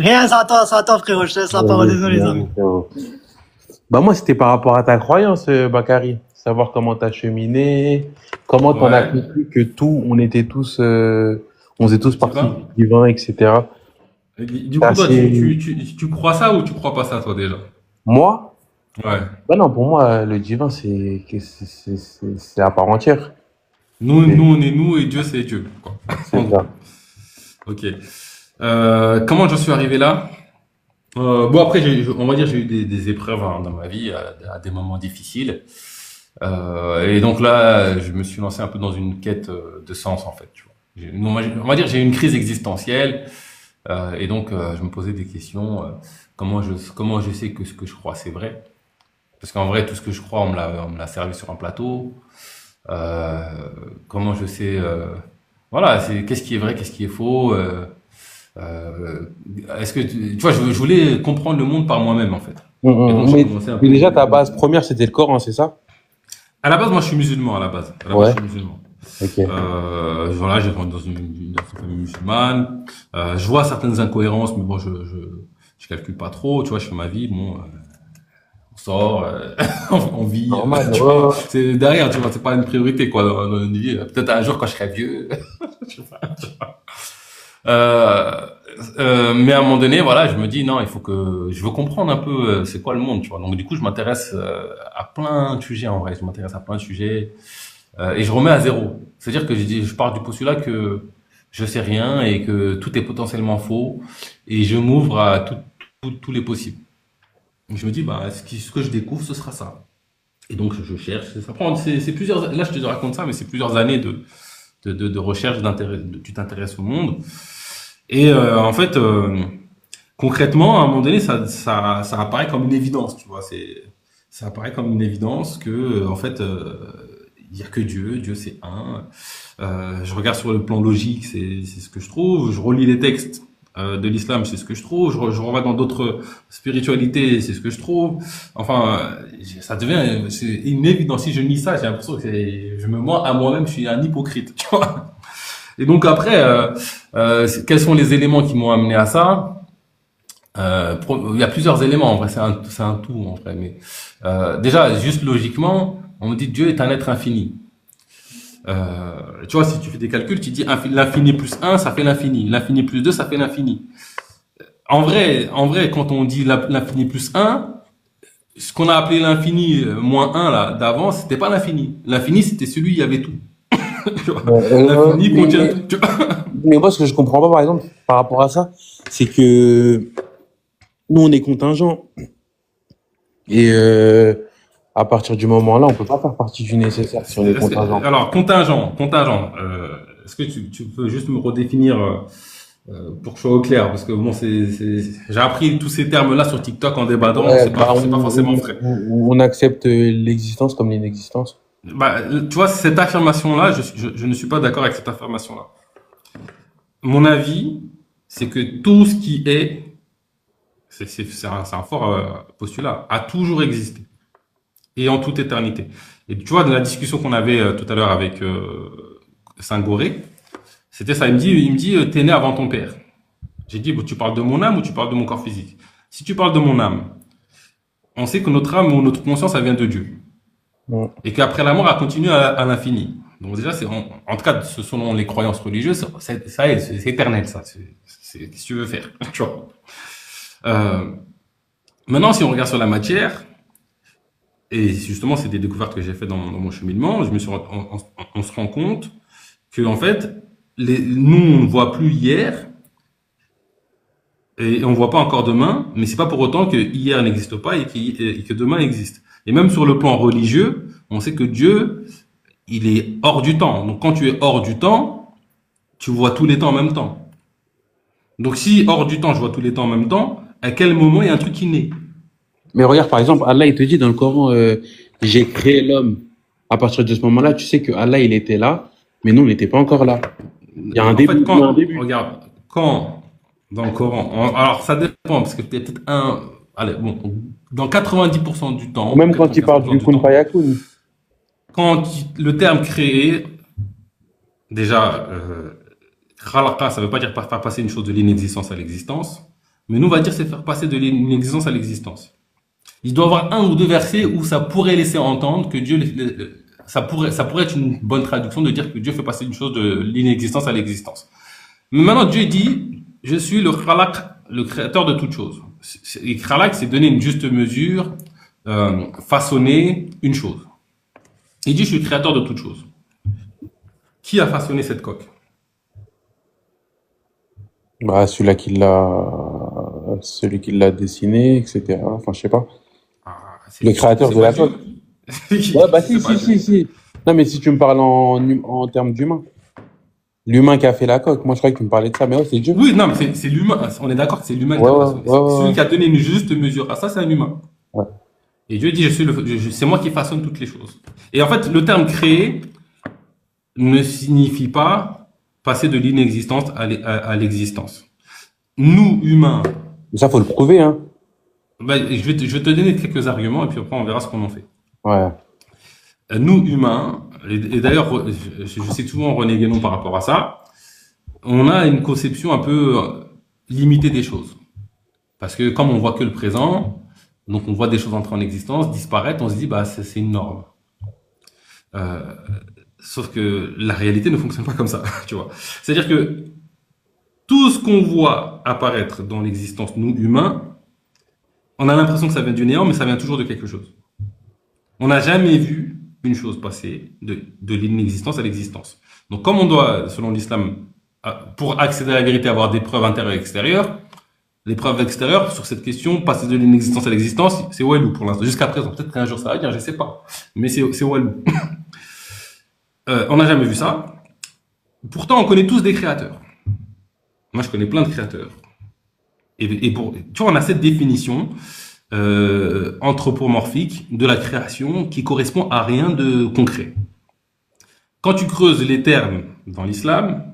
Rien, c'est à toi, frérot. Je te laisse la parole. Désolé, les amis. Bah moi, c'était par rapport à ta croyance, Bakary. Savoir comment t'as cheminé, comment t'en as Ouais. compris que tout, on faisait tous partie Divin. du divin, etc. Du C'est coup, toi, assez... tu crois ça ou tu crois pas ça, toi, déjà? Moi, Ouais. bah non, pour moi, le divin, c'est à part entière. Nous, C'est on est nous et Dieu, c'est Dieu, quoi. En c'est gros. ça. Ok. Comment je suis arrivé là? Bon, après, on va dire, j'ai eu des épreuves hein, dans ma vie, à des moments difficiles. Et donc là, je me suis lancé un peu dans une quête de sens, en fait. Tu vois. On va dire, j'ai eu une crise existentielle. Et donc, je me posais des questions. Comment je sais que ce que je crois, c'est vrai? Parce qu'en vrai, tout ce que je crois, on me l'a servi sur un plateau. Euh, comment je sais, voilà, qu'est-ce qui est vrai, qu'est-ce qui est faux. Euh, est-ce que tu vois, je voulais comprendre le monde par moi-même, en fait. Et donc, j'ai Mais, commencé un mais déjà, ta peu. base première, c'était le Coran, c'est ça? À la base, moi, je suis musulman, à la base. À la base, Ouais. je suis musulman. Ok. Voilà, j'ai grandi dans une famille musulmane. Je vois certaines incohérences, mais bon, je calcule pas trop. Tu vois, je fais ma vie. Bon, on sort, on vit. Normal, Tu ouais. vois, c'est derrière. Tu vois, c'est pas une priorité quoi dans une vie. Peut-être un jour quand je serai vieux. Je sais pas, tu vois. Euh, mais à un moment donné, voilà, je me dis non, il faut que je veux comprendre un peu c'est quoi le monde, tu vois. Donc du coup, je m'intéresse à plein de sujets en vrai. Je m'intéresse à plein de sujets. Et je remets à zéro. C'est-à-dire que je pars du postulat que je sais rien et que tout est potentiellement faux et je m'ouvre à tous les possibles. Donc je me dis, bah, ce que je découvre, ce sera ça. Et donc je cherche. Ça prend, c'est plusieurs. Là, je te raconte ça, mais c'est plusieurs années de recherche d'intérêt. Tu t'intéresses au monde. Et en fait, concrètement, à un moment donné, ça apparaît comme une évidence. Tu vois, ça apparaît comme une évidence que en fait. Il y a que Dieu, Dieu c'est un. Je regarde sur le plan logique, c'est ce que je trouve. Je relis les textes de l'islam, c'est ce que je trouve. Je revois dans d'autres spiritualités, c'est ce que je trouve. Enfin, ça devient c'est une évidence. Si je lis ça, j'ai l'impression que je me mens à moi-même, je suis un hypocrite. Tu vois. Et donc après, quels sont les éléments qui m'ont amené à ça? Il y a plusieurs éléments. En vrai, c'est un tout en vrai. Mais déjà, juste logiquement. On me dit Dieu est un être infini. Tu vois, si tu fais des calculs, tu dis l'infini plus un, ça fait l'infini. L'infini plus 2, ça fait l'infini. En vrai, quand on dit l'infini plus un, ce qu'on a appelé l'infini moins un là d'avant, c'était pas l'infini. L'infini, c'était celui où il y avait tout. Tu vois. L'infini contient tout. Tu vois. Mais moi, ce que je comprends pas, par exemple, par rapport à ça, c'est que nous, on est contingent. Et à partir du moment-là, on peut pas faire partie du nécessaire si on est contingent. Alors, contingent. Est-ce que tu peux juste me redéfinir pour que je sois au clair? Parce que bon, j'ai appris tous ces termes-là sur TikTok en débattant, Ouais, c'est pas forcément vrai. on accepte l'existence comme l'inexistence. Bah, tu vois, cette affirmation-là, je ne suis pas d'accord avec cette affirmation-là. Mon avis, c'est que tout ce qui est, c'est un fort postulat, a toujours existé et en toute éternité. Et tu vois, dans la discussion qu'on avait tout à l'heure avec Saint-Goré, c'était ça. Il me dit, t'es né avant ton père. J'ai dit, bon, tu parles de mon âme ou tu parles de mon corps physique? Si tu parles de mon âme, on sait que notre âme ou notre conscience, ça vient de Dieu. Ouais. Et qu'après la mort, elle continue à l'infini. Donc déjà, en tout cas, selon les croyances religieuses, c'est éternel, ça. C'est ce que tu veux faire, tu vois. Maintenant, si on regarde sur la matière, et justement, c'est des découvertes que j'ai fait dans mon cheminement, on se rend compte que en fait, nous, on ne voit plus hier et on ne voit pas encore demain, mais c'est pas pour autant que hier n'existe pas et que demain existe. Et même sur le plan religieux, on sait que Dieu, il est hors du temps. Donc quand tu es hors du temps, tu vois tous les temps en même temps. Donc si hors du temps, je vois tous les temps en même temps, à quel moment il y a un truc qui naît? Mais regarde, par exemple, Allah, il te dit dans le Coran, j'ai créé l'homme. À partir de ce moment-là, tu sais que Allah, il était là, mais nous, on n'était pas encore là. Il y a un En début. fait, Il y a un début. regarde, quand dans le Coran, alors ça dépend, parce que peut-être allez, bon, dans 90% du temps, Même quand il parle 95% du du kun temps, fayakun. quand le terme créé, déjà, khalaqa, ça veut pas dire faire passer une chose de l'inexistence à l'existence. Mais nous, on va dire, c'est faire passer de l'inexistence à l'existence. Il doit y avoir un ou deux versets où ça pourrait laisser entendre que Dieu, ça pourrait être une bonne traduction de dire que Dieu fait passer une chose de l'inexistence à l'existence. Mais maintenant, Dieu dit, je suis le Khalaq, le créateur de toutes choses. Et Khalaq, c'est donner une juste mesure, façonner une chose. Il dit, je suis le créateur de toutes choses. Qui a façonné cette coque? Bah, celui qui l'a dessiné, etc. Enfin, je sais pas. Ah, Le créateur c'est de pas la Dieu. coque. Ouais, bah, C'est si, pas si, Dieu. si, si. Non, mais si tu me parles en termes d'humain. L'humain qui a fait la coque. Moi, je croyais que tu me parlais de ça, mais ouais, c'est Dieu. Oui, non, mais c'est l'humain. On est d'accord que c'est l'humain qui Ouais, a ouais, façonné. ouais, C'est celui ouais, qui a donné une juste mesure. Ah, ça, c'est un humain. ouais. Et Dieu dit, c'est moi qui façonne toutes les choses. Et en fait, le terme créer ne signifie pas passer de l'inexistence à l'existence. Nous, humains, Mais ça, faut le prouver, hein. je vais te donner quelques arguments et puis après on verra ce qu'on en fait. Ouais. Nous, humains, et d'ailleurs, je sais souvent René Guénon par rapport à ça, on a une conception un peu limitée des choses. Parce que comme on voit que le présent, donc on voit des choses entrer en existence, disparaître, on se dit, bah, c'est une norme. Euh, Sauf que la réalité ne fonctionne pas comme ça, tu vois. C'est-à-dire que tout ce qu'on voit apparaître dans l'existence, nous, humains, on a l'impression que ça vient du néant, mais ça vient toujours de quelque chose. On n'a jamais vu une chose passer de l'inexistence à l'existence. Donc, comme on doit, selon l'islam, pour accéder à la vérité, avoir des preuves intérieures et extérieures, les preuves extérieures sur cette question, passer de l'inexistence à l'existence, c'est walou pour l'instant, jusqu'à présent. Peut-être qu'un jour ça va dire, je sais pas. Mais c'est walou. On n'a jamais vu ça. Pourtant, on connaît tous des créateurs. Moi, je connais plein de créateurs. Tu vois, on a cette définition anthropomorphique de la création qui correspond à rien de concret. Quand tu creuses les termes dans l'islam,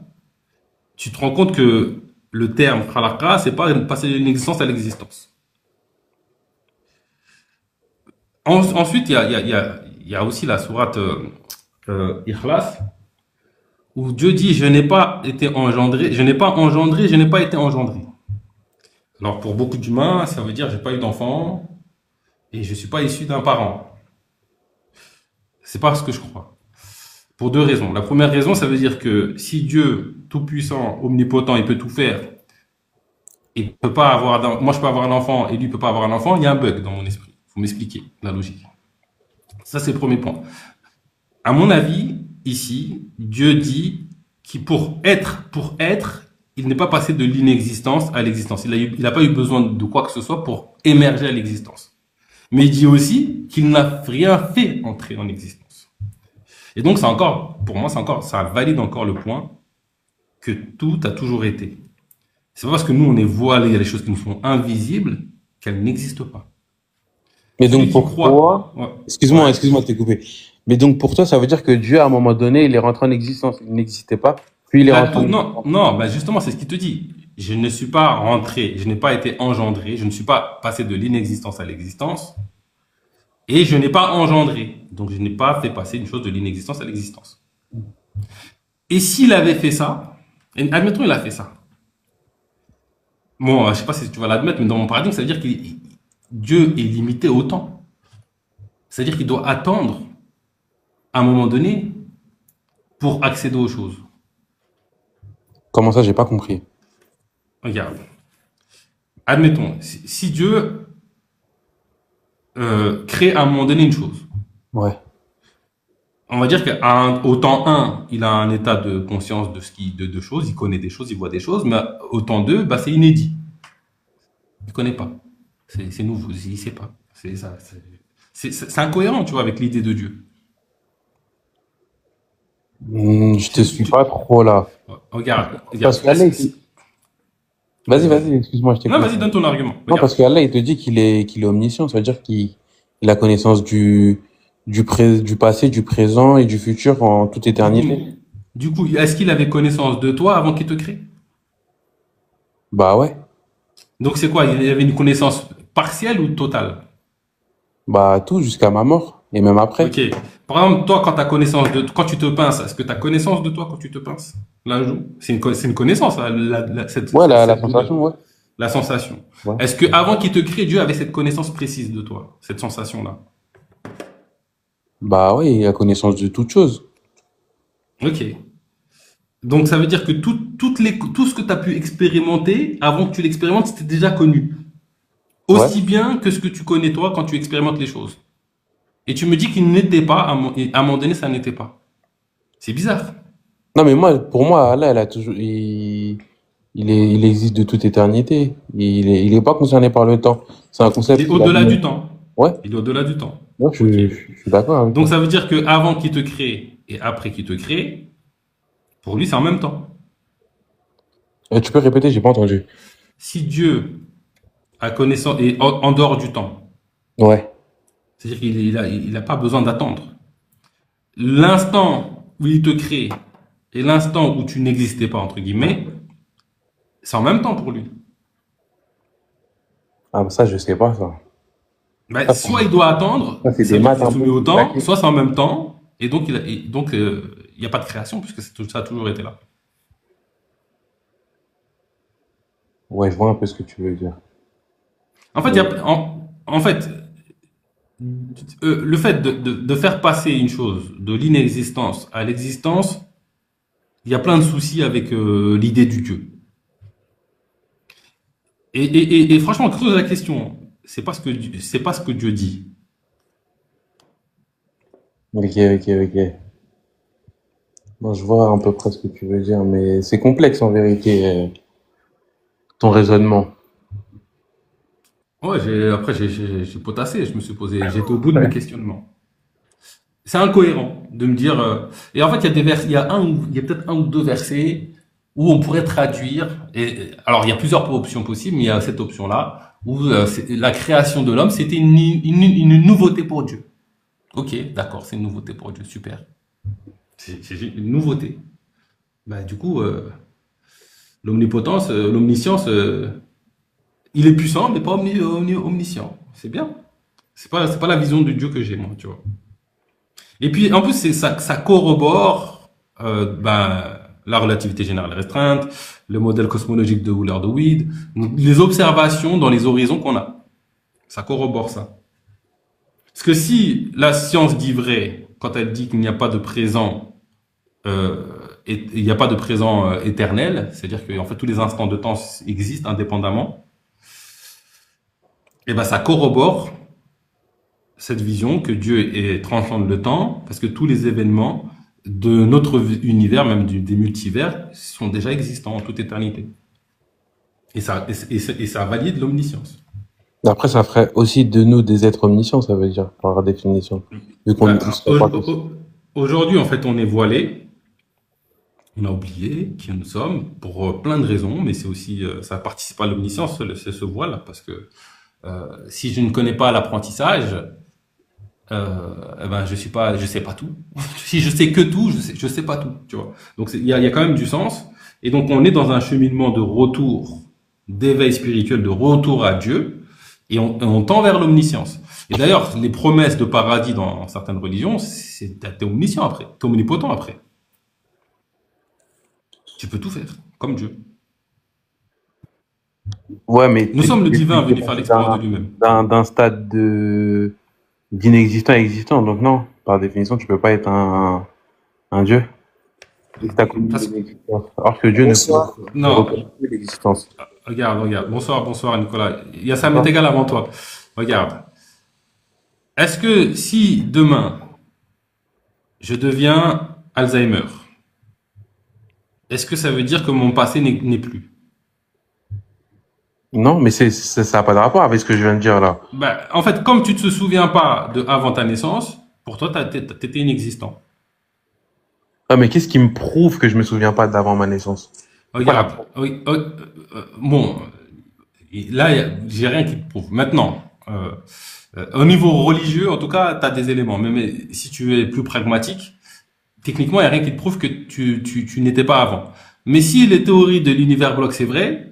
tu te rends compte que le terme khalaqa, c'est pas passer d'une existence à l'existence. Ensuite, il y a aussi la sourate Ikhlas, où Dieu dit, je n'ai pas été engendré, je n'ai pas engendré, je n'ai pas été engendré. Alors, pour beaucoup d'humains, ça veut dire, j'ai pas eu d'enfant, et je suis pas issu d'un parent. C'est pas ce que je crois. Pour deux raisons. La première raison, ça veut dire que si Dieu, tout-puissant, omnipotent, il peut tout faire, il peut pas moi je peux avoir un enfant et lui peut pas avoir un enfant, il y a un bug dans mon esprit. Faut m'expliquer la logique. Ça, c'est le premier point. À mon avis, ici, Dieu dit qu'il pour être, il n'est pas passé de l'inexistence à l'existence. Il n'a pas eu besoin de quoi que ce soit pour émerger à l'existence. Mais il dit aussi qu'il n'a rien fait entrer en existence. Et donc, pour moi, ça valide encore le point que tout a toujours été. C'est pas parce que nous, on est voilés, il y a des choses qui nous sont invisibles, qu'elles n'existent pas. Mais Celui donc, qui pour croit, toi, ouais, excuse-moi, ouais. excuse-moi de t'ai coupé. Mais donc, pour toi, ça veut dire que Dieu, à un moment donné, il est rentré en existence. Il n'existait pas. Puis il est rentré en Non, existence. non, bah justement, c'est ce qu'il te dit. Je ne suis pas rentré, je n'ai pas été engendré, je ne suis pas passé de l'inexistence à l'existence, et je n'ai pas engendré. Donc, je n'ai pas fait passer une chose de l'inexistence à l'existence. Et s'il avait fait ça, et admettons, il a fait ça. Bon, je sais pas si tu vas l'admettre, mais dans mon paradigme, ça veut dire que Dieu est limité au temps. C'est-à-dire qu'il doit attendre à un moment donné pour accéder aux choses. Comment ça, j'ai pas compris. Regarde. Admettons, si Dieu crée à un moment donné une chose, Ouais. on va dire qu'au temps 1, il a un état de conscience de choses, il connaît des choses, il voit des choses, mais au temps 2, bah, c'est inédit. Il ne connaît pas. C'est nouveau, il ne sait pas. C'est incohérent, tu vois, avec l'idée de Dieu. Je te suis pas trop là. Regarde. Parce qu'Allah, vas-y, excuse-moi, je t'ai Non, coupé. vas-y, donne ton argument. Non, Regarde. parce qu'Allah, il te dit qu'il est omniscient. Ça veut dire qu'il a connaissance du passé, du présent et du futur en toute éternité. Du coup, est-ce qu'il avait connaissance de toi avant qu'il te crée? Bah ouais. Donc c'est quoi? Il avait une connaissance partielle ou totale? Bah tout jusqu'à ma mort. Et même après. Ok. Par exemple, toi, quand tu te pinces, est-ce que tu as connaissance de toi quand tu te pinces? La joue. C'est une connaissance, Ouais, la sensation, ouais. la sensation. Ouais. Est-ce que avant qu'il te crée, Dieu avait cette connaissance précise de toi, cette sensation-là? Bah oui, il a connaissance de toutes choses. Ok. Donc ça veut dire que tout ce que tu as pu expérimenter, avant que tu l'expérimentes, c'était déjà connu. Ouais. Aussi bien que ce que tu connais toi quand tu expérimentes les choses. Et tu me dis qu'il n'était pas, à un moment donné, ça n'était pas. C'est bizarre. Non, mais moi, pour moi, Allah, il existe de toute éternité. Il est pas concerné par le temps. C'est un Il est concept qu'il a au-delà mis. du temps. Ouais, Il est au-delà du temps. ouais, Ok. je suis d'accord avec Donc toi. ça veut dire que avant qu'il te crée et après qu'il te crée, pour lui, c'est en même temps. Tu peux répéter, j'ai pas entendu. Si Dieu a connaissance et en dehors du temps, Ouais. c'est-à-dire qu'il a pas besoin d'attendre. L'instant où il te crée et l'instant où tu n'existais pas, entre guillemets, c'est en même temps pour lui. Ah, ça, je sais pas, ça. Ben, Ça, soit il doit attendre, c'est ça des veut dire maths qu'il est un soumis peu au temps, compliquées. soit c'est en même temps, et donc il n'y a pas de création puisque ça a toujours été là. Ouais, je vois un peu ce que tu veux dire. En fait, en fait, le fait de faire passer une chose de l'inexistence à l'existence, il y a plein de soucis avec l'idée du Dieu. Et franchement, creuse la question. C'est pas ce que Dieu dit. Ok, ok, ok. Bon, je vois à peu près ce que tu veux dire, mais c'est complexe en vérité, ton raisonnement. Ouais, après j'ai potassé, je me suis posé, j'étais au bout de mes questionnements. C'est incohérent de me dire. Et en fait, il y a des vers, il y a peut-être un ou deux versets où on pourrait traduire. Et alors, il y a plusieurs options possibles, mais il y a cette option-là où la création de l'homme, c'était une nouveauté pour Dieu. Ok, d'accord, c'est une nouveauté pour Dieu, super. C'est une nouveauté. Bah, du coup, l'omnipotence, l'omniscience, il est puissant, mais pas omniscient. C'est bien. C'est pas la vision de Dieu que j'ai, moi, tu vois. Et puis, en plus, ça corrobore la relativité générale restreinte, le modèle cosmologique de Hooler-DeWitt, les observations dans les horizons qu'on a. Ça corrobore ça. Parce que si la science dit vrai quand elle dit qu'il n'y a pas de présent, et il n'y a pas de présent éternel, c'est-à-dire que en fait tous les instants de temps existent indépendamment, et ben ça corrobore cette vision que Dieu transcende le temps, parce que tous les événements de notre univers, même des multivers, sont déjà existants en toute éternité. Et ça valide l'omniscience. Après, ça ferait aussi de nous des êtres omniscients, ça veut dire, par définition. Vu qu'on ne serait pas tous. Aujourd'hui, en fait, on est voilé, on a oublié qui nous sommes pour plein de raisons, mais c'est aussi, ça participe à l'omniscience, c'est ce voile, parce que si je ne connais pas l'apprentissage, eh ben je sais pas tout. Si je sais que tout, je sais pas tout, tu vois. Donc il y a quand même du sens. Et donc on est dans un cheminement de retour, d'éveil spirituel, de retour à Dieu, et on tend vers l'omniscience. Et d'ailleurs, les promesses de paradis dans certaines religions, c'est t'es omniscient après, t'es omnipotent après. Tu peux tout faire, comme Dieu. Ouais, mais Nous sommes le divin t'es venu faire passé l'expérience de lui-même. d'un stade d'inexistant à existant. Donc non, par définition, tu peux pas être un dieu. Si t'as connu l'existence. Alors que Dieu Bonsoir. ne Non, reconnaît plus l'existence. regarde. Bonsoir, Nicolas. Il y a Sam égal avant toi. Regarde. Est-ce que si demain, je deviens Alzheimer, est-ce que ça veut dire que mon passé n'est plus? Non, mais ça n'a pas de rapport avec ce que je viens de dire là. Ben, en fait, comme tu ne te souviens pas de avant ta naissance, pour toi, t'étais inexistant. Ah, mais qu'est-ce qui me prouve que je me souviens pas d'avant ma naissance? Regarde. Oui, bon, là, j'ai rien qui te prouve. Maintenant, au niveau religieux, en tout cas, tu as des éléments. Mais si tu es plus pragmatique, techniquement, il n'y a rien qui te prouve que tu n'étais pas avant. Mais si les théories de l'univers bloc, c'est vrai,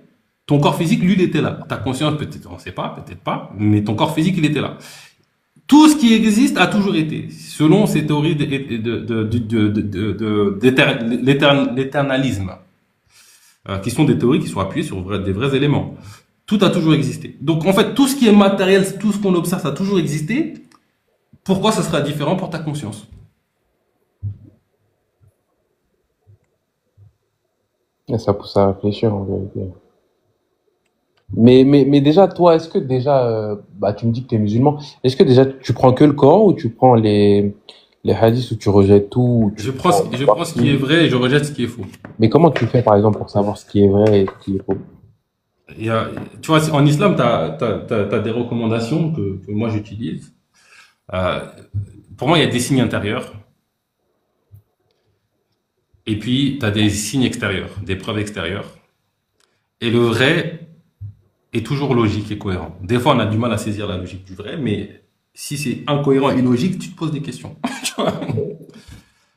ton corps physique, lui, il était là. Ta conscience, peut-être, on ne sait pas, peut-être pas, mais ton corps physique, il était là. Tout ce qui existe a toujours été, selon ces théories l'éternalisme, qui sont des théories qui sont appuyées sur des vrais éléments. Tout a toujours existé. Donc, en fait, tout ce qui est matériel, tout ce qu'on observe, ça a toujours existé. Pourquoi ça sera différent pour ta conscience? Et ça pousse à réfléchir, en vérité. Mais déjà, toi, est-ce que déjà, bah, tu me dis que tu es musulman, est-ce que déjà tu prends que le Coran ou tu prends les hadiths où tu rejettes tout, ou tu prends Je une prends ce qui est partie? vrai et je rejette ce qui est faux. Mais comment tu fais, par exemple, pour savoir ce qui est vrai et ce qui est faux? Il y a, tu vois, en islam, t'as des recommandations que moi j'utilise. Euh, pour moi, il y a des signes intérieurs et puis tu as des signes extérieurs, des preuves extérieures. Et le vrai est toujours logique et cohérent. Des fois, on a du mal à saisir la logique du vrai, mais si c'est incohérent et illogique, tu te poses des questions. Tu vois.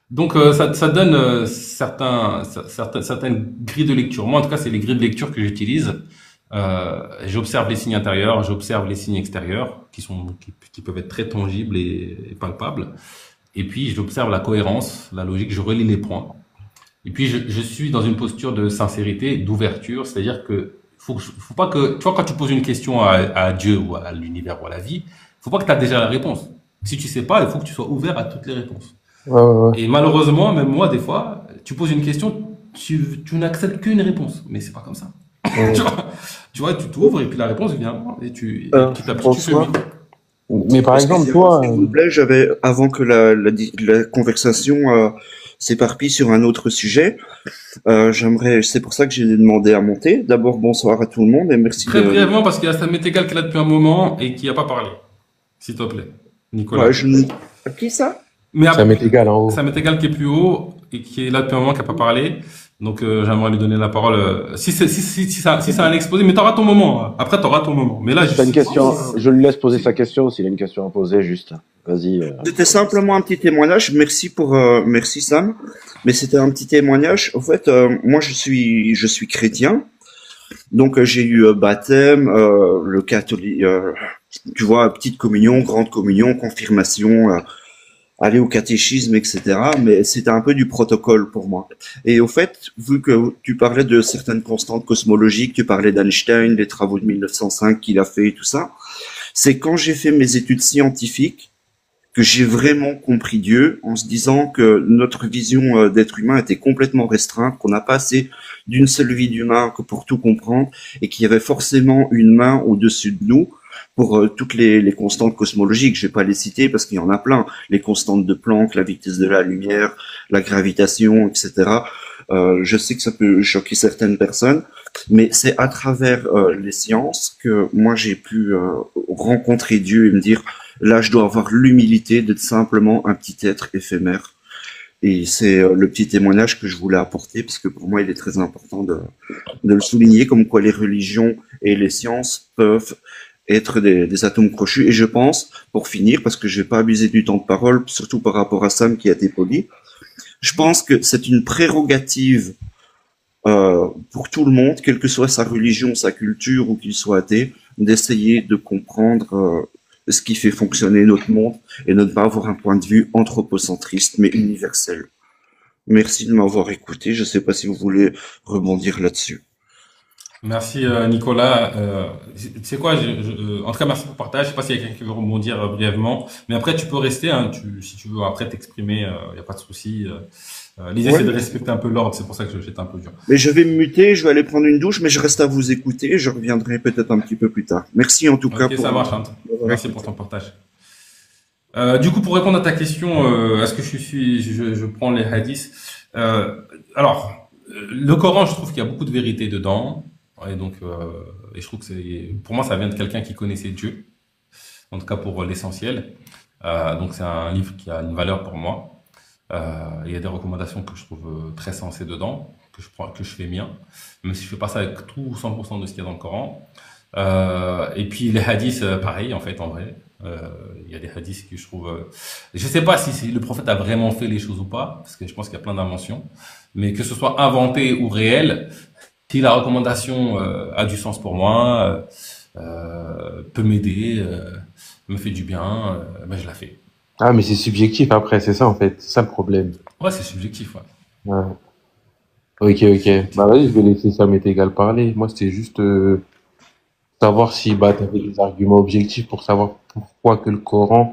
Donc, ça donne certaines grilles de lecture. Moi, en tout cas, c'est les grilles de lecture que j'utilise. J'observe les signes intérieurs, j'observe les signes extérieurs qui peuvent être très tangibles et palpables. Et puis, j'observe la cohérence, la logique, je relis les points. Et puis, je suis dans une posture de sincérité, d'ouverture, c'est-à-dire que faut pas que, tu vois, quand tu poses une question à Dieu ou à l'univers ou à la vie, faut pas que tu as déjà la réponse. Si tu sais pas, il faut que tu sois ouvert à toutes les réponses. Ouais, ouais, ouais. Et malheureusement, même moi, des fois, tu poses une question, tu n'acceptes qu'une réponse. Mais c'est pas comme ça. Ouais. Tu vois, tu t'ouvres et puis la réponse vient et petit à petit, tu fais François, oui. Mais par exemple, excusez-moi, toi, s'il vous plaît, avant que la conversation s'éparpille sur un autre sujet, c'est pour ça que j'ai demandé à monter. D'abord, bonsoir à tout le monde et merci Très de. brièvement, parce qu'il y a Sam Égal qui est là depuis un moment et qui n'a pas parlé. S'il te plaît, Ouais, Nicolas. À qui ça? Mais ça m'est égal en haut. Sam Égal qui est plus haut et qui est là depuis un moment qui n'a pas parlé. Donc, j'aimerais lui donner la parole. Si c'est un exposé, mais t'auras ton moment. Hein. Après, t'auras ton moment. Mais là, Si t'as une question, je lui laisse poser sa question. S'il a une question à poser, juste, vas-y. C'était simplement un petit témoignage. Merci Sam. Mais c'était un petit témoignage. En fait, moi, je suis chrétien. Donc, j'ai eu baptême, le catholique, tu vois, petite communion, grande communion, confirmation, aller au catéchisme, etc. Mais c'était un peu du protocole pour moi. Et au fait, vu que tu parlais de certaines constantes cosmologiques, tu parlais d'Einstein, des travaux de 1905 qu'il a fait et tout ça, c'est quand j'ai fait mes études scientifiques que j'ai vraiment compris Dieu en se disant que notre vision d'être humain était complètement restreinte, qu'on n'a pas assez d'une seule vie d'humain que pour tout comprendre et qu'il y avait forcément une main au-dessus de nous pour toutes les constantes cosmologiques. Je vais pas les citer parce qu'il y en a plein. Les constantes de Planck, la vitesse de la lumière, la gravitation, etc. Je sais que ça peut choquer certaines personnes, mais c'est à travers les sciences que moi j'ai pu rencontrer Dieu et me dire là je dois avoir l'humilité d'être simplement un petit être éphémère. Et c'est le petit témoignage que je voulais apporter parce que pour moi il est très important de le souligner comme quoi les religions et les sciences peuvent être des atomes crochus. Et je pense, pour finir, parce que je vais pas abuser du temps de parole, surtout par rapport à Sam qui a été poli, je pense que c'est une prérogative pour tout le monde, quelle que soit sa religion, sa culture ou qu'il soit athée, d'essayer de comprendre ce qui fait fonctionner notre monde et de ne pas avoir un point de vue anthropocentriste mais universel. Merci de m'avoir écouté. Je ne sais pas si vous voulez rebondir là-dessus. Merci Nicolas. Tu sais quoi, en tout cas merci pour le partage. Je sais pas s'il y a quelqu'un qui veut rebondir brièvement, mais après tu peux rester, hein, si tu veux après t'exprimer, il y a pas de souci. L'idée Ouais. c'est de respecter un peu l'ordre, c'est pour ça que j'étais un peu dur. Mais je vais me muter, je vais aller prendre une douche, mais je reste à vous écouter. Je reviendrai peut-être un petit peu plus tard. Merci en tout cas Ok, pour. ça marche. Hein. Merci pour ton partage. Du coup, pour répondre à ta question, est-ce que je prends les hadiths alors, le Coran, je trouve qu'il y a beaucoup de vérité dedans. Et donc, et je trouve que pour moi, ça vient de quelqu'un qui connaissait Dieu, en tout cas pour l'essentiel. Donc, c'est un livre qui a une valeur pour moi. Il y a des recommandations que je trouve très sensées dedans, que je fais mien, même si je fais pas ça avec tout 100% de ce qu'il y a dans le Coran. Et puis les hadiths, pareil, en fait, en vrai. Il y a des hadiths que je trouve. Je sais pas si le prophète a vraiment fait les choses ou pas, parce que je pense qu'il y a plein d'inventions. Mais que ce soit inventé ou réel, si la recommandation a du sens pour moi, peut m'aider, me fait du bien, ben je la fais. Ah, mais c'est subjectif après, c'est ça en fait, c'est ça le problème. Ouais, c'est subjectif. Ouais. Ouais. Ok, ok. Bah vas-y, je vais laisser ça m'est égal parler. Moi, c'était juste savoir si bah, tu avais des arguments objectifs pour savoir pourquoi que le Coran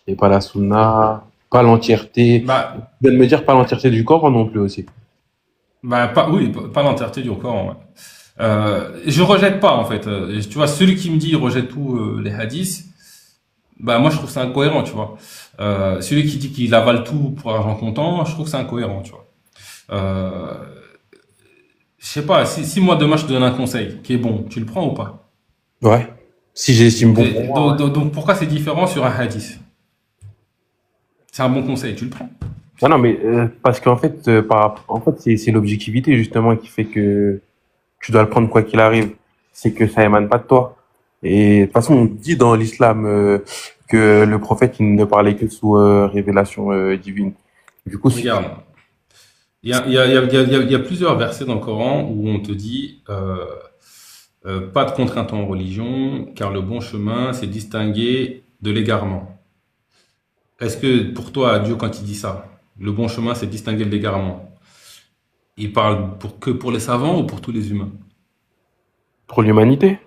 et pas la Sunna, pas l'entièreté. Bah, Tu viens de me dire pas l'entièreté du Coran non plus aussi. oui, pas l'entièreté du Coran. Ouais. Je rejette pas en fait. Tu vois, celui qui me dit il rejette tous les hadiths, bah moi je trouve ça incohérent, tu vois. Celui qui dit qu'il avale tout pour argent comptant, je trouve que c'est incohérent, tu vois. Euh, je sais pas, si moi demain je te donne un conseil qui est bon, tu le prends ou pas? Ouais. Si j'estime bon pour moi, ouais. Donc pourquoi c'est différent sur un hadith? C'est un bon conseil, tu le prends. Non, non, mais parce qu'en fait, en fait, c'est l'objectivité justement qui fait que tu dois le prendre quoi qu'il arrive. C'est que ça émane pas de toi. Et de toute façon, on dit dans l'islam que le prophète il ne parlait que sous révélation divine. Du coup, si... Regarde, il y a plusieurs versets dans le Coran où on te dit pas de contrainte en religion, car le bon chemin, c'est distinguer de l'égarement. Est-ce que pour toi, Dieu, quand il dit ça, le bon chemin, c'est distinguer de l'égarement, il parle que pour les savants ou pour tous les humains? pour l'humanité.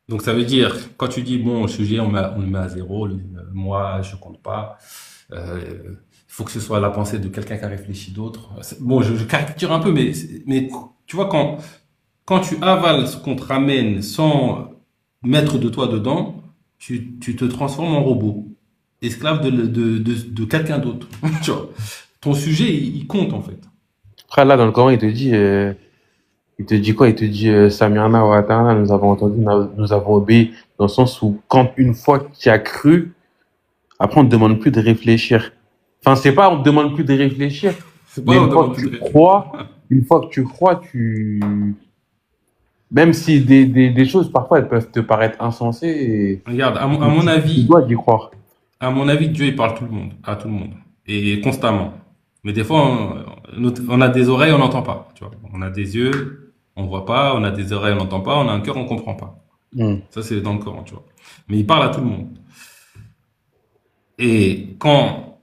Donc ça veut dire, quand tu dis, bon, le sujet, on le met à zéro, moi, je compte pas, il faut que ce soit la pensée de quelqu'un qui a réfléchi d'autre. Bon, je caricature un peu, mais tu vois, quand tu avales ce qu'on te ramène sans mettre de toi dedans, tu te transformes en robot, esclave de quelqu'un d'autre. Tu vois. Ton sujet, il compte en fait. Après, là, dans le Coran, il te dit quoi? Il te dit, Sami'na wa ata'na, nous avons entendu, nous avons obéi, dans le sens où, quand une fois que tu as cru, après, on te demande plus de réfléchir. Enfin, c'est pas, on te demande plus de réfléchir, C'est pas mais on demande plus de une fois que tu crois, même si des choses, parfois, elles peuvent te paraître insensées, Regarde, à et mon tu avis, dois y croire. Dieu il parle tout le monde, à tout le monde, et constamment. Mais des fois, on a des oreilles, on n'entend pas. Tu vois. On a des yeux, on voit pas. On a des oreilles, on n'entend pas. On a un cœur, on comprend pas. Hmm. Ça, c'est dans le Coran, tu vois. Mais il parle à tout le monde. Et quand,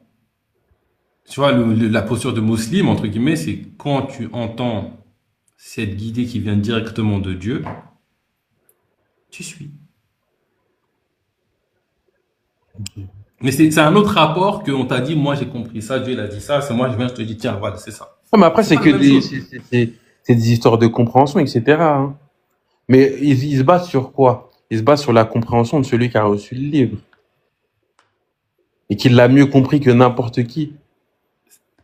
tu vois, la posture de musulman, entre guillemets, c'est quand tu entends cette guidée qui vient directement de Dieu, tu suis. Mais c'est un autre rapport qu'on t'a dit, moi j'ai compris ça, Dieu il a dit ça, c'est moi je viens, je te dis, tiens, voilà, c'est ça. Ouais, mais après, C'est c'est pas que la même chose. c'est des histoires de compréhension, etc., hein. Mais ils se basent sur quoi? Ils se basent sur la compréhension de celui qui a reçu le livre et qui l'a mieux compris que n'importe qui.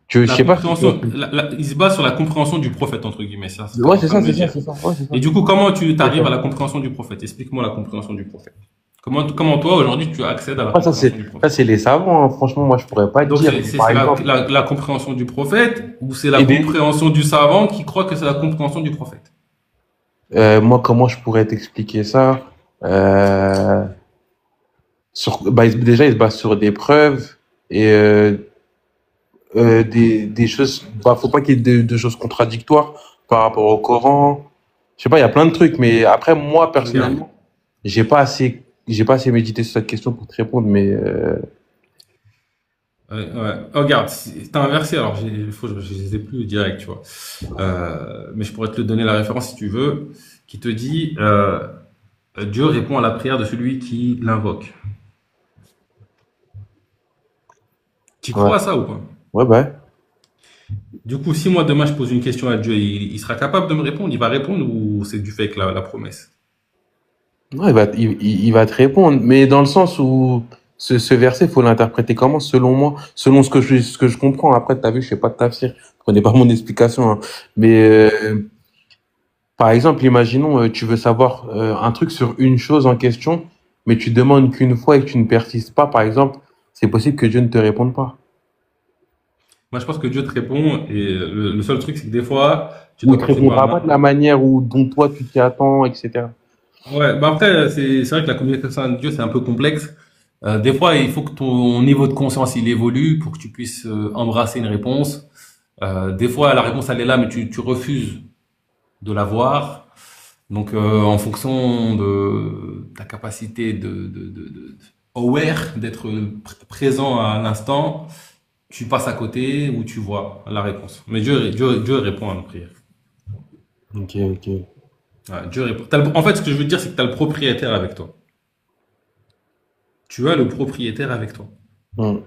Je La sais pas si tu vois. compréhension, il se base sur la compréhension du prophète, entre guillemets, ça, c'est ce que Ouais, tu es en c'est train ça, de me c'est ça, dire. c'est ça. Ouais, c'est ça. Et du coup, comment tu C'est t'arrives ça. à la compréhension du prophète? Explique-moi la compréhension du prophète. Comment toi, aujourd'hui, tu accèdes à la Après, compréhension du ça, prophète? c'est les savants, hein. Franchement, moi, je pourrais pas te Donc, dire. Mais par c'est exemple, la compréhension du prophète ou c'est la et des, compréhension du savant qui croit que c'est la compréhension du prophète? moi, comment je pourrais t'expliquer ça? Euh, bah, déjà, ils se basent sur des preuves et des choses. Bah, faut pas qu'il y ait de choses contradictoires par rapport au Coran. Je sais pas, il y a plein de trucs, mais après, moi, Regarde. personnellement, j'ai pas assez médité sur cette question pour te répondre, mais Ouais, ouais. Oh, regarde, t'as un verset, alors je les ai plus direct, tu vois. Mais je pourrais te donner la référence si tu veux, qui te dit Dieu répond à la prière de celui qui l'invoque. Tu ouais, crois à ça ou pas? ouais, bah, Du coup, si moi demain je pose une question à Dieu, il sera capable de me répondre, il va répondre ou c'est du fake la promesse? ouais, il va te répondre, mais dans le sens où ce verset, faut l'interpréter comment, selon moi, selon ce que je comprends. Après, t'as vu, je fais pas de tafsir, je connais pas mon explication, hein. Mais par exemple, imaginons, tu veux savoir un truc sur une chose en question, mais tu demandes qu'une fois et que tu ne persistes pas, par exemple, c'est possible que Dieu ne te réponde pas. Moi, je pense que Dieu te répond et le seul truc, c'est que des fois, tu Ou il dois te passer par répondra pas de la manière dont toi tu t'y attends, etc. Ouais, bah après, c'est vrai que la communication avec Dieu, c'est un peu complexe. Des fois, il faut que ton niveau de conscience, il évolue pour que tu puisses embrasser une réponse. Des fois, la réponse, elle est là, mais tu refuses de la voir. Donc, en fonction de ta capacité aware, d'être présent à l'instant, tu passes à côté ou tu vois la réponse. Mais Dieu répond à nos prières. Ok, ok. Ouais, Dieu répond. En fait, ce que je veux dire, c'est que tu as le propriétaire avec toi. Tu as le propriétaire avec toi. Hmm.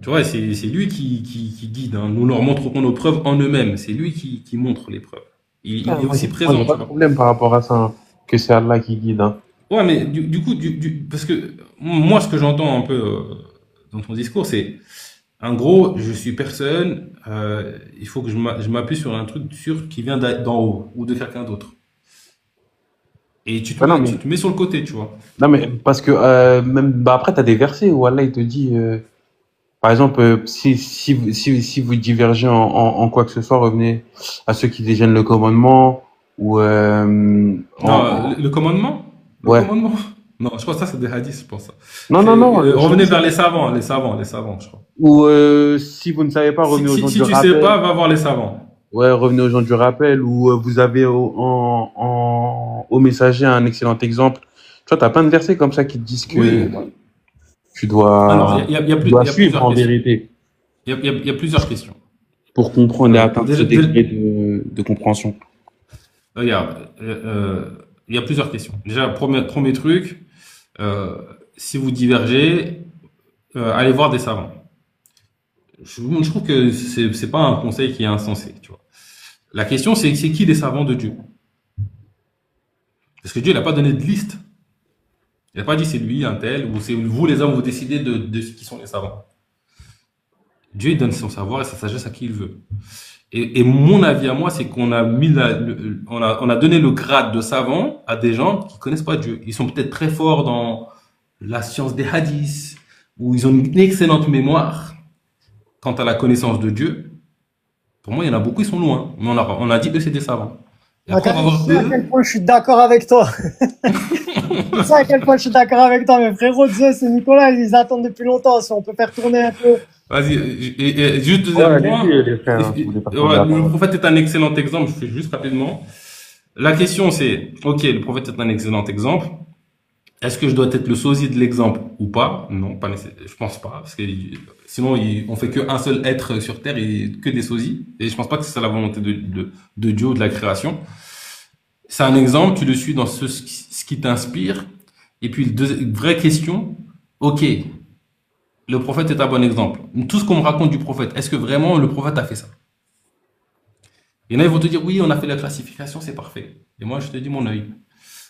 Tu vois, c'est lui qui guide. Hein. Nous leur montrerons nos preuves en eux-mêmes. C'est lui qui montre les preuves. Il est aussi Moi, présent. j'ai pas Tu de vois. problème par rapport à ça, hein, que c'est Allah qui guide. Hein. Ouais, mais du coup, parce que moi, ce que j'entends un peu dans ton discours, c'est, en gros, je suis personne, il faut que je m'appuie sur un truc sûr qui vient d'en haut ou de quelqu'un d'autre. Et Ouais, non, mais, tu te mets sur le côté, tu vois. non, mais parce que même bah, après, tu as des versets où Allah il te dit, par exemple, si vous divergez en quoi que ce soit, revenez à ceux qui détiennent le commandement ou Non, le commandement? Le ouais. commandement? Non, je pense que ça, c'est des hadiths, je pense. Non, non, non. Revenez vers les savants, je crois. Ou si vous ne savez pas, revenez aux gens Si du tu sais rappel. pas, va voir les savants. Ouais, revenez aux gens du rappel. Ou vous avez au messager un excellent exemple. Tu vois, t'as plein de versets comme ça qui te disent que Oui. tu dois, Alors, il y a tu dois suivre plusieurs en questions. vérité Il y a plusieurs questions. pour comprendre et atteindre ce Déjà- degré de compréhension. Regarde, il y a plusieurs questions. Déjà, premier truc, si vous divergez, allez voir des savants. Je trouve que c'est pas un conseil qui est insensé, tu vois. La question, c'est qui les savants de Dieu? Parce que Dieu, il n'a pas donné de liste. Il n'a pas dit c'est lui, un tel, ou c'est vous les hommes, vous décidez de qui sont les savants. Dieu, il donne son savoir et sa sagesse à qui il veut. Et mon avis à moi, c'est qu'on a mis on a donné le grade de savant à des gens qui connaissent pas Dieu. Ils sont peut-être très forts dans la science des hadiths, ou ils ont une excellente mémoire quant à la connaissance de Dieu. Pour moi, il y en a beaucoup, ils sont loin. Mais on a dit eux, c'est des savants. Et après, on va voir Tu sais à eux. quel point je suis d'accord avec toi. Tu sais à quel point je suis d'accord avec toi, mais frérot, Zeus et Nicolas, ils attendent depuis longtemps. Si on peut faire tourner un peu. Vas-y, et juste deuxième Ouais, point. les frères, hein, si vous voulez pas prendre la Le parole. prophète est un excellent exemple. Je fais juste rapidement. La question, c'est, ok, le prophète est un excellent exemple. Est-ce que je dois être le sosie de l'exemple ou pas? Non, pas nécessaire. Je pense pas, parce que sinon on fait qu'un seul être sur terre et que des sosies. Et je pense pas que c'est ça la volonté de Dieu ou de la création. C'est un exemple, tu le suis dans ce qui t'inspire. Et puis, vraie question, ok, le prophète est un bon exemple. Tout ce qu'on me raconte du prophète, est-ce que vraiment le prophète a fait ça? Il y en a, ils vont te dire, oui, on a fait la classification, c'est parfait. Et moi, je te dis mon œil.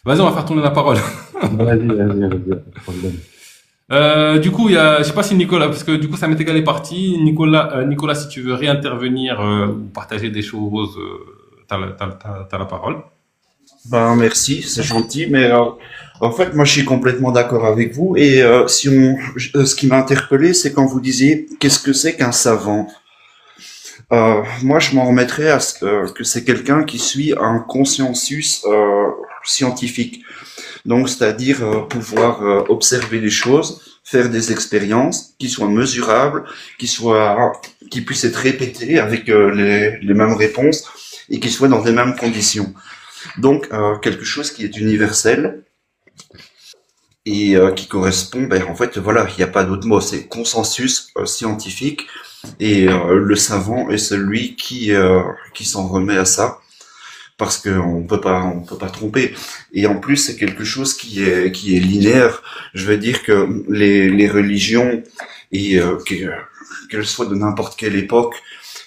Vas-y, on va faire tourner la parole. Vas-y, pas de problème. Du coup, je sais pas si Nicolas, parce que du coup, ça m'est égal est parti. Nicolas, si tu veux réintervenir ou partager des choses, t'as la parole. Ben merci, c'est gentil, mais en fait moi je suis complètement d'accord avec vous et ce qui m'a interpellé c'est quand vous disiez qu'est-ce que c'est qu'un savant. Moi je m'en remettrais à que c'est quelqu'un qui suit un consensus scientifique, donc c'est-à-dire pouvoir observer les choses, faire des expériences qui soient mesurables, qui puissent être répétées avec les mêmes réponses et qui soient dans les mêmes conditions. Donc quelque chose qui est universel et qui correspond, ben en fait voilà, il n'y a pas d'autre mot, c'est consensus scientifique et le savant est celui qui s'en remet à ça parce que on peut pas tromper. Et en plus c'est quelque chose qui est linéaire. Je veux dire que les religions et qu'elles soient de n'importe quelle époque.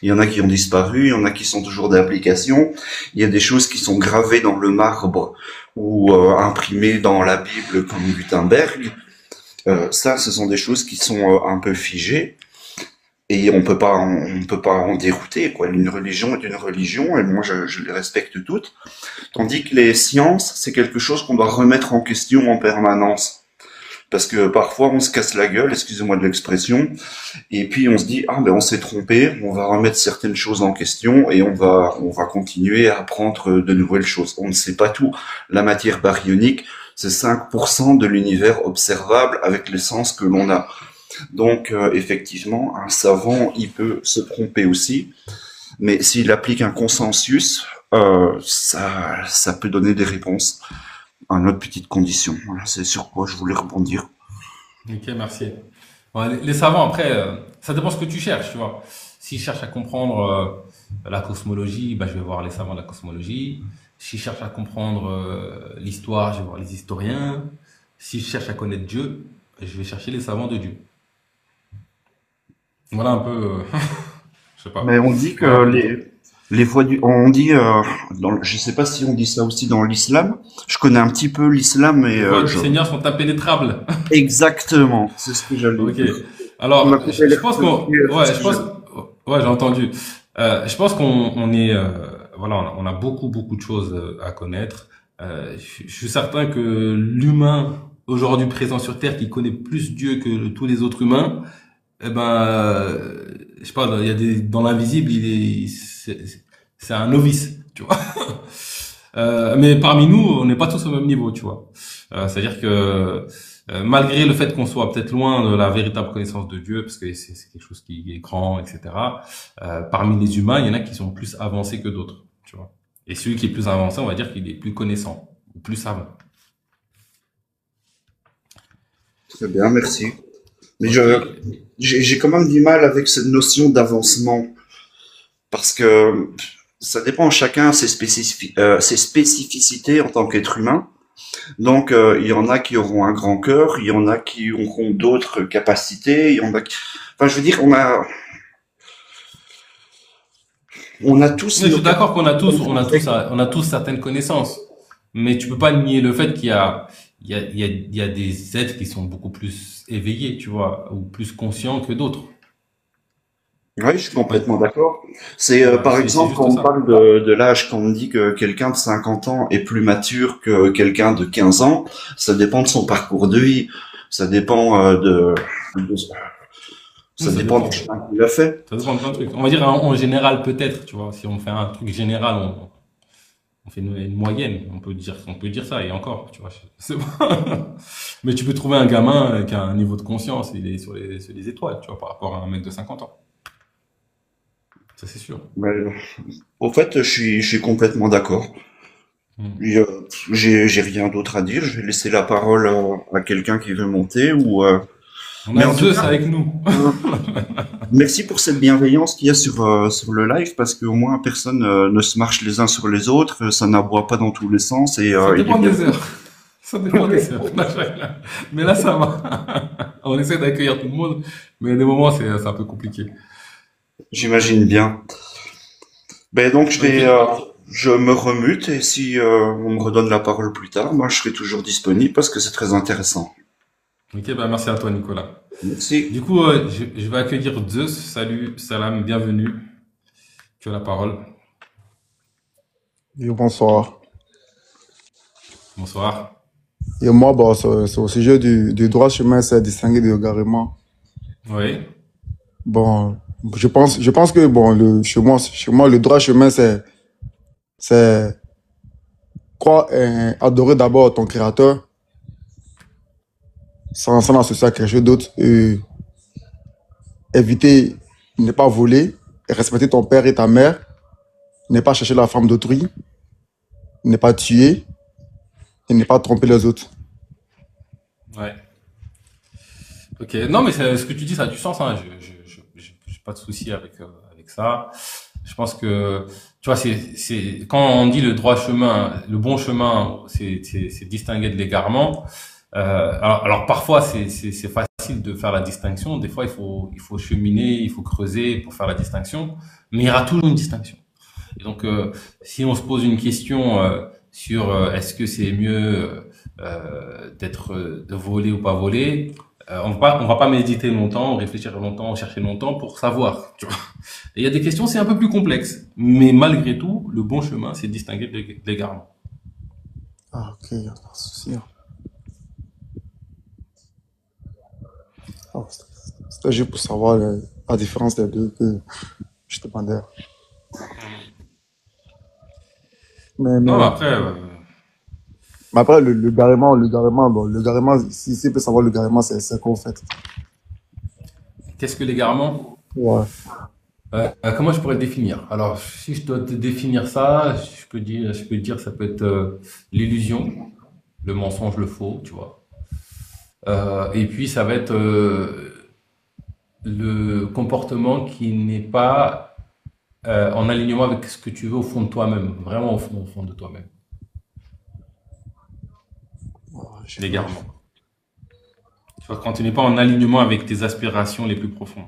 Il y en a qui ont disparu, il y en a qui sont toujours d'application. Il y a des choses qui sont gravées dans le marbre ou imprimées dans la Bible comme Gutenberg. Ça, ce sont des choses qui sont un peu figées et on peut pas en dérouter, quoi. Une religion est une religion et moi je les respecte toutes. Tandis que les sciences, c'est quelque chose qu'on doit remettre en question en permanence. Parce que parfois on se casse la gueule, excusez-moi de l'expression, et puis on se dit ah ben on s'est trompé, on va remettre certaines choses en question et on va continuer à apprendre de nouvelles choses. On ne sait pas tout. La matière baryonique, c'est 5% de l'univers observable avec les sens que l'on a. Donc effectivement, un savant, il peut se tromper aussi, mais s'il applique un consensus, ça peut donner des réponses à notre petite condition. Voilà, c'est sur quoi je voulais rebondir. Ok, merci. Ouais, les savants, après, ça dépend ce que tu cherches, tu vois. Si je cherche à comprendre la cosmologie, bah, je vais voir les savants de la cosmologie. Si je cherche à comprendre l'histoire, je vais voir les historiens. Si je cherche à connaître Dieu, je vais chercher les savants de Dieu. Voilà un peu, je sais pas. Mais on dit Voilà que un peu. les voies du, on dit, je sais pas si on dit ça aussi dans l'islam. Je connais un petit peu l'islam et Les voies du Seigneur sont impénétrables. exactement, c'est ce que j'allais Ok. dire. On a Alors, coupé je pense qu'on, ouais, je pense, l'expression. ouais, j'ai entendu. Je pense qu'on est, voilà, on a beaucoup, beaucoup de choses à connaître. Je suis certain que l'humain aujourd'hui présent sur Terre, qui connaît plus Dieu que tous les autres humains, eh ben, je sais pas, il y a des, dans l'invisible, c'est un novice, tu vois. Mais parmi nous, on n'est pas tous au même niveau, tu vois. C'est-à-dire que malgré le fait qu'on soit peut-être loin de la véritable connaissance de Dieu, parce que c'est quelque chose qui est grand, etc. Parmi les humains, il y en a qui sont plus avancés que d'autres, tu vois. Et celui qui est plus avancé, on va dire qu'il est plus connaissant, ou plus savant. Très bien, merci. Mais Ok. j'ai quand même du mal avec cette notion d'avancement parce que ça dépend, chacun a ses spécificités en tant qu'être humain. Donc, il y en a qui auront un grand cœur, il y en a qui auront d'autres capacités, il y en a qui... Enfin, je veux dire, on a tous Mais je nos suis d'accord qu'on a tous, capacités. on a tous certaines connaissances. Mais tu peux pas nier le fait il y a des êtres qui sont beaucoup plus éveillés, tu vois, ou plus conscients que d'autres. Oui, je suis Ouais, complètement d'accord. C'est, ouais, par c'est exemple, quand juste on ça. parle de l'âge, quand on dit que quelqu'un de 50 ans est plus mature que quelqu'un de 15 ans, ça dépend de son parcours de vie. Ça dépend de- Oui, ça dépend du chemin qu'il a fait. ça dépend de plein de trucs. On va dire en général peut-être, tu vois, si on fait un truc général, on fait une moyenne, on peut dire ça et encore, tu vois, c'est bon. Mais tu peux trouver un gamin qui a un niveau de conscience, il est sur les étoiles, tu vois, par rapport à un mec de 50 ans. Ça c'est sûr. Mais, au fait, je suis complètement d'accord. Hmm. Et, j'ai rien d'autre à dire. Je vais laisser la parole à quelqu'un qui veut monter On mais a en tout Zeus cas, avec nous. euh, merci pour cette bienveillance qu'il y a sur le live parce qu'au moins personne ne se marche les uns sur les autres, ça n'aboie pas dans tous les sens et Ça il est dépend bien. des heures. Ça dépend des heures. Mais là, ça va. On essaie d'accueillir tout le monde, mais il y a des moments, c'est un peu compliqué. J'imagine bien. Ben donc Ok. je me remute et si on me redonne la parole plus tard, moi je serai toujours disponible parce que c'est très intéressant. Ok, bah merci à toi, Nicolas. Merci. Du coup, je vais accueillir Zeus. Salut, salam, bienvenue. Tu as la parole. Et bonsoir. Bonsoir. Et moi, bon, c'est au sujet du droit chemin, c'est distingué de l'égarement. Oui. Bon, je pense que bon, chez moi, le droit chemin, c'est croire, adorer d'abord ton créateur, sans associer à quelque chose d'autre, et éviter, ne pas voler, et respecter ton père et ta mère, ne pas chercher la femme d'autrui, ne pas tuer, et ne pas tromper les autres. Ouais. Ok. Non, mais ce que tu dis, ça a du sens, hein. J'ai pas de souci avec ça. Je pense que, tu vois, quand on dit le droit chemin, le bon chemin, c'est distinguer de l'égarement. Alors parfois, c'est facile de faire la distinction. Des fois, il faut cheminer, il faut creuser pour faire la distinction. Mais il y aura toujours une distinction. Et donc, si on se pose une question sur est-ce que c'est mieux de voler ou pas voler, on va pas méditer longtemps, réfléchir longtemps, chercher longtemps pour savoir. Tu vois. Et il y a des questions, c'est un peu plus complexe. Mais malgré tout, le bon chemin, c'est de distinguer de l'égarement. Ah, ok, y a pas de souci. Ah, c'était juste pour savoir la différence des deux que je te demandais. Non, mais Mais après, après, bon, le garement, si on peut savoir le garement, c'est quoi en fait? qu'est-ce que l'égarement? Ouais. Comment je pourrais le définir? Alors, si je dois te définir ça, je peux dire, ça peut être l'illusion, le mensonge, le faux, tu vois. Et puis, ça va être le comportement qui n'est pas en alignement avec ce que tu veux au fond de toi-même, vraiment au fond de toi-même. Je sais pas. L'égarement. Tu vois, quand tu n'es pas en alignement avec tes aspirations les plus profondes.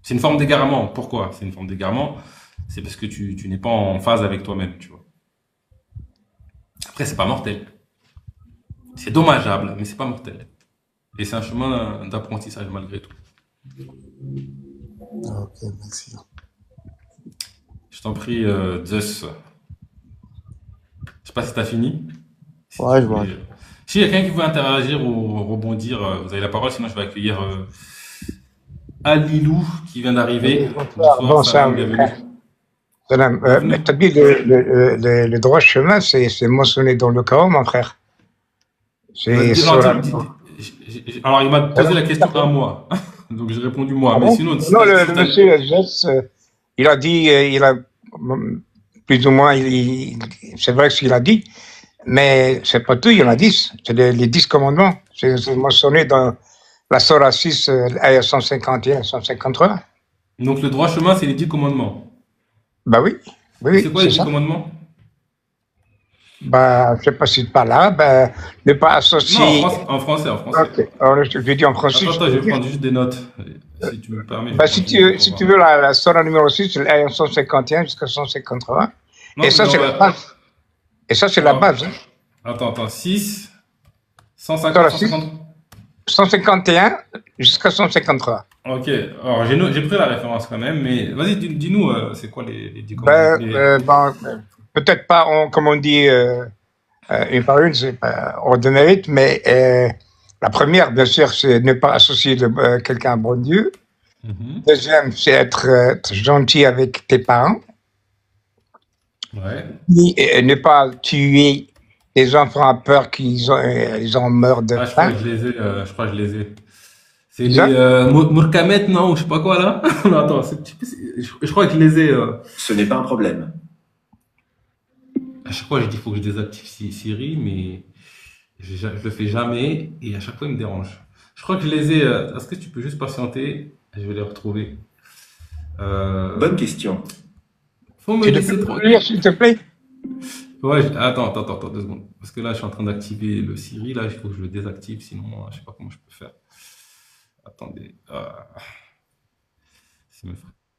C'est une forme d'égarement. Pourquoi? C'est une forme d'égarement. C'est parce que tu n'es pas en phase avec toi-même, tu vois. Après, c'est pas mortel. C'est dommageable, mais c'est pas mortel. Et c'est un chemin d'apprentissage malgré tout. Ah, ok, merci. Je t'en prie, Zeus. Je sais pas si t'as fini. Si Ouais, tu je vois. voulais... S'il y a quelqu'un qui veut interagir ou rebondir, vous avez la parole, sinon je vais accueillir Alilou qui vient d'arriver. Bonsoir, Bonsoir, salam, bienvenue. Salam. Bienvenue. T'as dit le droit chemin, c'est mentionné dans le Coran, mon frère. C'est sur la... Alors, il m'a posé la question à moi. Donc, j'ai répondu moi. Ah Mais bon? sinon, Non, le monsieur Jess, il a dit, il a plus ou moins, c'est vrai ce qu'il a dit, mais c'est pas tout, il y en a 10. C'est les 10 commandements. C'est mentionné dans la Surah 6, ayat 151, 153. Donc, le droit chemin, c'est les 10 commandements. Bah oui, oui, C'est quoi les c'est 10 ça. commandements? Bah, je sais pas si c'est pas là, bah, ne pas associer. Non, en français, en français. Ok, alors je vais dire en français. Attends, je vais prendre juste des notes. Si tu me permets. Bah, si tu veux la Surah numéro 6, c'est l'ayat 151 jusqu'à 153. Non, Et ça, mais c'est on la va- base. Et ça, c'est la Alors, base. Hein. Attends. 6, Surah 150, 6, 150. 151 jusqu'à 153. Ok, alors j'ai pris la référence quand même, mais vas-y, dis-nous, c'est quoi les 10 Ben, commandements? peut-être pas, comme on dit, une par une, c'est pas ordre de mérite, mais la première, bien sûr, c'est ne pas associer quelqu'un à bon Dieu. Mhm. Deuxième, c'est être gentil avec tes parents. Ouais. Et ne pas tuer les enfants à peur qu'ils en meurent de Ah, je crois faim. que je les ai. Je crois que je les ai. C'est Ça? les Mourkamet, non? Ou je sais pas quoi là. Non, attends, je crois que je les ai. Ce n'est pas un problème. À chaque fois, je dis qu'il faut que je désactive Siri, mais je le fais jamais et à chaque fois, il me dérange. Je crois que je les ai. Est-ce que tu peux juste patienter? Je vais les retrouver. Bonne question. Faut me Tu laisser peux trop. lire, s'il te plaît? Ouais, attends, 2 secondes. Parce que là, je suis en train d'activer le Siri. Là, il faut que je le désactive, sinon, je sais pas comment je peux faire. Attendez. Ça me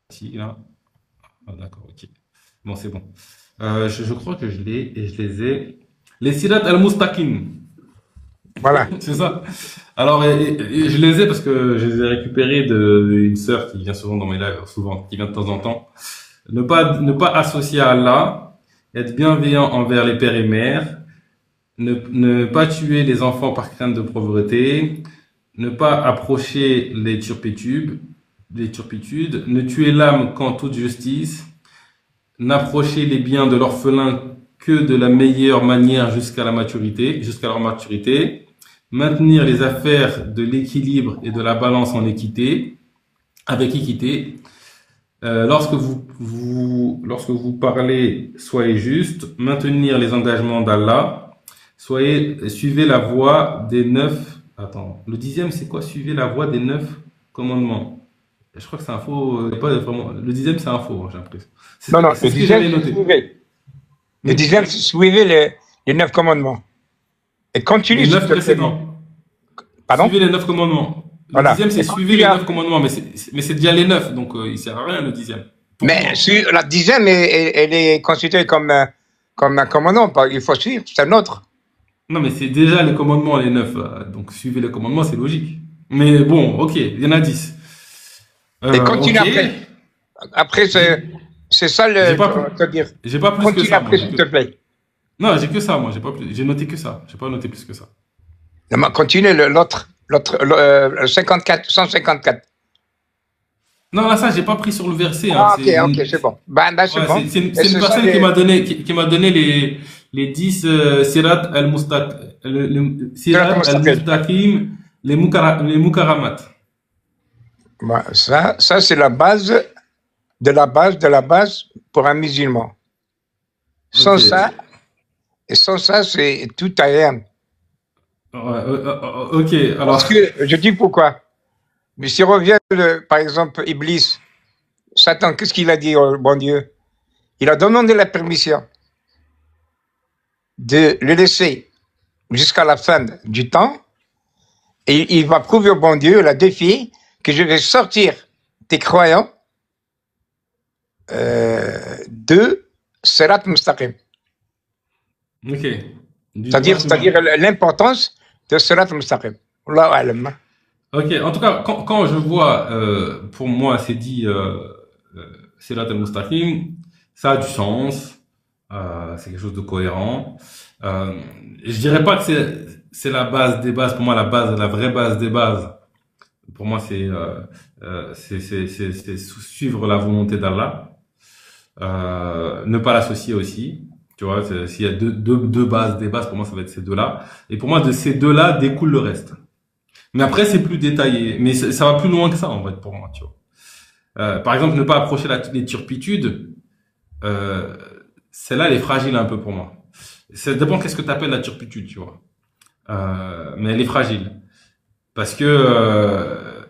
fatigue là. Ah, d'accord, ok. Bon, c'est bon. Je crois que je l'ai et je les ai. Les Sirat al-Mustaqim. Voilà. C'est ça. Alors, et je les ai parce que je les ai récupérés d'une sœur qui vient souvent dans mes lives, qui vient de temps en temps. Ne pas associer à Allah, être bienveillant envers les pères et mères, ne pas tuer les enfants par crainte de pauvreté, ne pas approcher les turpitudes, ne tuer l'âme qu'en toute justice, n'approcher les biens de l'orphelin que de la meilleure manière jusqu'à leur maturité, maintenir les affaires de l'équilibre et de la balance avec équité. Lorsque vous parlez, soyez juste, maintenir les engagements d'Allah, suivez la voie des 9. Attends, le 10e, c'est quoi? Suivez la voie des 9 commandements. Je crois que c'est un faux. Pas vraiment. Le 10e, c'est un faux, j'ai l'impression. Non, C'est le ce que j'avais 10e, noté. suivez. Le 10e, suivez les 9 commandements. Et continue. Les s'il 9 te plaît. précédents. Pardon? Suivez les 9 commandements. Le Voilà. 10e, c'est Et suivez les continue 9 commandements, mais c'est déjà les 9, donc il sert à rien le 10e. Pourquoi? Mais la 10e, elle est considérée comme un commandement. Il faut suivre, c'est un autre. Non, mais c'est déjà les commandements, les 9. Donc suivez les commandements, c'est logique. Mais bon, ok, il y en a 10. Et continue ok. après. Après, c'est ça J'ai le. pas- te dire. J'ai pas plus que Continue ça. après, moi. s'il te plaît. Non, j'ai que ça, moi. J'ai noté que ça. J'ai pas noté plus que ça. Non, mais continue l'autre, 54, 154. Non, là, ça, j'ai pas pris sur le verset. Ah, hein. C'est ok, c'est bon. Ben, c'est ouais, bon. c'est une Et c'est ça, personne les- qui m'a donné les 10 Sirat Sirat al-Mustaqim, les Mukaramat. Ben, ça c'est la base de la base pour un musulman. Sans Ok. ça, c'est tout à rien. Ouais, ok, alors. Parce que, je dis pourquoi. Mais si on revient, par exemple, Iblis, Satan, qu'est-ce qu'il a dit au bon Dieu? Il a demandé la permission de le laisser jusqu'à la fin du temps, et il va prouver au bon Dieu, la défier, que je vais sortir des croyants de Sirat Mustaqim. Ok. Du C'est-à-dire, droit chemin. c'est-à-dire l'importance de Sirat Mustaqim. Allahu a'lam. Ok, en tout cas, quand je vois, pour moi, c'est dit Sirat al-Mustaqim, ça a du sens, c'est quelque chose de cohérent. Je dirais pas que c'est la base des bases. Pour moi, la vraie base des bases, pour moi, c'est suivre la volonté d'Allah, ne pas l'associer aussi. Tu vois, s'il y a deux bases, des bases, pour moi, ça va être ces deux-là. Et pour moi, de ces deux-là découle le reste. Mais après, c'est plus détaillé. Mais ça va plus loin que ça, en fait, pour moi, tu vois. Par exemple, ne pas approcher les turpitudes, celle-là, elle est fragile un peu pour moi. Ça dépend qu'est-ce que tu appelles la turpitude, tu vois. Mais elle est fragile. Parce que,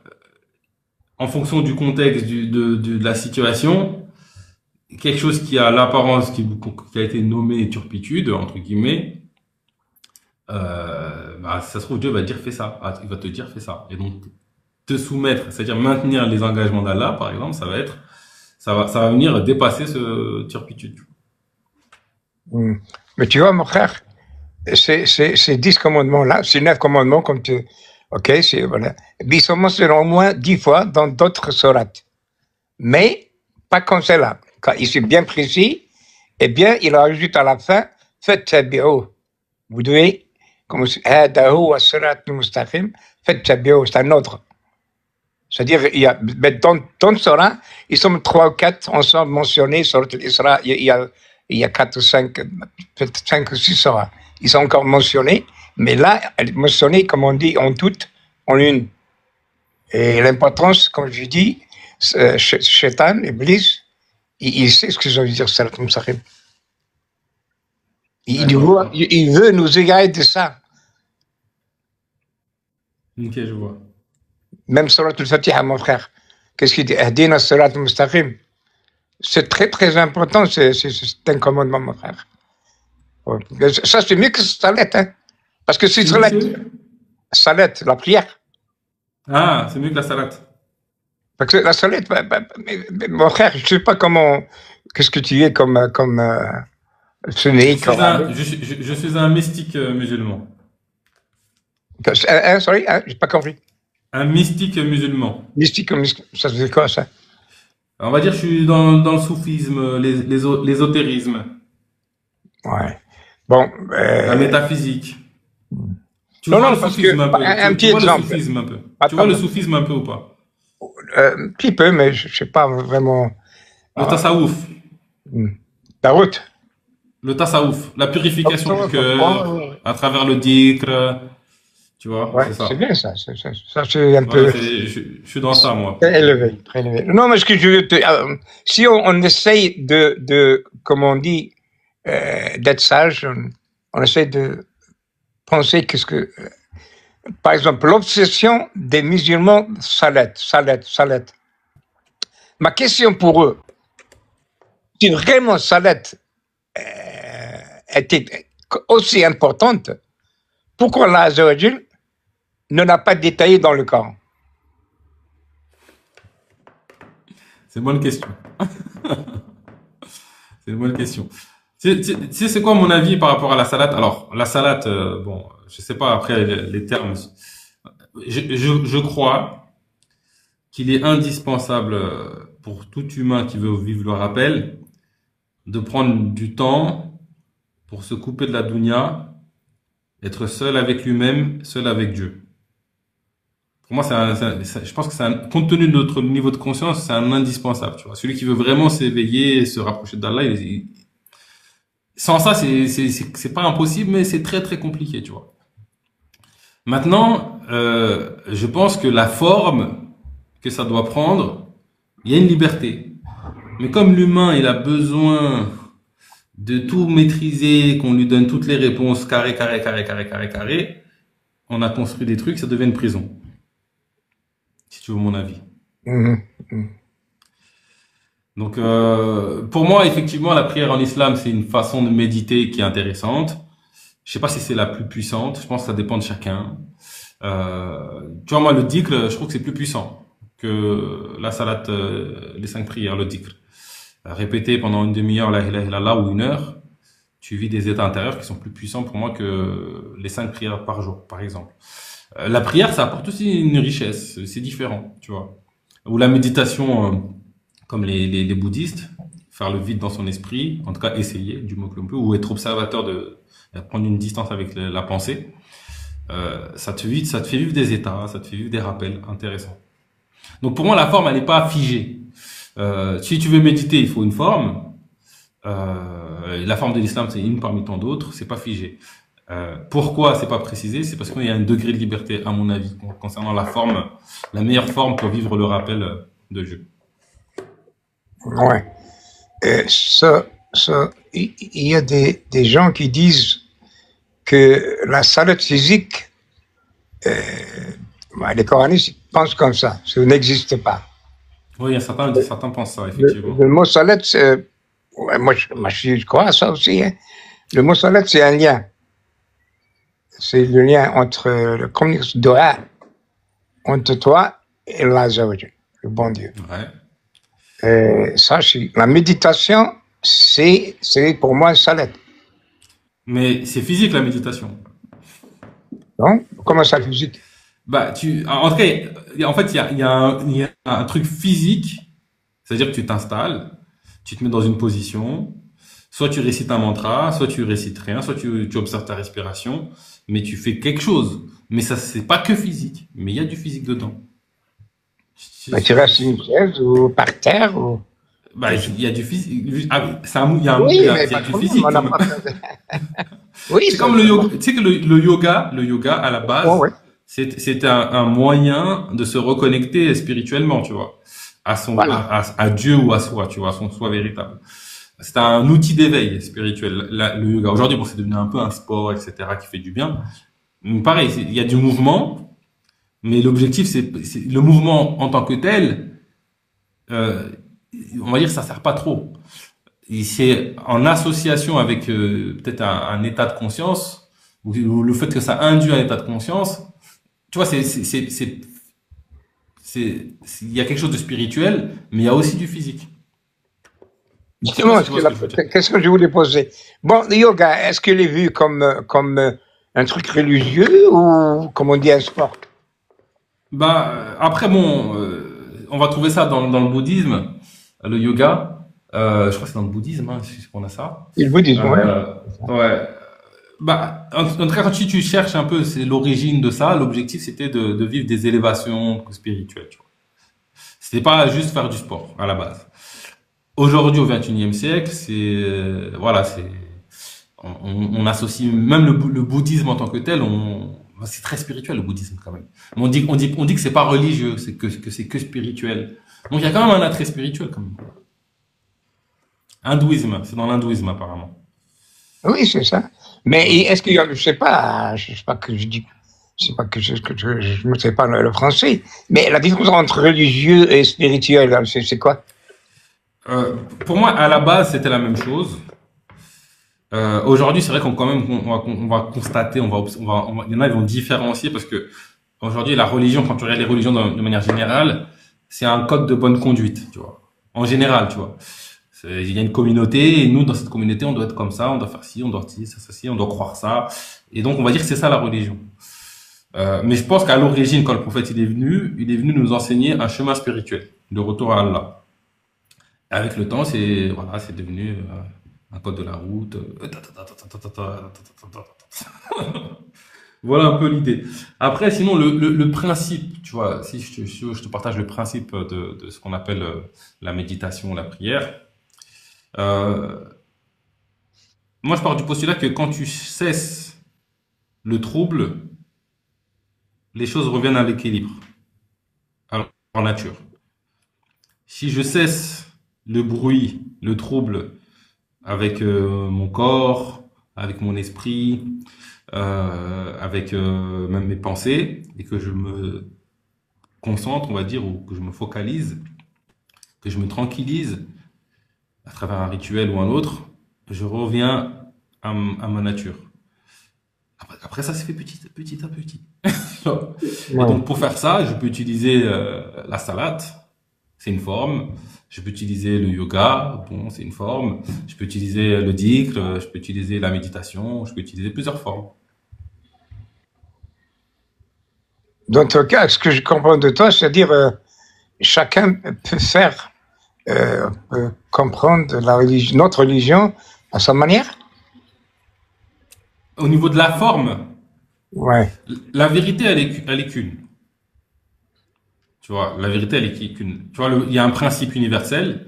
en fonction du contexte de la situation, quelque chose qui a l'apparence, qui a été nommé turpitude, entre guillemets, bah, ça se trouve, Dieu va te dire fais ça. Ah, il va te dire fais ça. Et donc, te soumettre, c'est-à-dire maintenir les engagements d'Allah, par exemple, ça va venir dépasser ce turpitude. Mais tu vois, mon frère, ces 10 commandements-là, ces 9 commandements, comme tu, ok, voilà. Ils sont mentionnés au moins 10 fois dans d'autres sourates. Mais, pas comme celle-là. Quand il est bien précis, eh bien, il ajoute à la fin, faites tabi'ou. Vous devez, comme hadahu wa sirat al-mustaqim, faites tabi'ou, c'est un ordre. C'est-à-dire, dans le Sorat, ils sont 3 ou 4 ensemble mentionnés sur l'Isra. Il y a 4 ou 5, peut-être 5 ou 6 Sorats. Ils sont encore mentionnés, mais là, mentionnés, comme on dit, en toutes, en une. Et l'importance, comme je dis, Shaitan, Iblis, il sait ce que ça veut dire, Sirat al-Mustaqim. Il veut nous égarer de ça. Ok, je vois. Même Surat al-Fatiha, mon frère. Qu'est-ce qu'il dit? Ahdina Sirat al-Mustaqim. C'est très, très important, c'est un commandement, mon frère. Ça, c'est mieux que Salat, hein. Parce que c'est Salat, la prière. Ah, c'est mieux que la salade. Parce que la Salat, mon frère, je ne sais pas comment, qu'est-ce que tu es comme sunni, Je suis un mystique musulman. Sorry, j'ai pas compris. Un mystique musulman. Mystique, ça veut dire quoi, ça? On va dire que je suis dans le soufisme, l'ésotérisme, Ouais. Bon. la métaphysique. Tu Non, vois non, le parce soufisme que, un peu. un petit Tu vois le exemple. soufisme un peu. Attends. Tu vois le soufisme un peu ou pas? Un petit peu, mais je ne sais pas vraiment. Le tasawuf. La route. Le tasawuf. La purification Tasawuf, du cœur, à travers le dhikr. Tu vois, Ouais, c'est ça. c'est bien ça. Ça, c'est un Ouais, peu je suis dans ça, moi. très élevé, très élevé. Non, mais ce que je veux te, si on essaye comme on dit, d'être sage, on essaye de penser qu'est-ce que, par exemple, l'obsession des musulmans, salat. Ma question pour eux, si vraiment salat était aussi importante, pourquoi Allah Azza wa Jal ne l'a pas détaillé dans le Coran? C'est une bonne question. C'est une bonne question. Tu sais, c'est quoi mon avis par rapport à la salade? Alors, la salade, bon, je sais pas après les termes. Je crois qu'il est indispensable pour tout humain qui veut vivre le rappel de prendre du temps pour se couper de la dunya, être seul avec lui-même, seul avec Dieu. Pour moi, je pense que compte tenu de notre niveau de conscience, c'est un indispensable, tu vois. Celui qui veut vraiment s'éveiller et se rapprocher d'Allah, sans ça, c'est pas impossible, mais c'est très, très compliqué, tu vois. Maintenant, je pense que la forme que ça doit prendre, il y a une liberté. Mais comme l'humain, il a besoin de tout maîtriser, qu'on lui donne toutes les réponses carré, on a construit des trucs, ça devient une prison. Si tu veux mon avis. Donc, pour moi, effectivement, la prière en islam, c'est une façon de méditer qui est intéressante. Je sais pas si c'est la plus puissante. Je pense que ça dépend de chacun. Tu vois, moi, le dhikr, je trouve que c'est plus puissant que la salat, les 5 prières, le dhikr. Répéter pendant une demi-heure la ilaha illallah ou une heure, tu vis des états intérieurs qui sont plus puissants pour moi que les 5 prières par jour, par exemple. La prière, ça apporte aussi une richesse. C'est différent, tu vois. Ou la méditation, comme les bouddhistes, faire le vide dans son esprit, en tout cas essayer du mot que l'on peut, ou être observateur de prendre une distance avec la pensée. Ça te fait vivre des états, ça te fait vivre des rappels intéressants. Donc pour moi, la forme, elle n'est pas figée. Si tu veux méditer, il faut une forme. La forme de l'islam, c'est une parmi tant d'autres, c'est pas figé. Pourquoi c'est pas précisé? C'est parce qu'il y a un degré de liberté, à mon avis, concernant la forme, la meilleure forme pour vivre le rappel de Dieu. Ouais. Il y a des gens qui disent que la salat physique, les coranistes pensent comme ça n'existe pas. Oui, il y a certains pensent ça, effectivement. Le mot salat, moi je crois à ça aussi. Hein. Le mot salat, c'est un lien. C'est le lien entre le communication doha entre toi et Allah, le bon Dieu. Ouais. Ça, la méditation, c'est pour moi un salat. Mais c'est physique, la méditation. Non? Comment ça, physique? Bah, en tout cas, en fait, il y a un truc physique, c'est-à-dire que tu t'installes, tu te mets dans une position, soit tu récites un mantra, soit tu récites rien, soit tu observes ta respiration, mais tu fais quelque chose. Mais ça, c'est pas que physique, mais il y a du physique dedans. Bah, tu restes sur une chaise ou par terre ou... Bah, il y a du physique. Il y a du physique. Oui, c'est comme le yoga. Tu sais que le yoga à la base, c'est un moyen de se reconnecter spirituellement, tu vois, à Dieu ou à soi, tu vois, à son soi véritable. C'est un outil d'éveil spirituel, le yoga. Aujourd'hui, bon, c'est devenu un peu un sport, etc., qui fait du bien. Mais pareil, il y a du mouvement, mais l'objectif, c'est le mouvement en tant que tel. On va dire que ça sert pas trop. Et c'est en association avec peut-être un état de conscience ou le fait que ça induit un état de conscience. Tu vois, il y a quelque chose de spirituel, mais il y a aussi du physique. Justement, qu'est-ce que je voulais poser? Bon, le yoga, est-ce qu'il est vu comme un truc religieux ou, comme on dit, un sport? Bah, après, bon, on va trouver ça dans le bouddhisme, le yoga. Je crois que c'est dans le bouddhisme, hein, qu'on a ça. Et le bouddhisme, ouais. Bah, en tout cas, quand tu cherches un peu, c'est l'origine de ça. L'objectif, c'était de vivre des élévations spirituelles, tu vois. C'était pas juste faire du sport, à la base. Aujourd'hui, au XXIe siècle, on associe même le bouddhisme en tant que tel, c'est très spirituel, le bouddhisme, quand même. Mais on dit que c'est pas religieux, que c'est que spirituel. Donc, il y a quand même un attrait spirituel, quand même. Hindouisme, c'est dans l'hindouisme, apparemment. Oui, c'est ça. Mais est-ce qu'il y a, je sais pas que je ne sais pas le français, mais la différence entre religieux et spirituel, c'est quoi? Pour moi, à la base, c'était la même chose. Aujourd'hui, c'est vrai qu'on va constater, il y en a, ils vont différencier parce que aujourd'hui, la religion, quand tu regardes les religions de manière générale, c'est un code de bonne conduite, tu vois. En général, tu vois. Il y a une communauté et nous, dans cette communauté, on doit être comme ça, on doit faire ci, on doit dire ça, on doit croire ça. Et donc, on va dire que c'est ça la religion. Mais je pense qu'à l'origine, quand le prophète il est venu nous enseigner un chemin spirituel, de retour à Allah. Avec le temps, c'est devenu un code de la route. Voilà un peu l'idée. Après, sinon, le principe, tu vois, si je te partage le principe de ce qu'on appelle la méditation, la prière. Moi, je pars du postulat que quand tu cesses le trouble, les choses reviennent à l'équilibre, en nature. Si je cesse le bruit, le trouble avec mon corps, avec mon esprit, avec même mes pensées, et que je me concentre, on va dire, ou que je me focalise, que je me tranquillise à travers un rituel ou un autre, je reviens à ma nature. Après, ça se fait petit à petit. Et Ouais. donc, pour faire ça, je peux utiliser la salade, c'est une forme. Je peux utiliser le yoga, bon, c'est une forme. Je peux utiliser le dhikr, je peux utiliser la méditation, je peux utiliser plusieurs formes. Dans ton cas, ce que je comprends de toi, c'est-à-dire chacun peut faire, peut comprendre notre religion à sa manière. Au niveau de la forme, Ouais. la vérité, elle est qu'une. Tu vois, la vérité, elle est qu'une. Tu vois, il y a un principe universel.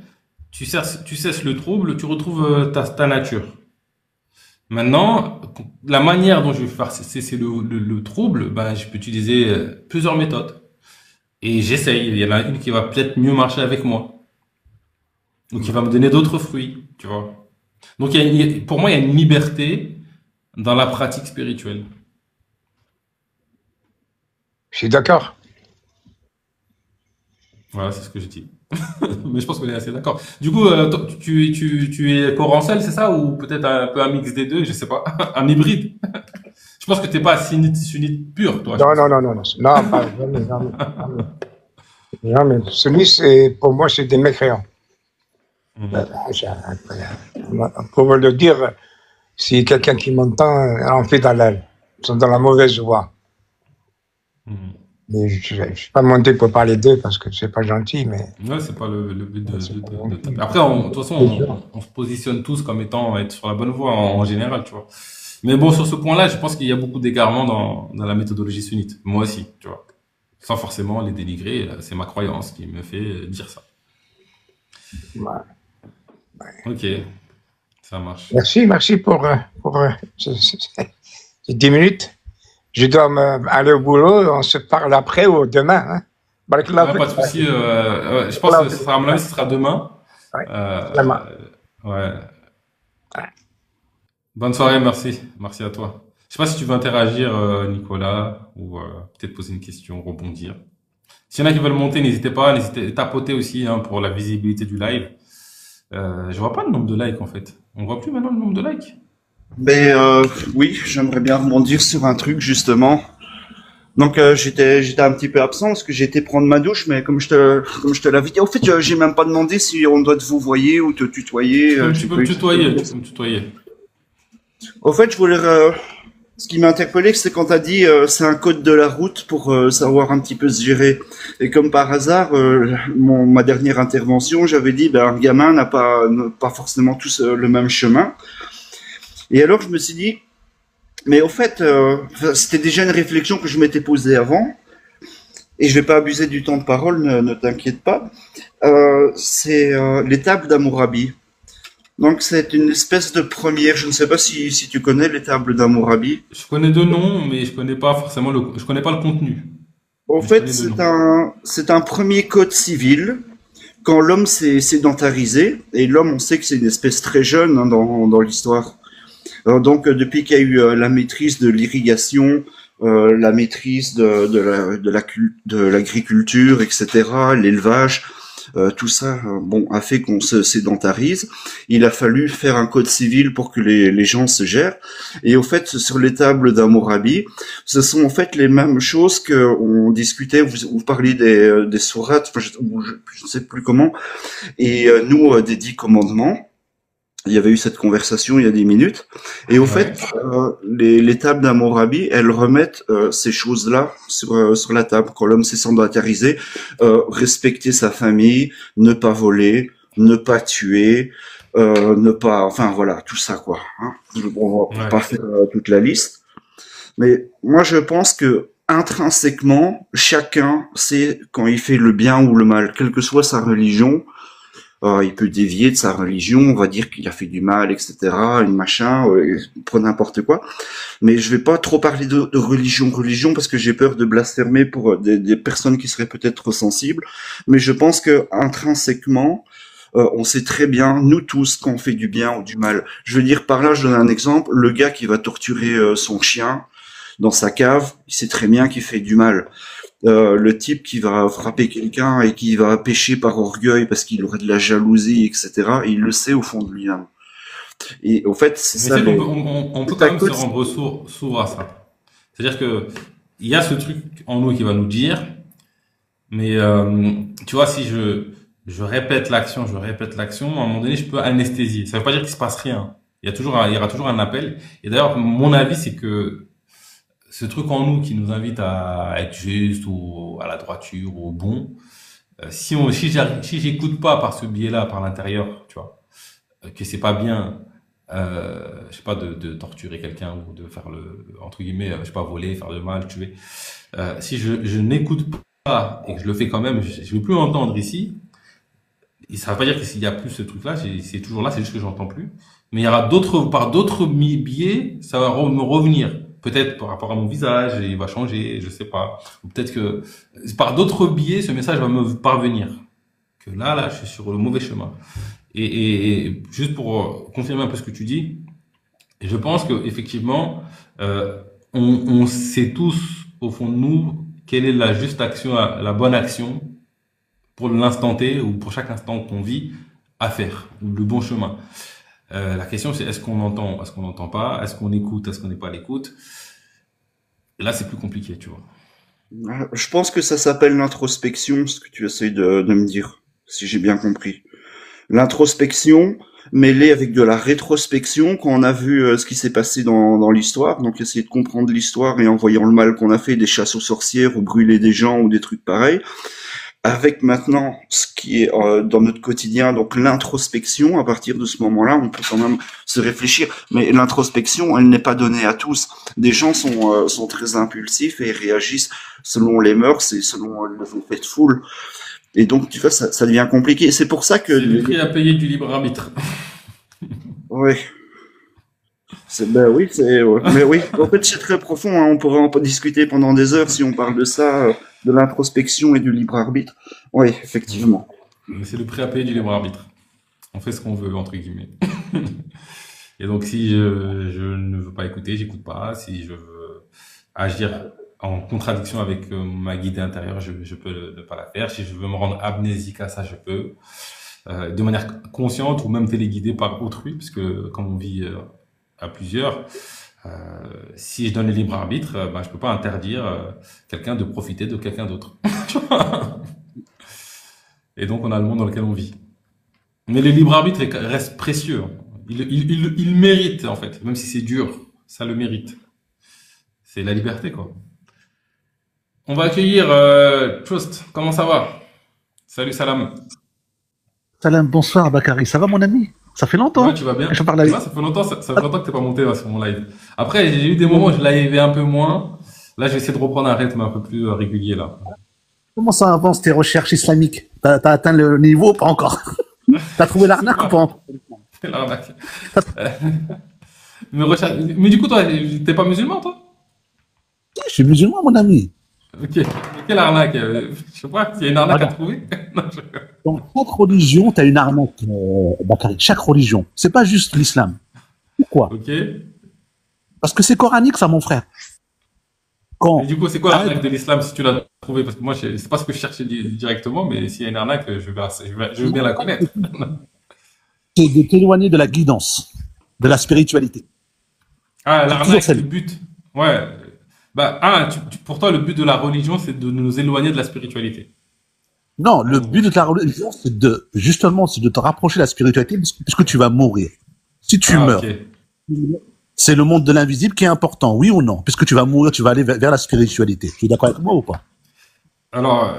Tu cesses le trouble, tu retrouves ta nature. Maintenant, la manière dont je vais faire cesser le trouble, ben, je peux utiliser plusieurs méthodes. Et j'essaye. Il y en a une qui va peut-être mieux marcher avec moi. Ou qui va me donner d'autres fruits, tu vois. Donc, pour moi, il y a une liberté dans la pratique spirituelle. Je suis d'accord. Voilà, c'est ce que je dis. Mais je pense qu'on est assez d'accord. Du coup, tu es corancel, c'est ça? Ou peut-être un peu un mix des deux, je sais pas. Un hybride. Je pense que t'es pas sunnite pur, toi. Non, non, non, non, non, non, pas jamais, jamais, jamais. Jamais. Celui, c'est, pour moi, c'est des mécréants. Pour le dire, si quelqu'un qui m'entend, elle en fait dans l'aile. Ils sont dans la mauvaise voie. Mais je ne suis pas monté pour parler d'eux parce que c'est pas gentil, mais. Ouais, c'est pas le but de taper. Après, de toute façon, on se positionne tous comme étant être sur la bonne voie en général, tu vois. Mais bon, sur ce point-là, je pense qu'il y a beaucoup d'égarements dans la méthodologie sunnite. Moi aussi, tu vois. Sans forcément les dénigrer, c'est ma croyance qui me fait dire ça. Ouais. Ok, ça marche. Merci pour ces 10 minutes. Je dois aller au boulot, on se parle après ou demain. Hein. Ouais, pas de souci. Je pense que à mon avis, ce sera demain. Ouais. Ouais. Bonne soirée, merci. Merci à toi. Je sais pas si tu veux interagir, Nicolas, ou peut-être poser une question, rebondir. S'il y en a qui veulent monter, n'hésitez pas, n'hésitez tapoter aussi hein, pour la visibilité du live. Je vois pas le nombre de likes en fait. On voit plus maintenant le nombre de likes. Mais oui, j'aimerais bien rebondir sur un truc justement. Donc j'étais un petit peu absent parce que j'ai été prendre ma douche, mais comme je te l'avais dit, au fait j'ai même pas demandé si on doit te vous voyer ou te tutoyer. Tu peux me tutoyer. Au fait, je voulais ce qui m'a interpellé, c'est quand t'as dit c'est un code de la route pour savoir un petit peu se gérer. Et comme par hasard, ma dernière intervention, j'avais dit ben un gamin n'a pas forcément tous le même chemin. Et alors je me suis dit, mais au fait, c'était déjà une réflexion que je m'étais posée avant, et je vais pas abuser du temps de parole, ne t'inquiète pas. C'est les tables d'Hammurabi. Donc c'est une espèce de première, je ne sais pas si tu connais les tables d'Hammurabi. Je connais deux noms, mais je connais pas forcément je connais pas le contenu. En fait, c'est un premier code civil quand l'homme s'est sédentarisé, et l'homme, on sait que c'est une espèce très jeune hein, dans l'histoire. Donc depuis qu'il y a eu la maîtrise de l'irrigation, la maîtrise de l'agriculture, etc., l'élevage, tout ça, bon, a fait qu'on se sédentarise. Il a fallu faire un code civil pour que les gens se gèrent. Et au fait, sur les tables d'Hammurabi, ce sont en fait les mêmes choses que on discutait. Vous parliez des sourates, je ne sais plus comment, et nous des 10 commandements. Il y avait eu cette conversation il y a 10 minutes. Et au fait, les tables d'Hammurabi, elles remettent ces choses-là sur la table. Quand l'homme s'est sédentarisé, respecter sa famille, ne pas voler, ne pas tuer, ne pas... Enfin, voilà, tout ça, quoi. Hein. On va pas faire toute la liste. Mais moi, je pense que intrinsèquement, chacun sait quand il fait le bien ou le mal, quelle que soit sa religion. Il peut dévier de sa religion, on va dire qu'il a fait du mal, etc., une machin, pour n'importe quoi. Mais je vais pas trop parler de religion, parce que j'ai peur de blasphémer pour des personnes qui seraient peut-être sensibles. Mais je pense que intrinsèquement, on sait très bien, nous tous, quand on fait du bien ou du mal. Je veux dire, par là, je donne un exemple, le gars qui va torturer son chien, dans sa cave, il sait très bien qu'il fait du mal. Le type qui va frapper quelqu'un et qui va pécher par orgueil parce qu'il aurait de la jalousie, etc., il le sait au fond de lui-même. Et au fait, c'est Mais ça. on peut quand même se rendre sourd à ça. C'est-à-dire que il y a ce truc en nous qui va nous dire, mais tu vois, si je répète l'action, à un moment donné, je peux anesthésier. Ça veut pas dire qu'il se passe rien. Il y aura toujours un appel. Et d'ailleurs, mon avis, c'est que ce truc en nous qui nous invite à être juste ou à la droiture ou au bon, si j'écoute pas par ce biais-là, par l'intérieur, tu vois, que c'est pas bien, je sais pas, de torturer quelqu'un ou de faire entre guillemets, je sais pas, voler, faire de mal, tuer. Si je n'écoute pas et que je le fais quand même, je vais plus l'entendre ici. Et ça veut pas dire que s'il y a plus ce truc-là, c'est toujours là, c'est juste que j'entends plus. Mais il y aura par d'autres biais, ça va me revenir. Peut-être par rapport à mon visage, il va changer, je sais pas. Ou peut-être que par d'autres biais, ce message va me parvenir. Que là, je suis sur le mauvais chemin. Et juste pour confirmer un peu ce que tu dis, je pense que effectivement, on sait tous au fond de nous quelle est la juste action, la bonne action pour l'instant T ou pour chaque instant qu'on vit à faire, ou le bon chemin. La question c'est est-ce qu'on entend, est-ce qu'on n'entend pas, est-ce qu'on écoute, est-ce qu'on n'est pas à l'écoute. Et là c'est plus compliqué, tu vois. Je pense que ça s'appelle l'introspection, ce que tu essayes de me dire, si j'ai bien compris. L'introspection mêlée avec de la rétrospection quand on a vu ce qui s'est passé dans l'histoire, donc essayer de comprendre l'histoire et en voyant le mal qu'on a fait, des chasses aux sorcières ou brûler des gens ou des trucs pareils, avec maintenant ce qui est dans notre quotidien, donc l'introspection. À partir de ce moment-là, on peut quand même se réfléchir, mais l'introspection, elle n'est pas donnée à tous. Des gens sont très impulsifs et réagissent selon les mœurs et selon l'effet de foule. Et donc, tu vois, ça devient compliqué. C'est pour ça que... C'est le prix à payer du libre arbitre. Oui. Oui, mais oui, en fait, c'est très profond, hein. On pourrait en discuter pendant des heures si on parle de ça, de l'introspection et du libre arbitre. Oui, effectivement. Mais c'est le prix à payer du libre arbitre. On fait ce qu'on veut, entre guillemets. Et donc, si je ne veux pas écouter, j'écoute pas. Si je veux agir en contradiction avec ma guidée intérieure, je peux ne pas la faire. Si je veux me rendre amnésique à ça, je peux. De manière consciente ou même téléguidée par autrui, parce que comme on vit à plusieurs, si je donne le libre arbitre, je peux pas interdire quelqu'un de profiter de quelqu'un d'autre. Et donc on a le monde dans lequel on vit. Mais le libre arbitre reste précieux. Il mérite en fait, même si c'est dur, ça le mérite. C'est la liberté quoi. On va accueillir Trust. Comment ça va? Salut Salam. Salam, bonsoir Bakary. Ça va mon ami? Ça fait longtemps. Ouais, tu vas bien? Je parle avec... Ça fait longtemps que t'es pas monté sur mon live. Après, j'ai eu des moments où je l'avais un peu moins. Là, je vais essayer de reprendre un rythme un peu plus régulier là. Comment ça avance tes recherches islamiques? T'as atteint le niveau ou pas encore? T'as trouvé l'arnaque ou pas? C'est l'arnaque. Mais du coup, toi, t'es pas musulman, toi? Je suis musulman, mon ami. Ok. Quelle arnaque? Je sais pas, il y a une arnaque à trouver? Dans chaque religion, tu as une arnaque, Bakary. Chaque religion. C'est pas juste l'islam. Pourquoi? Ok. Parce que c'est coranique, ça, mon frère. Et du coup, c'est quoi l'arnaque de l'islam si tu l'as trouvé? Parce que moi, c'est pas ce que je cherchais directement, mais s'il y a une arnaque, je veux bien la connaître. C'est de t'éloigner de la guidance, de la spiritualité. Ah, l'arnaque, c'est le but. Ouais. Pour toi, le but de la religion, c'est de nous éloigner de la spiritualité. Non, le but de la religion, c'est de te rapprocher de la spiritualité, puisque tu vas mourir. Si tu meurs, c'est le monde de l'invisible qui est important, oui ou non? Puisque tu vas mourir, tu vas aller vers la spiritualité. Tu es d'accord avec moi ou pas? Alors,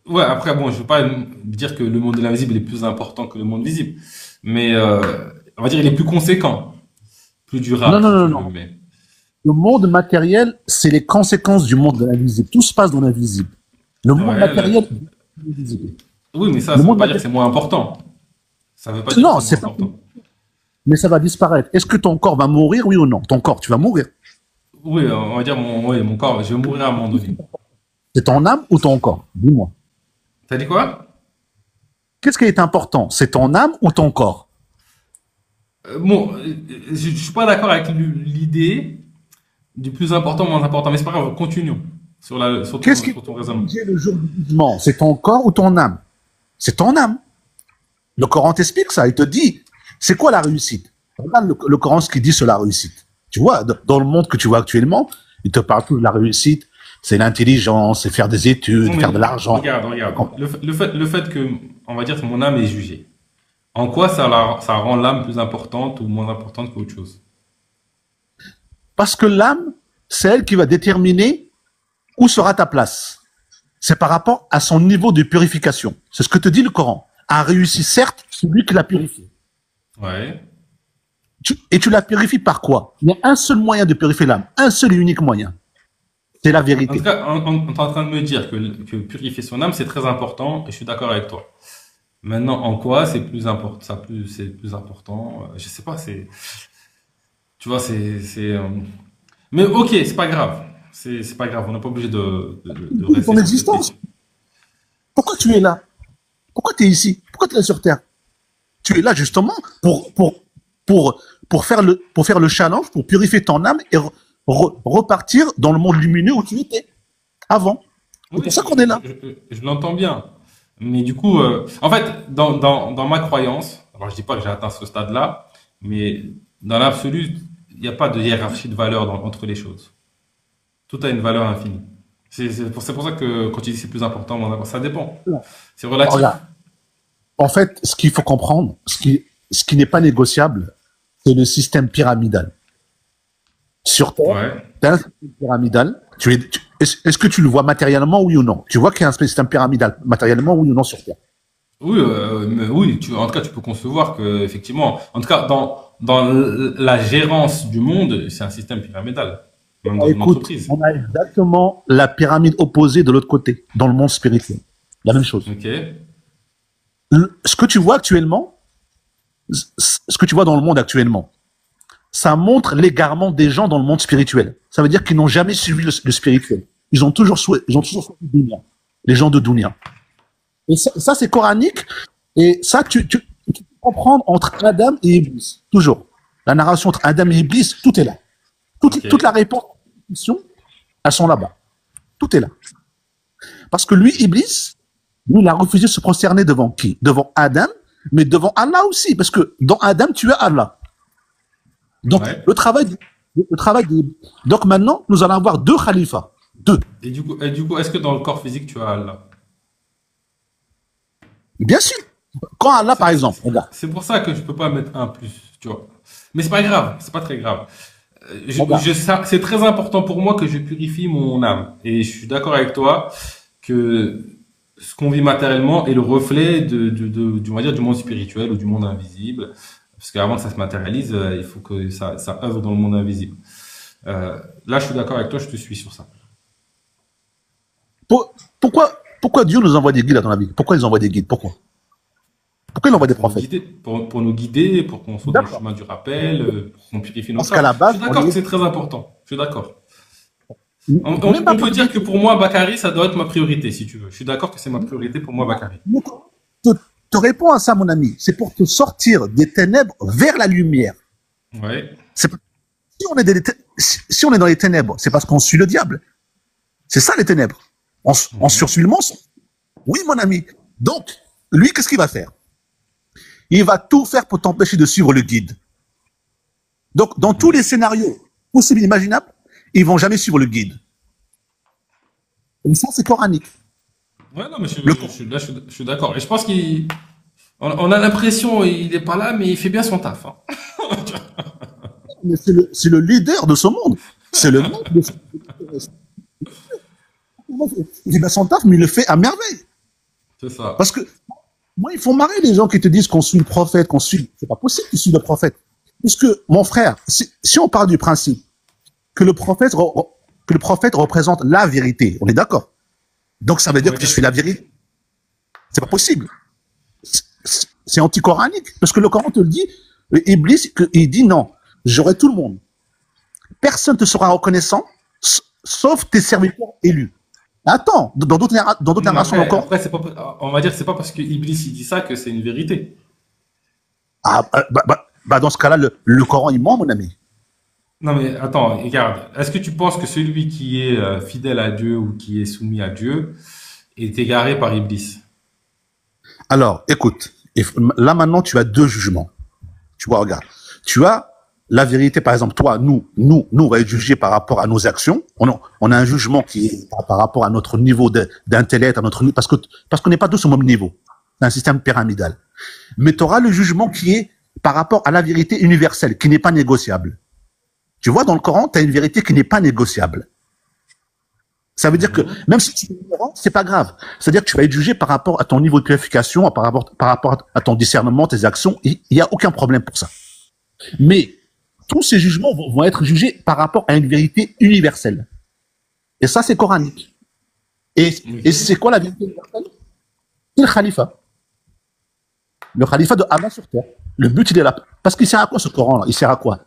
ouais, après, bon, je veux pas dire que le monde de l'invisible est plus important que le monde visible, mais on va dire il est plus conséquent, plus durable. Non. Le monde matériel, c'est les conséquences du monde de l'invisible. Tout se passe dans l'invisible. Le monde matériel est invisible. Oui, mais ça veut pas dire que c'est moins important. Ça veut pas dire que c'est moins important. Mais ça va disparaître. Est-ce que ton corps va mourir, oui ou non? Ton corps, tu vas mourir. Oui, on va dire mon corps, je vais mourir à un moment donné. C'est ton âme ou ton corps? Dis-moi. T'as dit quoi? Qu'est-ce qui est important? C'est ton âme ou ton corps? Je suis pas d'accord avec l'idée du plus important au moins important. Mais c'est pas grave, continuons Qu'est-ce qui sur ton raisonnement. est le jour du jugement? C'est ton corps ou ton âme? C'est ton âme. Le Coran t'explique ça. Il te dit, c'est quoi la réussite? Regarde le Coran, ce qu'il dit sur la réussite. Tu vois, dans le monde que tu vois actuellement, il te parle tout de la réussite. C'est l'intelligence, c'est faire des études, Non, mais faire de l'argent. regarde. Le fait que, on va dire que mon âme est jugée. En quoi ça rend l'âme plus importante ou moins importante qu'autre chose? Parce que l'âme, c'est elle qui va déterminer où sera ta place. C'est par rapport à son niveau de purification. C'est ce que te dit le Coran. A réussi, certes, celui qui l'a purifié. Ouais. Et tu la purifies par quoi? Il y a un seul moyen de purifier l'âme. Un seul et unique moyen. C'est la En vérité. tout cas, on est en train de me dire que purifier son âme, c'est très important, et je suis d'accord avec toi. Maintenant, en quoi c'est plus important, c'est plus important, je sais pas, tu vois, mais ok, c'est pas grave. C'est pas grave, on n'est pas obligé de C'est rester ton sur cette existence. question. Pourquoi tu es là? Pourquoi tu es ici? Pourquoi tu es là sur Terre? Tu es là justement pour faire le challenge, pour purifier ton âme et repartir dans le monde lumineux où tu étais avant. C'est Oui, pour ça qu'on est là. je l'entends bien. Mais du coup, en fait, dans ma croyance, alors je dis pas que j'ai atteint ce stade-là, mais dans l'absolu, il n'y a pas de hiérarchie de valeur entre les choses. Tout a une valeur infinie. C'est pour ça que quand tu dis c'est plus important, bon, ça dépend. C'est relatif. Regarde. En fait, ce qu'il faut comprendre, ce qui n'est pas négociable, c'est le système pyramidal. Sur Terre, Ouais. tu as un système pyramidal. Est-ce que tu le vois matériellement, oui ou non? Tu vois qu'il y a un système pyramidal matériellement, oui ou non, sur Terre? Oui, mais oui, en tout cas, tu peux concevoir que, effectivement, en tout cas, dans la gérance du monde, c'est un système pyramidal. Même dans une Écoute, entreprise. on a exactement la pyramide opposée de l'autre côté, dans le monde spirituel. La même chose. Ok. Ce que tu vois actuellement, ce que tu vois dans le monde actuellement, ça montre l'égarement des gens dans le monde spirituel. Ça veut dire qu'ils n'ont jamais suivi le spirituel. Ils ont toujours suivi Dunya, les gens de Dunya. Et ça c'est coranique. Et ça, tu peux comprendre entre Adam et Iblis. Toujours. La narration entre Adam et Iblis, tout est là. Ok. Toute la réponse aux questions, elles sont là-bas. Tout est là. Parce que lui, Iblis, lui, il a refusé de se prosterner devant qui? Devant Adam, mais devant Allah aussi. Parce que dans Adam, tu as Allah. Donc, Ouais. le travail, donc maintenant, nous allons avoir deux khalifas. Deux. Et du coup, est-ce que dans le corps physique, tu as Allah? Bien sûr. Quand Allah, par exemple, regarde. C'est pour ça que je peux pas mettre un plus, tu vois. Mais c'est pas grave, c'est pas très grave. Regarde. C'est très important pour moi que je purifie mon âme. Et je suis d'accord avec toi que ce qu'on vit matériellement est le reflet on va dire, du monde spirituel ou du monde invisible. Parce qu'avant que ça se matérialise, il faut que ça œuvre dans le monde invisible. Là, je suis d'accord avec toi, je te suis sur ça. Pourquoi Dieu nous envoie des guides à ton avis? Pourquoi ils envoient des guides? Pourquoi il envoie des Pour nous prophètes? guider, pour nous guider, pour qu'on soit dans le D'accord. chemin du rappel, pour qu'on purifie nos Parce qu'à la âmes. base, Je suis d'accord on que est- c'est très important. Je suis d'accord. On Même pas peut dire que pour moi, Bakary, ça doit être ma priorité, si tu veux. Je suis d'accord que c'est ma priorité pour moi, Bakary. te réponds à ça, mon ami. C'est pour te sortir des ténèbres vers la lumière. Ouais. Si on est dans les ténèbres, c'est parce qu'on suit le diable. C'est ça les ténèbres. On sursuit le mensonge. Oui, mon ami. Donc, lui, qu'est-ce qu'il va faire? Il va tout faire pour t'empêcher de suivre le guide. Donc, dans tous les scénarios possibles et imaginables, ils vont jamais suivre le guide. Et ça, c'est coranique. Ouais, non, mais je suis d'accord. Et je pense on a l'impression il est pas là, mais il fait bien son taf. Hein. Mais c'est le leader de ce monde. C'est le monde de ce monde. Il fait bien son taf, mais il le fait à merveille. C'est ça. Parce que, moi, ils font marrer les gens qui te disent qu'on suit le prophète, qu'on suit. C'est pas possible que tu suis le prophète. Puisque, mon frère, si on part du principe que le prophète représente la vérité, on est d'accord. Donc, ça veut dire Ouais. que tu suis la vérité. C'est pas possible. C'est anti-coranique. Parce que le Coran te le dit, Iblis, il dit non, j'aurai tout le monde. Personne ne te sera reconnaissant, sauf tes serviteurs élus. Attends, dans d'autres narrations Après, encore. après, on va dire que c'est pas parce que Iblis il dit ça que c'est une vérité. Dans ce cas-là, le Coran, il ment, mon ami. Non, mais attends, regarde. Est-ce que tu penses que celui qui est fidèle à Dieu ou qui est soumis à Dieu est égaré par Iblis? Alors, écoute, là maintenant, tu as deux jugements. Tu vois, regarde. Tu as la vérité, par exemple, toi, nous, on va être jugés par rapport à nos actions. On a un jugement qui est par rapport à notre niveau d'intellect, à notre parce qu'on n'est pas tous au même niveau. C'est un système pyramidal. Mais tu auras le jugement qui est par rapport à la vérité universelle, qui n'est pas négociable. Tu vois, dans le Coran, tu as une vérité qui n'est pas négociable. Ça veut dire que même si tu es ignorant, c'est pas grave. C'est-à-dire que tu vas être jugé par rapport à ton niveau de qualification, par rapport à ton discernement, tes actions. Il n'y a aucun problème pour ça. Mais tous ces jugements vont être jugés par rapport à une vérité universelle. Et ça, c'est coranique. Et c'est quoi la vérité universelle? C'est le khalifa. Le khalifa de Allah sur terre. Le but, il est là. Parce qu'il sert à quoi ce Coran-là? Il sert à quoi?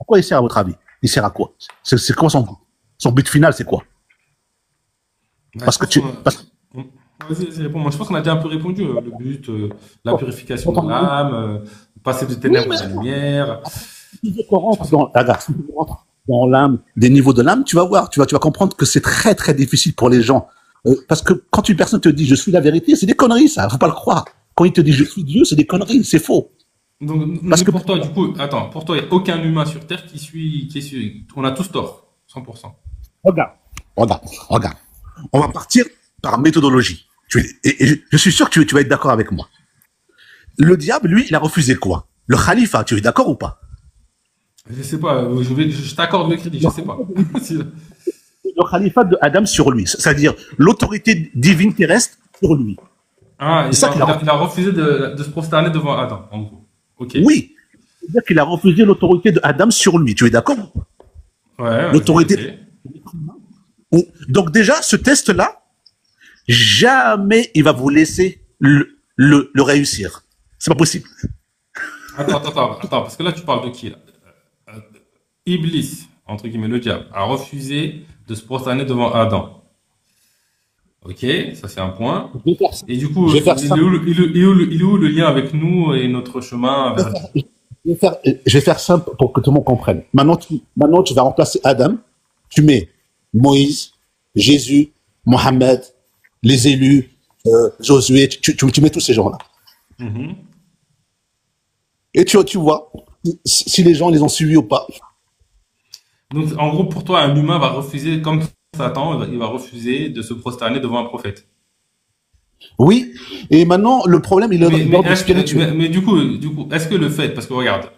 À quoi il sert à votre avis? Il sert à quoi? C'est quoi son but final, c'est quoi? Parce que tu... Vas-y, réponds-moi. Je pense qu'on a déjà un peu répondu. Le but, la purification de l'âme, passer de ténèbres à la lumière. Si tu rentres dans l'âme, des niveaux de l'âme, tu vas voir, tu vas comprendre que c'est très très difficile pour les gens. Parce que quand une personne te dit je suis la vérité, c'est des conneries, ça, faut pas le croire. Quand il te dit je suis Dieu, c'est des conneries, c'est faux. Donc, parce que pour toi, du coup, attends, pour toi, il n'y a aucun humain sur Terre qui suit. On a tous tort, 100%. Regarde. On va partir par méthodologie. Et je suis sûr que tu vas être d'accord avec moi. Le diable, lui, il a refusé quoi? Le khalifa, tu es d'accord ou pas? Je sais pas, je t'accorde le crédit, je sais pas. Le khalifa de Adam sur lui, c'est-à-dire l'autorité divine terrestre sur lui. Ah, il a refusé de se prosterner devant Adam, en gros. Okay. Oui, c'est-à-dire qu'il a refusé l'autorité de Adam sur lui, tu es d'accord? Ouais. L'autorité. Okay. Donc déjà, ce test-là, jamais il va vous laisser le réussir. C'est pas possible. Attends, parce que là, tu parles de qui, là? Iblis, entre guillemets, le diable, a refusé de se prosterner devant Adam. Ok, ça c'est un point. Et du coup, il est où le lien avec nous et notre chemin vers Dieu? Je vais faire simple pour que tout le monde comprenne. Maintenant, tu vas remplacer Adam. Tu mets Moïse, Jésus, Mohammed, les élus, Josué. Tu mets tous ces gens-là. Mm-hmm. Et tu vois si les gens les ont suivis ou pas. Donc, en gros, pour toi, un humain va refuser, comme Satan, il va refuser de se prosterner devant un prophète. Oui. Et maintenant, le problème, il est dans le spirituel. Mais du coup, est-ce que le fait, parce que regarde,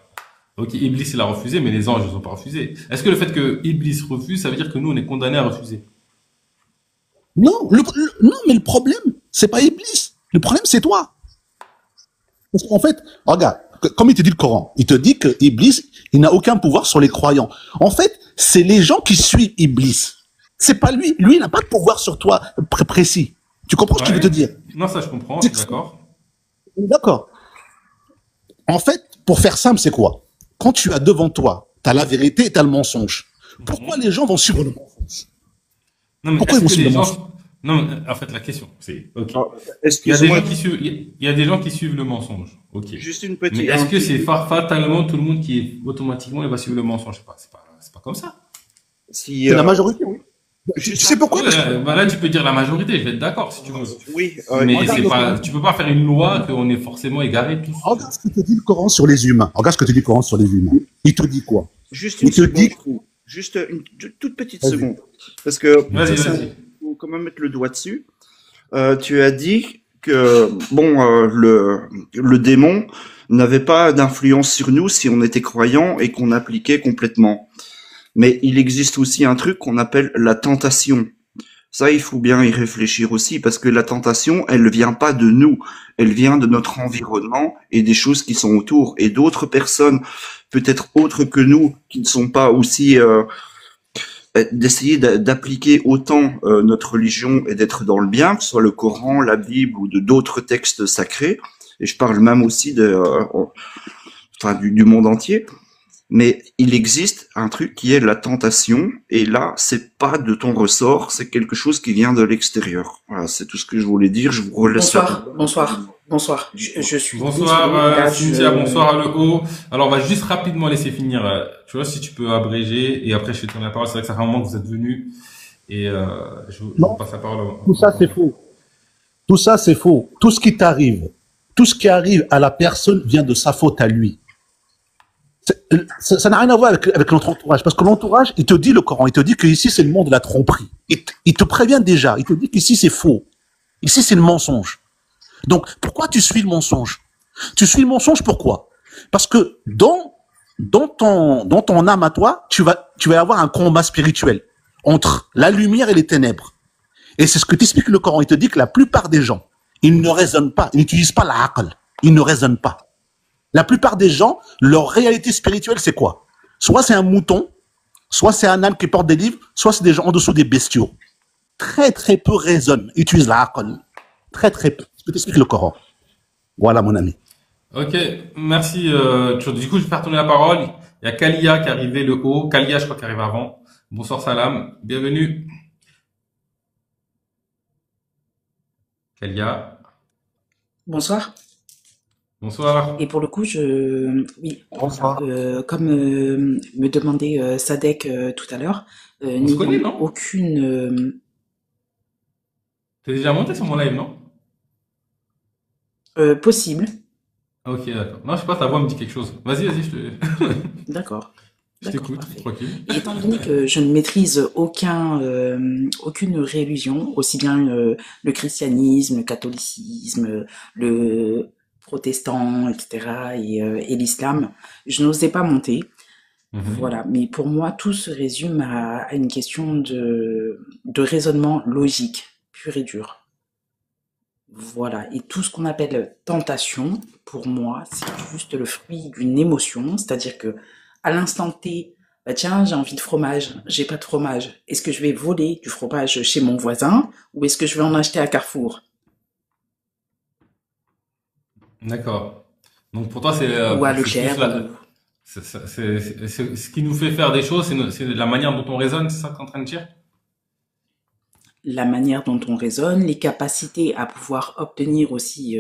ok, Iblis, il a refusé, mais les anges, ils n'ont pas refusé. Est-ce que le fait que Iblis refuse, ça veut dire que nous, on est condamnés à refuser? Non, non, mais le problème, c'est pas Iblis. Le problème, c'est toi. Parce qu'en fait, regarde, comme il te dit le Coran, il te dit que Iblis, il n'a aucun pouvoir sur les croyants. En fait, c'est les gens qui suivent Iblis. C'est pas lui. Lui, il n'a pas de pouvoir sur toi précis. Tu comprends ce qu'il veut te dire? Non, ça je comprends, je suis d'accord. D'accord. En fait, pour faire simple, c'est quoi? Quand tu as devant toi, tu as la vérité et tu as le mensonge. Pourquoi les gens vont suivre le mensonge? Non, mais pourquoi ils vont suivre le mensonge? Non, en fait, la question, c'est, ok. Il y a des gens qui suivent le mensonge. Ok. Juste une petite. Mais est-ce que c'est fatalement tout le monde qui est automatiquement, il va suivre le mensonge? Je sais pas, c'est pas comme ça. C'est la majorité, oui. Tu sais pourquoi? Là, tu peux dire la majorité, je vais être d'accord si tu veux. Oui. Mais c'est pas, tu peux pas faire une loi qu'on est forcément égaré tous. Regarde ce que te dit le Coran sur les humains. Regarde ce que te dit le Coran sur les humains. Il te dit quoi? Juste une seconde. Juste une toute petite seconde. Parce que vas-y. Faut quand même mettre le doigt dessus. Tu as dit que le démon n'avait pas d'influence sur nous si on était croyant et qu'on appliquait complètement. Mais il existe aussi un truc qu'on appelle la tentation. Ça, il faut bien y réfléchir aussi, parce que la tentation, elle ne vient pas de nous, elle vient de notre environnement et des choses qui sont autour. Et d'autres personnes, peut-être autres que nous, qui ne sont pas aussi... d'essayer d'appliquer autant notre religion et d'être dans le bien, que ce soit le Coran, la Bible ou de d'autres textes sacrés. Et je parle même aussi du monde entier. Mais il existe un truc qui est la tentation, et là, c'est pas de ton ressort, c'est quelque chose qui vient de l'extérieur. Voilà, c'est tout ce que je voulais dire. Je vous relaisse. Bonsoir. Bonsoir. Je suis Bonsoir désolé. Là, Cynthia, bonsoir à le haut. Alors on va juste rapidement laisser finir. Tu vois, si tu peux abréger et après je te donne la parole. C'est vrai que ça fait un moment que vous êtes venus et je vous passe la parole. Tout ça, c'est faux. Tout ça, c'est faux. Tout ce qui t'arrive, tout ce qui arrive à la personne vient de sa faute à lui. Ça n'a rien à voir avec notre entourage. Parce que l'entourage, il te dit le Coran, il te dit que ici c'est le monde de la tromperie. Il te prévient déjà. Il te dit qu'ici c'est faux. Ici c'est le mensonge. Donc, pourquoi tu suis le mensonge? Tu suis le mensonge pourquoi? Parce que dans ton âme à toi, tu vas avoir un combat spirituel entre la lumière et les ténèbres. Et c'est ce que t'explique le Coran. Il te dit que la plupart des gens, ils ne raisonnent pas, ils n'utilisent pas la aql. Ils ne raisonnent pas. La plupart des gens, leur réalité spirituelle, c'est quoi? Soit c'est un mouton, soit c'est un âne qui porte des livres, soit c'est des gens en dessous des bestiaux. Très très peu raisonnent, utilisent la aql. Très très peu. Je peux t'expliquer le Coran. Voilà mon ami. Ok, merci. Du coup, je vais faire tourner la parole. Il y a Kalia qui est arrivé le haut. Kalia, je crois qu'il arrive avant. Bonsoir Salam, bienvenue. Kalia. Bonsoir. Bonsoir. Et pour le coup, oui, Bonsoir. comme me demandait Sadek tout à l'heure, On se connaît, n'ayant non? aucune T'es déjà monté sur mon live, non? possible. Ok, d'accord. Non, je sais pas, ta voix me dit quelque chose. Vas-y, D'accord. je t'écoute, Parfait. tranquille. Et étant donné que je ne maîtrise aucune religion, aussi bien le christianisme, le catholicisme, le protestant, etc., et l'islam, je n'osais pas monter. Voilà. Mais pour moi, tout se résume à une question de raisonnement logique, pur et dur. Voilà. Et tout ce qu'on appelle tentation, pour moi, c'est juste le fruit d'une émotion, c'est-à-dire que à l'instant T, bah tiens, j'ai envie de fromage, j'ai pas de fromage. Est-ce que je vais voler du fromage chez mon voisin ou est-ce que je vais en acheter à Carrefour? D'accord. Donc pour toi, c'est Ou à c'est plus Leclerc? ce qui nous fait faire des choses, c'est la manière dont on raisonne, c'est ça que tu es en train de dire? La manière dont on raisonne, les capacités à pouvoir obtenir aussi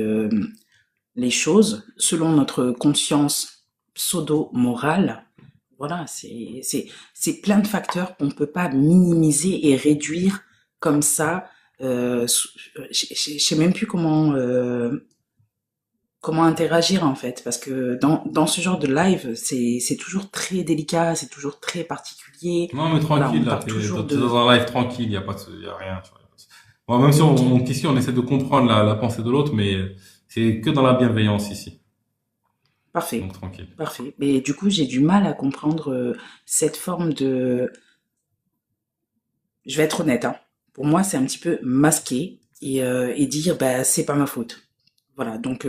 les choses selon notre conscience pseudo-morale. Voilà, c'est plein de facteurs qu'on peut pas minimiser et réduire comme ça. Je sais même plus comment interagir en fait, parce que dans ce genre de live, c'est toujours très délicat, c'est toujours très particulier. Non, mais Voilà, tranquille, on là, parle t'es toujours t'es de. dans un live tranquille, y a rien, tu vois. Bon, même si ici, on essaie de comprendre la pensée de l'autre, mais c'est que dans la bienveillance ici. Parfait, Donc tranquille. parfait. Mais du coup, j'ai du mal à comprendre cette forme de. Je vais être honnête, hein. Pour moi, c'est un petit peu masquer et dire, bah, c'est pas ma faute. Voilà. Donc,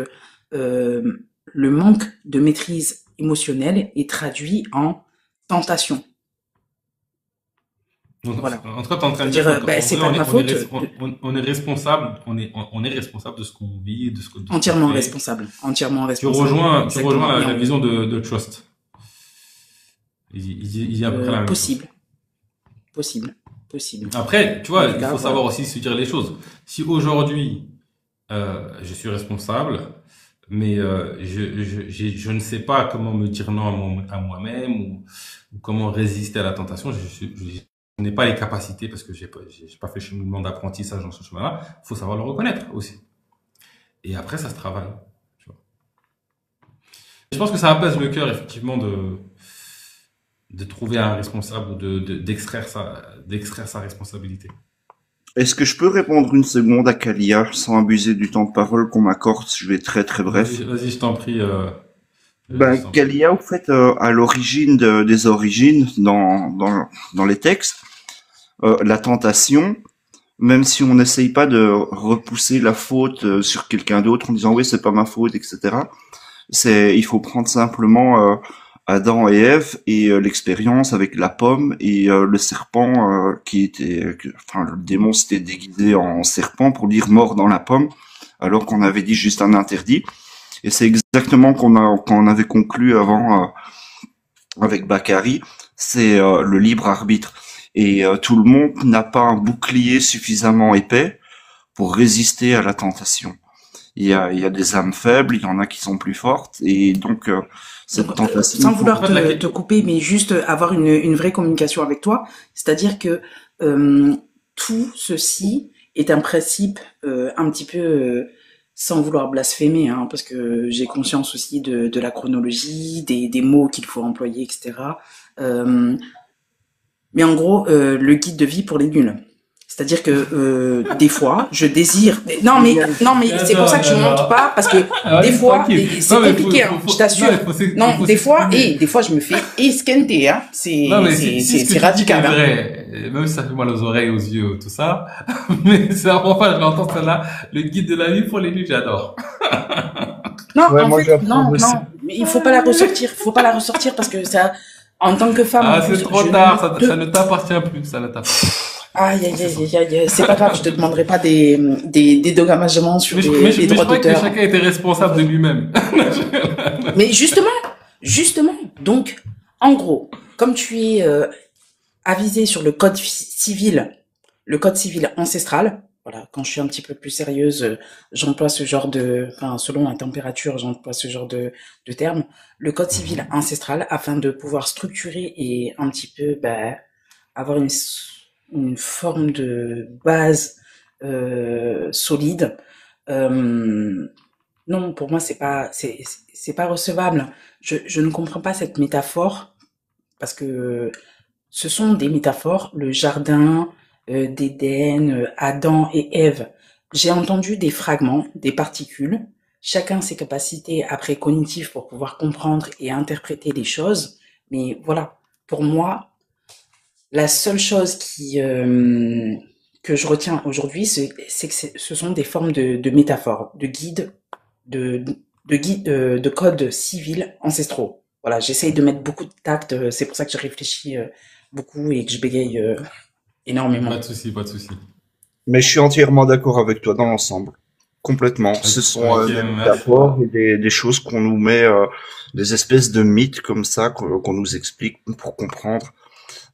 le manque de maîtrise émotionnelle est traduit en tentation. Donc, Voilà. en tout cas, t'es en train de C'est-à-dire, dire qu'en bah, vrai, c'est pas de ma faute. on est responsable, on est responsable de ce qu'on vit, de ce qu'on Entièrement fait. responsable. Entièrement Tu responsable. rejoins Exactement. la Et on- vision de Trust. Il dit à peu près la même chose. possible. Possible. Possible. Après, tu vois, En tout il cas, faut voilà. savoir aussi se dire les choses. Si aujourd'hui, je suis responsable, mais je ne sais pas comment me dire non à moi-même ou comment résister à la tentation, je n'ai pas les capacités parce que j'ai pas fait le cheminement d'apprentissage dans ce chemin-là. Il faut savoir le reconnaître aussi. Et après, ça se travaille. Tu vois. Je pense que ça apaise le cœur, effectivement, de trouver un responsable ou d'extraire sa responsabilité. Est-ce que je peux répondre une seconde à Kalia sans abuser du temps de parole qu'on m'accorde? Je vais être très bref. Vas-y, je t'en prie. Ben, Kalia, au fait, à l'origine des origines, dans les textes, la tentation, même si on n'essaye pas de repousser la faute sur quelqu'un d'autre en disant oui, c'est pas ma faute, etc. Il faut prendre simplement Adam et Ève et l'expérience avec la pomme et le serpent le démon s'était déguisé en serpent pour dire mort dans la pomme, alors qu'on avait dit juste un interdit. Et c'est exactement qu'on avait conclu avant avec Bakary, c'est le libre arbitre. Et tout le monde n'a pas un bouclier suffisamment épais pour résister à la tentation. il y a des âmes faibles, il y en a qui sont plus fortes, et donc cette Donc, tentation. sans vouloir te couper, mais juste avoir une vraie communication avec toi, c'est-à-dire que tout ceci est un principe un petit peu, sans vouloir blasphémer, hein, parce que j'ai conscience aussi de la chronologie, des mots qu'il faut employer, etc. Mais en gros, le guide de vie pour les nuls. C'est-à-dire que des fois, je désire. Non mais c'est pour ça que je monte pas parce que des fois c'est compliqué. Hein, je t'assure. Non, des fois je me fais esquinter. Hein. C'est radical. Hein. Même si ça fait mal aux oreilles, aux yeux, tout ça. Mais c'est la première fois que je l'entends celle-là. Le guide de la vie pour les nuls, j'adore. Non, ouais, en fait, non. Mais il faut pas la ressortir. Faut pas la ressortir parce que ça, en tant que femme. Ah, c'est trop tard. Ça ne t'appartient plus. Ça ne t'appartient. Aïe, c'est pas grave, je te demanderai pas des dédommagements sur les droits d'auteur. Mais je crois que chacun était responsable de lui-même. Mais justement, donc, en gros, comme tu es avisé sur le code civil ancestral, voilà, quand je suis un petit peu plus sérieuse, j'emploie ce genre selon la température, j'emploie ce genre de terme, le code civil ancestral, afin de pouvoir structurer et un petit peu, avoir une forme de base solide. Non, pour moi c'est pas recevable. Je ne comprends pas cette métaphore parce que ce sont des métaphores. Le jardin d'Éden, Adam et Ève. J'ai entendu des fragments, des particules. Chacun ses capacités après cognitives pour pouvoir comprendre et interpréter les choses. Mais voilà, pour moi. La seule chose que je retiens aujourd'hui, c'est que ce sont des formes de métaphores, de guides, de codes civils ancestraux. Voilà, j'essaye de mettre beaucoup de tact, c'est pour ça que je réfléchis beaucoup et que je bégaye énormément. Pas de souci. Mais je suis entièrement d'accord avec toi dans l'ensemble. Complètement. Ce sont des métaphores et des choses qu'on nous met, des espèces de mythes comme ça, qu'on nous explique pour comprendre.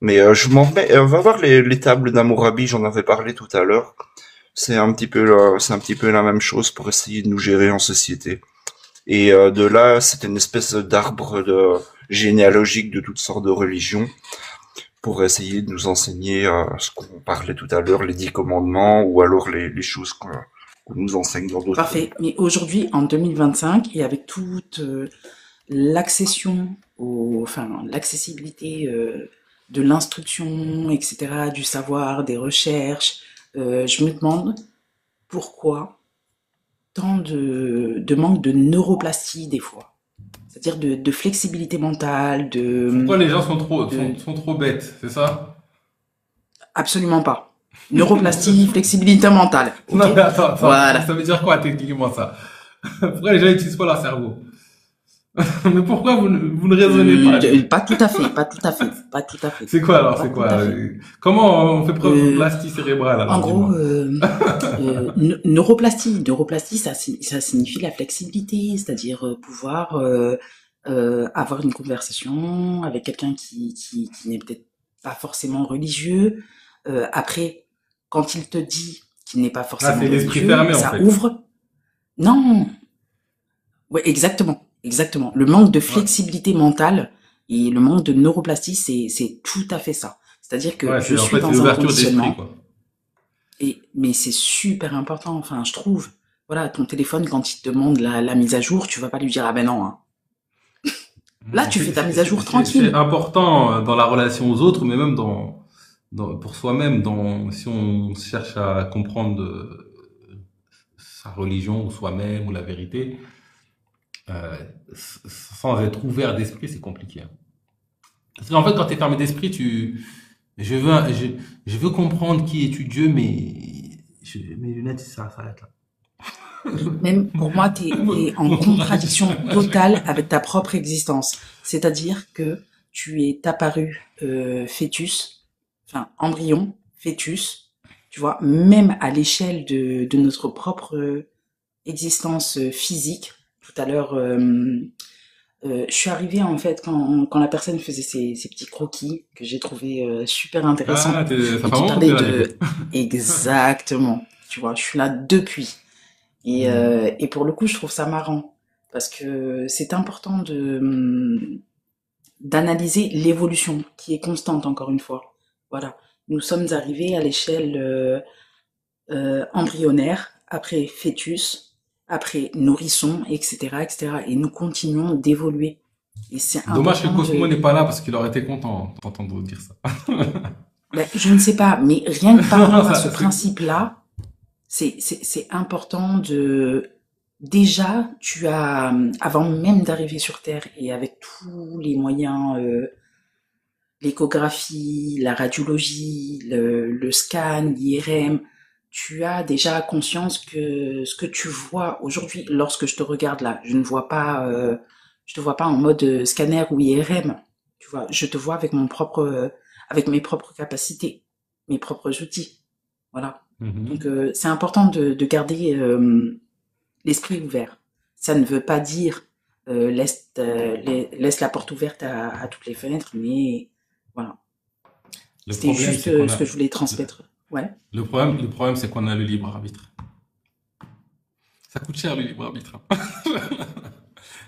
Mais je m'en remets. On va voir les tables d'Hammurabi, j'en avais parlé tout à l'heure. C'est un petit peu la même chose pour essayer de nous gérer en société. Et de là, c'est une espèce d'arbre généalogique de toutes sortes de religions pour essayer de nous enseigner ce qu'on parlait tout à l'heure, les 10 commandements, ou alors les choses qu'on nous enseigne dans d'autres. Parfait. Mais aujourd'hui, en 2025, et avec toute l'accessibilité de l'instruction, etc., du savoir, des recherches, je me demande pourquoi tant de manque de neuroplastie des fois. C'est-à-dire de flexibilité mentale, Pourquoi les gens sont trop bêtes, c'est ça? Absolument pas. Neuroplastie, flexibilité mentale. Okay. Non mais attends, voilà. Ça veut dire quoi techniquement ça? Pourquoi les gens n'utilisent pas leur cerveau? Mais pourquoi vous ne raisonnez pas? Pas tout à fait. C'est quoi alors? C'est quoi? Comment on fait preuve de plastie cérébrale alors? En gros, neuroplastie, ça signifie la flexibilité, c'est-à-dire pouvoir avoir une conversation avec quelqu'un qui n'est peut-être pas forcément religieux. Après, quand il te dit qu'il n'est pas forcément c'est l'esprit religieux, fermé, ça en fait. ouvre. Non. Ouais, exactement. Le manque de flexibilité mentale et le manque de neuroplastie, c'est tout à fait ça. C'est-à-dire que je suis dans un conditionnement. Mais c'est super important, enfin, je trouve. Voilà, ton téléphone, quand il te demande la mise à jour, tu vas pas lui dire, ah ben non, hein. Là, tu fais ta mise à jour tranquille. C'est important dans la relation aux autres, mais même pour soi-même, si on cherche à comprendre sa religion ou soi-même ou la vérité, sans être ouvert d'esprit, c'est compliqué. Parce qu'en fait, quand tu es fermé d'esprit, je veux comprendre qui est-tu Dieu, mais mes lunettes, ça s'arrête là. Même pour moi, t'es en contradiction totale avec ta propre existence. C'est-à-dire que tu es apparu embryon, fœtus, tu vois, même à l'échelle de notre propre existence physique. Tout à l'heure, je suis arrivée en fait quand la personne faisait ses petits croquis que j'ai trouvé super intéressants. Ah, et qui parlait de exactement. Tu vois, je suis là depuis. Et pour le coup, je trouve ça marrant parce que c'est important d'analyser l'évolution qui est constante, encore une fois. Voilà. Nous sommes arrivés à l'échelle embryonnaire, après fœtus, après nourrisson, etc., etc. Et nous continuons d'évoluer. Et c'est Dommage que important Cosmo de... n'est pas là parce qu'il aurait été content d'entendre dire ça. Ben, je ne sais pas, mais rien que par rapport à ce C'est- principe-là, c'est important de... Déjà, tu as, avant même d'arriver sur Terre et avec tous les moyens, l'échographie, la radiologie, le scan, l'IRM, tu as déjà conscience que ce que tu vois aujourd'hui, lorsque je te regarde là, je te vois pas en mode scanner ou IRM, tu vois, je te vois avec avec mes propres capacités, mes propres outils, voilà. Donc c'est important de garder l'esprit ouvert. Ça ne veut pas dire laisse la porte ouverte à toutes les fenêtres, mais voilà. Le C'était problème, juste c'est qu'on ce a, que je voulais transmettre. Ouais. le problème, c'est qu'on a le libre arbitre. Ça coûte cher le libre arbitre.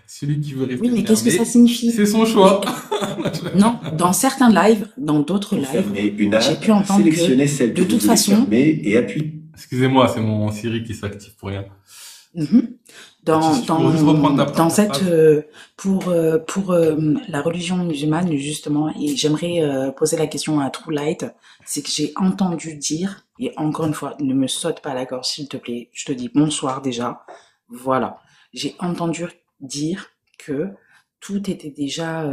Celui qui veut rester Oui, mais qu'est-ce que ça fermé, signifie? c'est son choix. Non, dans certains lives, dans d'autres Pour lives, fermer une j'ai app, pu entendre sélectionnez que celle que de vous toute voulez façon, fermer et appuyez. Excusez-moi, c'est mon Siri qui s'active pour rien. mhm, Je peux juste reprendre ta dans cette phrase. pour la religion musulmane justement, et j'aimerais poser la question à True Light, c'est que j'ai entendu dire, et encore une fois, ne me saute pas à la gorge s'il te plaît, je te dis bonsoir déjà, voilà, j'ai entendu dire que tout était déjà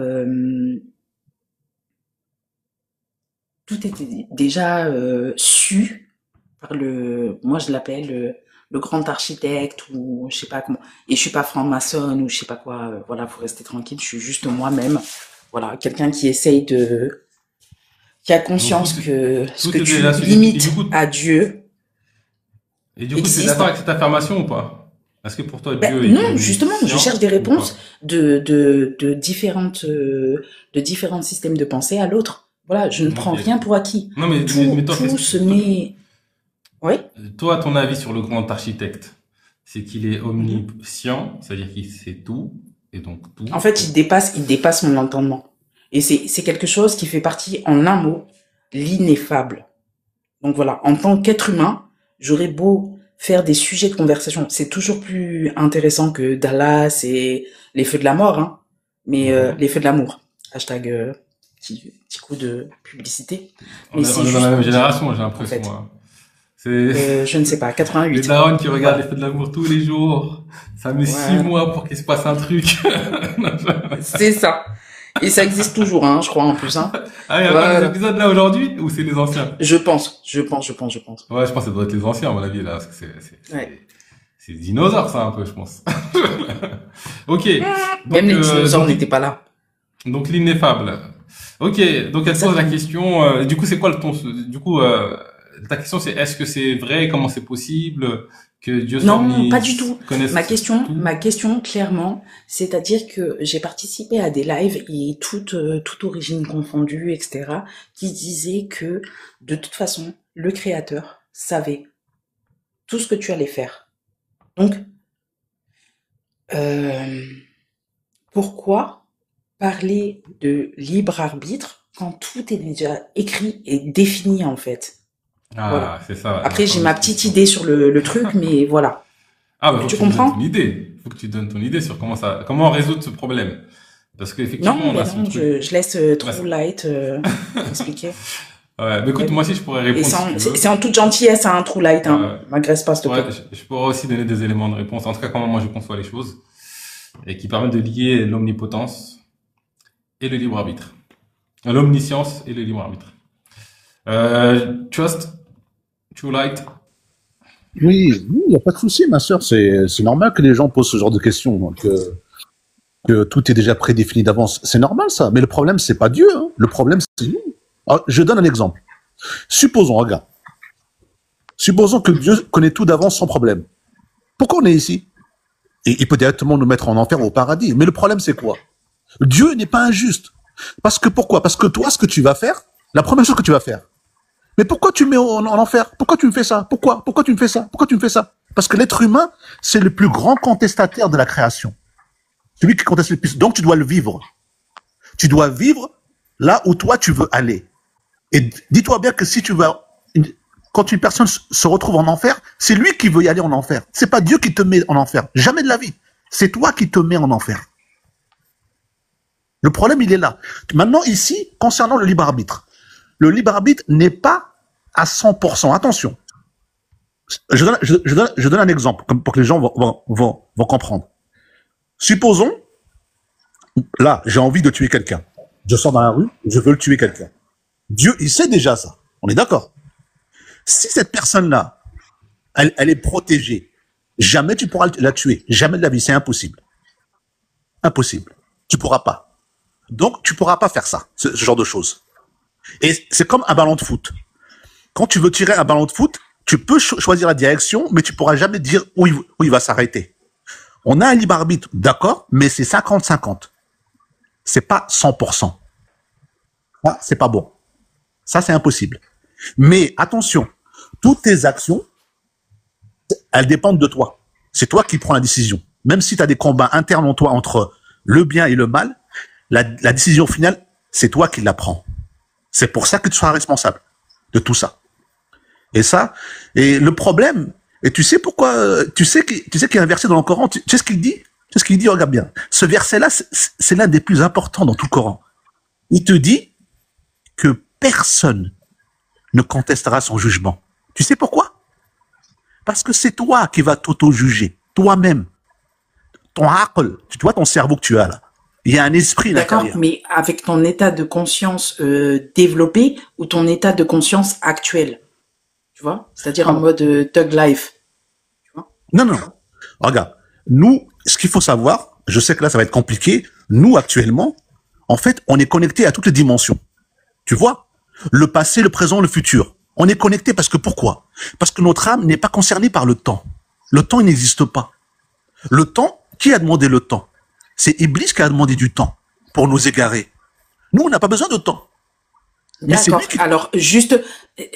su par moi je l'appelle le grand architecte ou je sais pas comment. Et je suis pas franc-maçonne ou je sais pas quoi. Voilà, faut rester tranquille. Je suis juste moi-même. Voilà, quelqu'un qui a Donc conscience que ce tout que est tu déjà su. limites à Dieu Et du coup, tu es existe. d'accord avec cette affirmation ou pas? Est-ce que pour toi, Ben Dieu est non, justement, je omniscient cherche des ou réponses pas? de différents systèmes de pensée à l'autre. Voilà, je ne prends Ok. rien pour acquis. Non, mais toi, Tout se met. Oui. toi, ton avis sur le grand architecte, c'est qu'il est omniscient, c'est-à-dire qu'il sait tout, et donc tout. En fait, il dépasse mon entendement. Et c'est quelque chose qui fait partie, en un mot, l'ineffable. Donc voilà, en tant qu'être humain, j'aurais beau faire des sujets de conversation. C'est toujours plus intéressant que Dallas et les feux de la mort, hein. Mais les feux de l'amour. Hashtag petit coup de publicité. Mais On c'est est dans juste la même pour dire, génération, j'ai en l'impression, fait. moi. C'est Je ne sais pas, les 88. darons qui regardent les Voilà. feux de l'amour tous les jours. Ça met 6 Voilà. mois pour qu'il se passe un truc. C'est ça. Et ça existe toujours, hein, je crois, en plus, hein. Ah, il y a pas des Voilà. épisodes là aujourd'hui ou c'est les anciens? Je pense. Ouais, je pense que ça doit être les anciens, à mon avis, là, parce que Ouais. c'est des dinosaures, ça, un peu, je pense. Ok. Même les dinosaures Donc, n'étaient pas là. donc l'ineffable. Ok. Donc, elle pose la Exactement. question, du coup, c'est quoi du coup, ta question, c'est est-ce que c'est vrai? Comment c'est possible que Dieu soit Non, pas du tout. connaisse tout? Ma question, clairement, c'est-à-dire que j'ai participé à des lives et toute origine confondue, etc., qui disaient que, de toute façon, le Créateur savait tout ce que tu allais faire. Donc, euh, pourquoi parler de libre arbitre quand tout est déjà écrit et défini, en fait? Voilà. Ah, c'est ça. Après, j'ai ma petite idée sur le truc, mais voilà. Ah, bah, faut que Tu tu me donnes comprends? ton idée. Faut que tu donnes ton idée sur comment résoudre ce problème. Parce qu'effectivement, Non, on mais a ce non, truc. je laisse Ouais, True Light expliquer. ouais, mais écoute, Ouais. moi aussi, je pourrais Et répondre si tu veux. c'est en toute gentillesse, hein, True Light, hein. Ouais, M'agresse pas, s'il te ouais, plaît. je pourrais aussi donner des éléments de réponse. En tout cas, comment moi je conçois les choses. Et qui permettent de lier l'omnipotence et le libre arbitre. L'omniscience et le libre arbitre. Trust, True Light. Oui, il n'y a pas de souci, ma sœur. C'est normal que les gens posent ce genre de questions. Donc, que tout est déjà prédéfini d'avance. C'est normal, ça. Mais le problème, c'est pas Dieu. Hein. Le problème, c'est nous. Alors, je donne un exemple. Supposons, regarde. Supposons que Dieu connaît tout d'avance sans problème. Pourquoi on est ici? Et il peut directement nous mettre en enfer ou au paradis. Mais le problème, c'est quoi? Dieu n'est pas injuste. Parce que pourquoi? Parce que toi, ce que tu vas faire, la première chose que tu vas faire, mais pourquoi tu me mets en enfer? Pourquoi tu me fais ça? Pourquoi tu me fais ça? Pourquoi tu me fais ça? Parce que l'être humain, c'est le plus grand contestataire de la création. Celui qui conteste le plus. Donc, tu dois le vivre. Tu dois vivre là où toi, tu veux aller. Et dis-toi bien que si tu vas... Quand une personne se retrouve en enfer, c'est lui qui veut y aller en enfer. C'est pas Dieu qui te met en enfer. Jamais de la vie. C'est toi qui te mets en enfer. Le problème, il est là. Maintenant, ici, concernant le libre arbitre. Le libre arbitre n'est pas à 100%. Attention. Je donne un exemple pour que les gens vont comprendre. Supposons, là, j'ai envie de tuer quelqu'un. Je sors dans la rue, je veux le tuer quelqu'un. Dieu, il sait déjà ça. On est d'accord. Si cette personne-là, elle est protégée, jamais tu pourras la tuer. Jamais de la vie. C'est impossible. Impossible. Tu pourras pas. Donc, tu pourras pas faire ça, ce genre de choses. Et c'est comme un ballon de foot. Quand tu veux tirer un ballon de foot, tu peux choisir la direction, mais tu pourras jamais dire où il va s'arrêter. On a un libre arbitre, d'accord, mais c'est 50-50. C'est pas 100%. Ça, c'est pas bon. Ça, c'est impossible. Mais attention, toutes tes actions, elles dépendent de toi. C'est toi qui prends la décision. Même si tu as des combats internes en toi entre le bien et le mal, la décision finale, c'est toi qui la prends. C'est pour ça que tu seras responsable de tout ça. Et ça, et le problème, et tu sais pourquoi, tu sais qu'il y a un verset dans le Coran, tu sais ce qu'il dit? Tu sais ce qu'il dit? Regarde bien. Ce verset-là, c'est l'un des plus importants dans tout le Coran. Il te dit que personne ne contestera son jugement. Tu sais pourquoi? Parce que c'est toi qui vas t'auto-juger, toi-même. Ton aql, tu vois ton cerveau que tu as là. Il y a un esprit là. D'accord, mais avec ton état de conscience développé ou ton état de conscience actuel, tu vois? C'est-à-dire en mode thug life. Tu vois? Non. Regarde, nous, ce qu'il faut savoir, je sais que là ça va être compliqué, nous actuellement, en fait, on est connecté à toutes les dimensions. Tu vois? Le passé, le présent, le futur. On est connecté parce que pourquoi? Parce que notre âme n'est pas concernée par le temps. Le temps, il n'existe pas. Le temps, qui a demandé le temps? C'est Iblis qui a demandé du temps pour nous égarer. Nous, on n'a pas besoin de temps. D'accord. Alors, juste,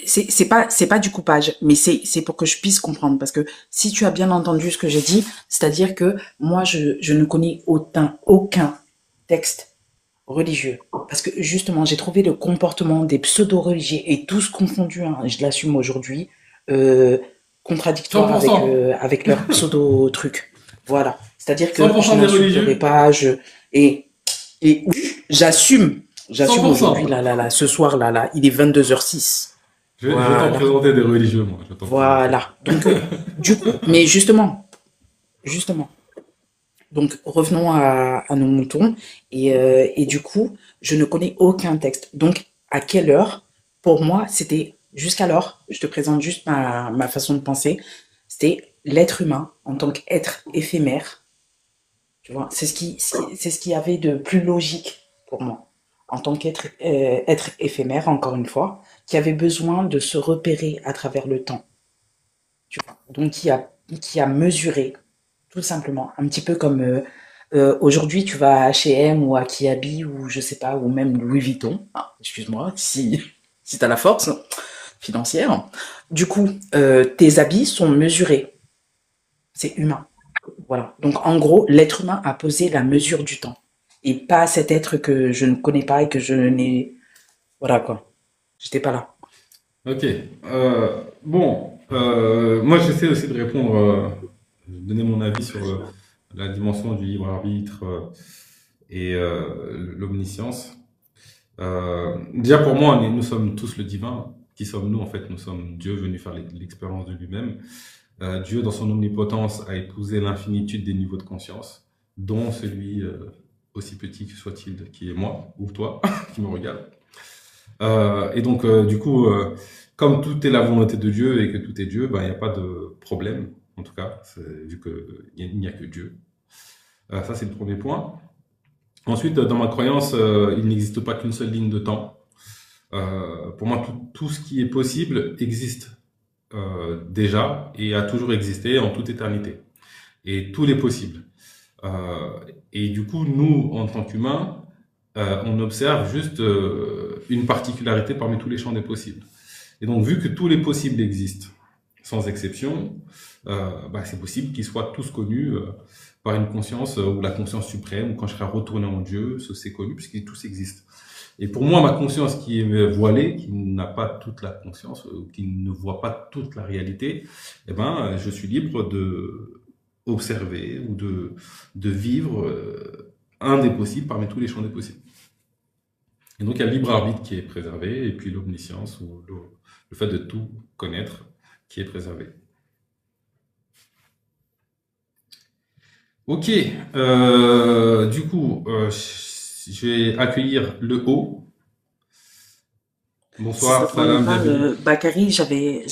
c'est pas du coupage, mais c'est pour que je puisse comprendre. Parce que si tu as bien entendu ce que j'ai dit, c'est-à-dire que moi, je ne connais aucun texte religieux. Parce que justement, j'ai trouvé le comportement des pseudo-religieux et tous confondus, hein, je l'assume aujourd'hui, contradictoire avec leur pseudo-truc. Voilà. C'est-à-dire que je n'insulterai pas, et j'assume aujourd'hui, là, ce soir, là, il est 22h06. Je vais t'en présenter des religieux, moi. Voilà. Donc, du coup, mais justement. Donc, revenons à nos moutons. Et du coup, je ne connais aucun texte. Donc, à quelle heure? Pour moi, c'était, jusqu'alors, je te présente juste ma façon de penser, c'était l'être humain en tant qu'être éphémère. Tu vois, c'est ce qui y avait de plus logique pour moi. En tant qu'être être éphémère, encore une fois, qui avait besoin de se repérer à travers le temps. Tu vois, donc qui a mesuré, tout simplement, un petit peu comme aujourd'hui tu vas à H&M ou à Kiabi ou je sais pas, ou même Louis Vuitton. Ah, excuse-moi, si t'as la force financière. Du coup, tes habits sont mesurés. C'est humain. Voilà. Donc en gros, l'être humain a posé la mesure du temps. Et pas cet être que je ne connais pas et que je n'ai... Voilà quoi. J'étais pas là. Ok. Moi j'essaie aussi de répondre, de donner mon avis sur la dimension du libre arbitre et l'omniscience. Déjà pour moi, nous sommes tous le divin. Qui sommes-nous en fait? Nous sommes Dieu venu faire l'expérience de lui-même. Dieu, dans son omnipotence, a épousé l'infinitude des niveaux de conscience, dont celui, aussi petit que soit-il, qui est moi, ou toi, qui me regarde. Et donc, du coup, comme tout est la volonté de Dieu et que tout est Dieu, il n'y a pas de problème, en tout cas, vu qu'il n'y a que Dieu. Ça, c'est le premier point. Ensuite, dans ma croyance, il n'existe pas qu'une seule ligne de temps. Pour moi, tout ce qui est possible existe déjà et a toujours existé en toute éternité. Et tout est possible. Et du coup, nous, en tant qu'humains, on observe juste une particularité parmi tous les champs des possibles. Et donc, vu que tous les possibles existent, sans exception, c'est possible qu'ils soient tous connus par une conscience ou la conscience suprême, ou quand je serai retourné en Dieu, c'est connu, puisqu'ils tous existent. Et pour moi, ma conscience qui est voilée, qui n'a pas toute la conscience, qui ne voit pas toute la réalité, je suis libre de observer ou de vivre un des possibles parmi tous les champs des possibles. Et donc, il y a le libre arbitre qui est préservé, et puis l'omniscience, ou le fait de tout connaître, qui est préservé. Ok, du coup, je vais accueillir le haut. Bonsoir, salam, bienvenue. Bakary, j'avais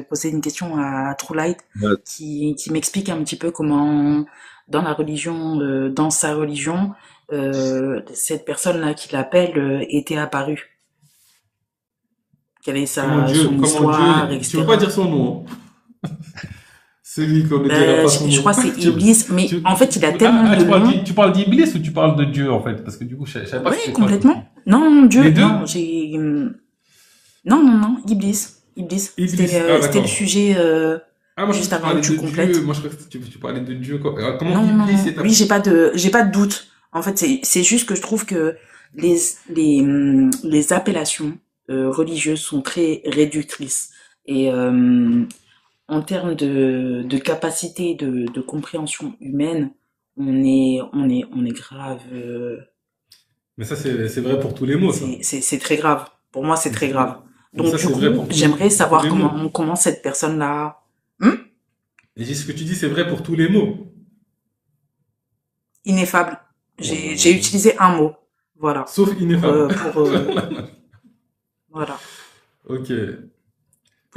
posé une question à True Light qui m'explique un petit peu comment, dans la religion, dans sa religion, cette personne-là qui l'appelle était apparue. Quelle est son histoire, etc. Tu ne veux pas dire son nom, hein. Celui qu'on ne dira pas son nom. Je crois que c'est Iblis, mais en fait, il a tellement de noms. Tu parles d'Iblis ou tu parles de Dieu, en fait? Parce que du coup, je savais pas si complètement. Non, Dieu, les deux? Non, Iblis. C'était le sujet, juste avant que tu complètes. Moi, je crois que tu parlais de Dieu. Comment Iblis est oui, j'ai pas de doute. En fait, c'est juste que je trouve que les appellations religieuses sont très réductrices. Et, en termes de capacité de compréhension humaine, on est grave. Mais ça, c'est vrai pour tous les mots, ça. C'est très grave. Pour moi, c'est très grave. Donc, du coup, j'aimerais savoir comment cette personne-là. Et ce que tu dis, c'est vrai pour tous les mots. Ineffable. J'ai utilisé un mot. Voilà. Sauf ineffable. Voilà. Ok.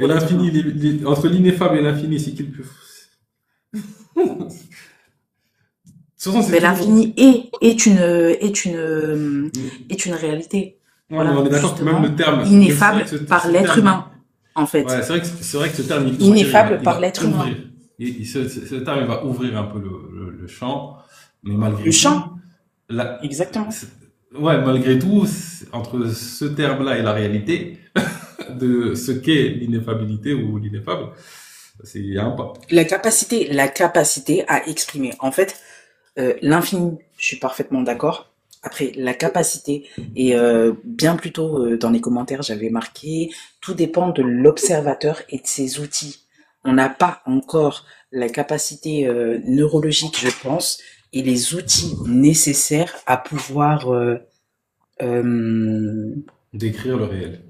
Et l'infini, entre l'ineffable et l'infini, c'est qui le plus Mais l'infini est une réalité. Ouais, voilà, on est d'accord que même le terme ineffable par l'être humain, en fait. Ouais, c'est vrai que ce terme ineffable par l'être humain. Ce terme il va ouvrir un peu le champ, mais malgré le champ. Exactement. Ouais, malgré tout, entre ce terme-là et la réalité de ce qu'est l'ineffabilité ou l'ineffable, il y a un pas. La capacité à exprimer. En fait, l'infini, je suis parfaitement d'accord. Après, la capacité, et bien plus tôt dans les commentaires, j'avais marqué, tout dépend de l'observateur et de ses outils. On n'a pas encore la capacité neurologique, je pense, et les outils nécessaires à pouvoir décrire le réel.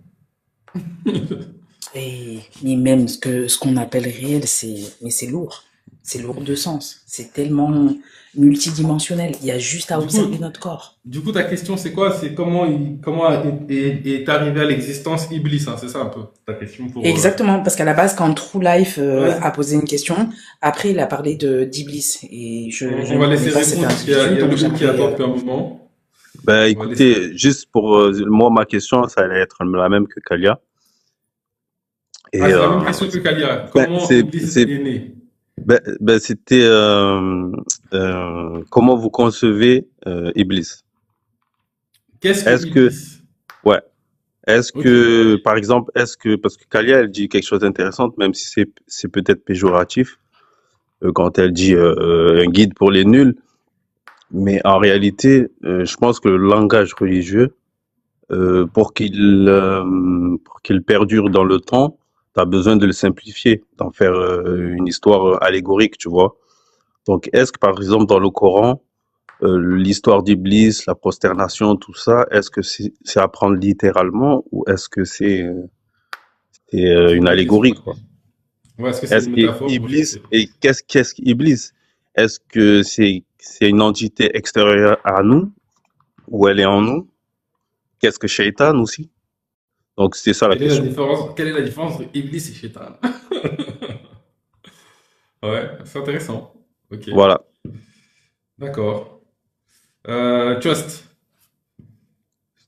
Mais même ce qu'on appelle réel, c'est lourd. C'est lourd de sens. C'est tellement multidimensionnel. Il y a juste à observer notre corps. Du coup, ta question, c'est quoi? C'est comment est arrivé à l'existence Iblis, hein, c'est ça un peu ta question pour... Exactement, parce qu'à la base, quand True Life a posé une question, après il a parlé d'Iblis. Et on va laisser répondre, parce qu'il y a le groupe qui attend depuis un moment. Ben, écoutez, juste pour moi, ma question, ça allait être la même que Kalia. Et, c'est la même question que Kalia. Comment Iblis est né? C'était comment vous concevez Iblis? Qu'est-ce que Iblis? Est-ce que, par exemple, parce que Kalia, elle dit quelque chose d'intéressant, même si c'est peut-être péjoratif, quand elle dit un guide pour les nuls, mais en réalité, je pense que le langage religieux, pour qu'il perdure dans le temps, tu as besoin de le simplifier, d'en faire une histoire allégorique, tu vois. Donc, est-ce que, par exemple, dans le Coran, l'histoire d'Iblis, la prosternation, tout ça, est-ce que c'est à prendre littéralement ou est-ce que c'est une allégorie, quoi? Ouais, est-ce que c'est une métaphore? Iblis, et qu'est-ce qu'Iblis? Est-ce que c'est une entité extérieure à nous ou elle est en nous? Qu'est-ce que Shaitan aussi? Donc, c'est ça la question. Quelle est la différence entre Iblis et Shaitan? Ouais, c'est intéressant. Ok. Voilà. D'accord. Trust,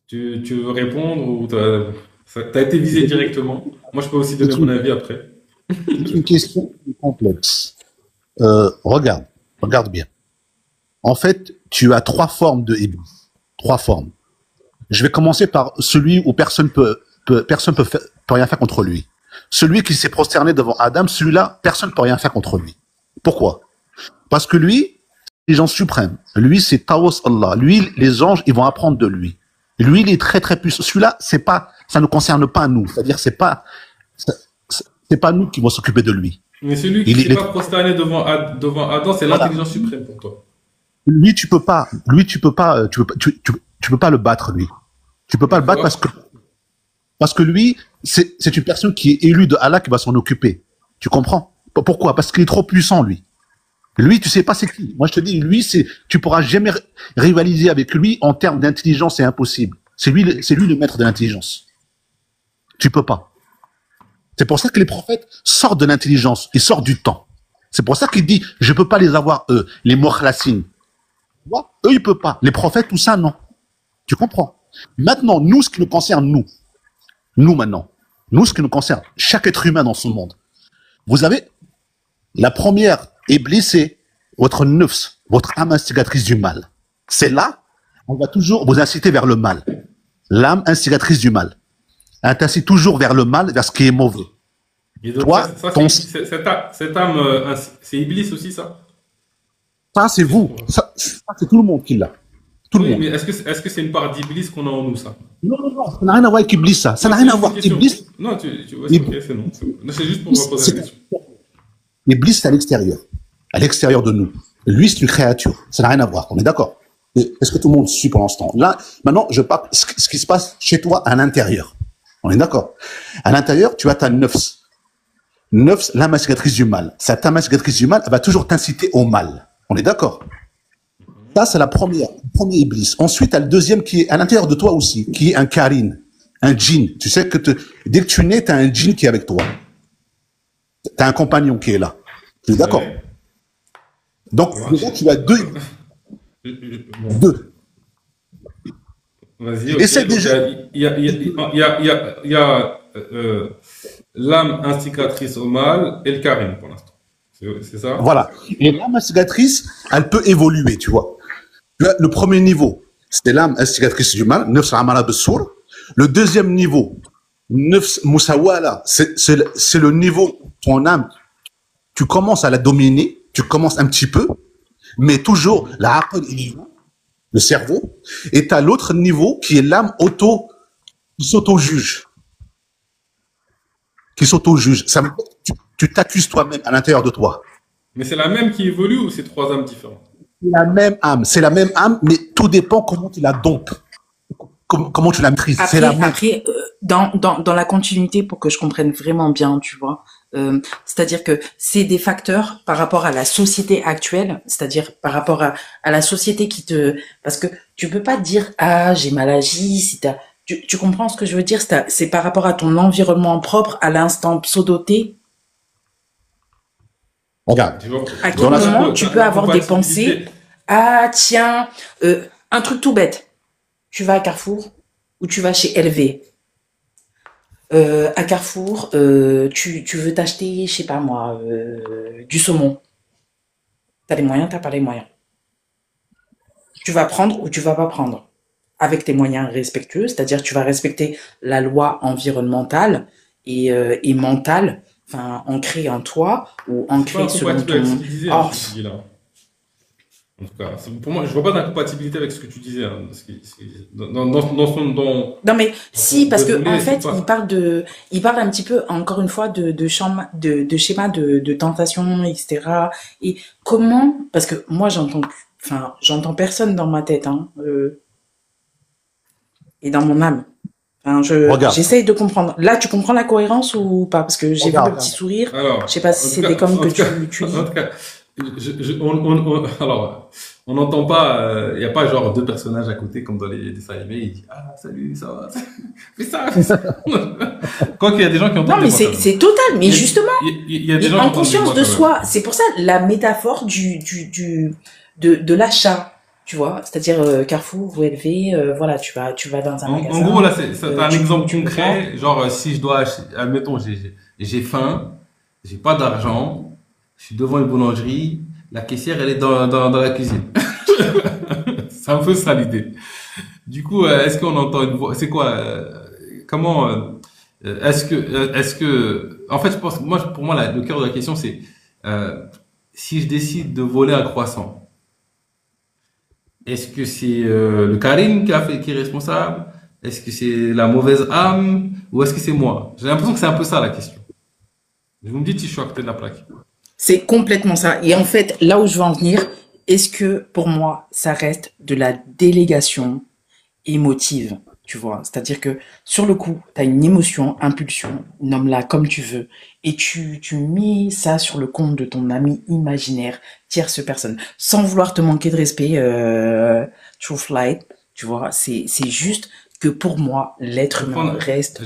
tu veux répondre ou t'as été visé directement? Moi, je peux aussi donner mon avis après. C'est une question complexe. Regarde bien. En fait, tu as 3 formes de Iblis. 3 formes. Je vais commencer par celui où personne peut rien faire contre lui. celui qui s'est prosterné devant Adam, celui-là, personne ne peut rien faire contre lui. Pourquoi? Parce que lui, les gens suprêmes. Lui, c'est Taos Allah. Lui, les anges, ils vont apprendre de lui. Lui, il est très très puissant. Celui-là, ça ne concerne pas nous. C'est-à-dire, c'est pas nous qui vont s'occuper de lui. Mais celui qui s'est pas prosterné devant Adam, c'est l'intelligence suprême pour toi. Lui, tu peux pas le battre, lui. Tu peux pas le battre parce que lui, c'est une personne qui est élue de Allah qui va s'en occuper. Tu comprends? Pourquoi? Parce qu'il est trop puissant, lui. Lui, tu sais pas c'est qui. Moi, je te dis, lui, tu pourras jamais rivaliser avec lui en termes d'intelligence, c'est impossible. C'est lui le maître de l'intelligence. Tu peux pas. C'est pour ça que les prophètes sortent de l'intelligence, ils sortent du temps. C'est pour ça qu'il dit, je peux pas les avoir, eux, les mokhlassines. Eux, ils peuvent pas. Les prophètes, tout ça, non. Tu comprends? Maintenant, nous, ce qui nous concerne, nous, ce qui nous concerne, chaque être humain dans ce monde, vous avez la première Iblis, c'est votre nefs, votre âme instigatrice du mal. C'est là, on va toujours vous inciter vers le mal. L'âme instigatrice du mal. Elle t'incite toujours vers le mal, vers ce qui est mauvais. Et donc, toi, cette âme, c'est Iblis aussi, ça? Ça, c'est vous. Ça, c'est tout le monde qui l'a. Tout le monde. Mais est-ce que c'est une part d'Iblis qu'on a en nous, ça? Non, ça n'a rien à voir avec Iblis, ça. Ça n'a rien à voir avec Iblis. Non, tu vois, c'est non. C'est juste pour me poser la question. Iblis, c'est à l'extérieur. À l'extérieur de nous. Lui, c'est une créature. Ça n'a rien à voir. On est d'accord? Est-ce que tout le monde suit pour l'instant? Là, maintenant, je parle ce qui se passe chez toi à l'intérieur. On est d'accord? À l'intérieur, tu as ta nefs. Nefs, l'âme instigatrice du mal. Cette âme instigatrice du mal, elle va toujours t'inciter au mal. On est d'accord? Ça, c'est le premier Iblis. Ensuite, tu as le deuxième qui est à l'intérieur de toi aussi, qui est un Karin, un djinn. Tu sais que dès que tu nais, tu as un djinn qui est avec toi. Tu as un compagnon qui est là. Tu es d'accord? Donc, déjà, tu as deux. Vas-y, essaie déjà. Il y a l'âme instigatrice au mal et le Karim pour l'instant. C'est ça? Voilà. Et l'âme instigatrice, elle peut évoluer, tu vois. Le premier niveau, c'était l'âme instigatrice du mal, nefs amara bessour. Le deuxième niveau, nefs musawala, c'est le niveau, ton âme, tu commences à la dominer, tu commences un petit peu, mais toujours la aql, le cerveau, et tu as l'autre niveau qui est l'âme qui s'auto-juge. Tu t'accuses toi-même à l'intérieur de toi. Mais c'est la même qui évolue ou c'est trois âmes différentes? C'est la même âme, mais tout dépend comment tu la domptes. Comment tu la maîtrises. Après, dans la continuité, pour que je comprenne vraiment bien, tu vois, c'est-à-dire que c'est des facteurs par rapport à la société actuelle, c'est-à-dire par rapport à la société parce que tu peux pas dire, j'ai mal agi, si tu comprends ce que je veux dire, c'est par rapport à ton environnement propre, à l'instant pseudo-T. Regarde. À quel moment tu peux avoir des pensées, tiens, un truc tout bête. Tu vas à Carrefour ou tu vas chez LV. À Carrefour, tu veux t'acheter, je sais pas moi, du saumon. T'as les moyens, t'as pas les moyens. Tu vas prendre ou tu vas pas prendre. Avec tes moyens respectueux, c'est-à-dire tu vas respecter la loi environnementale et mentale, enfin ancrée en toi ou ancrée selon ton... En tout cas, pour moi, je vois pas d'incompatibilité avec ce que tu disais. Hein, Non mais si, parce que en fait, il parle un petit peu, encore une fois, de schéma de tentation, etc. Et comment, parce que moi j'entends personne dans ma tête, hein, et dans mon âme. Enfin, j'essaye de comprendre. Là, tu comprends la cohérence ou pas? Parce que j'ai vu le petit sourire. Alors, je sais pas si c'est des comme que tu dis. En tout cas, alors, on n'entend pas, il n'y a pas genre deux personnages à côté comme dans les dessins animés, il dit salut, ça va, fais ça. Quoi qu'il y a des gens qui entendent. Non, mais c'est total, mais justement, il y a des gens en conscience de soi, c'est pour ça la métaphore de l'achat. Tu vois, c'est-à-dire Carrefour ou LV, voilà, tu vas dans un magasin. En gros, là, t'as un exemple concret, genre si je dois, admettons, j'ai faim, j'ai pas d'argent. Je suis devant une boulangerie, la caissière, elle est dans la cuisine. C'est un peu ça l'idée. Du coup, est-ce qu'on entend une voix? C'est quoi? Comment En fait, je pense, pour moi, le cœur de la question, c'est si je décide de voler un croissant, est-ce que c'est le Karim qui est responsable? Est-ce que c'est la mauvaise âme? Ou est-ce que c'est moi? J'ai l'impression que c'est un peu ça la question. Vous me dites si je suis à côté de la plaque. C'est complètement ça. Et en fait, là où je veux en venir, est-ce que pour moi, ça reste de la délégation émotive, tu vois? C'est-à-dire que sur le coup, tu as une émotion, impulsion, nomme-la comme tu veux, et tu mets ça sur le compte de ton ami imaginaire, tierce personne, sans vouloir te manquer de respect, True Flight, tu vois? C'est juste que pour moi, l'être humain reste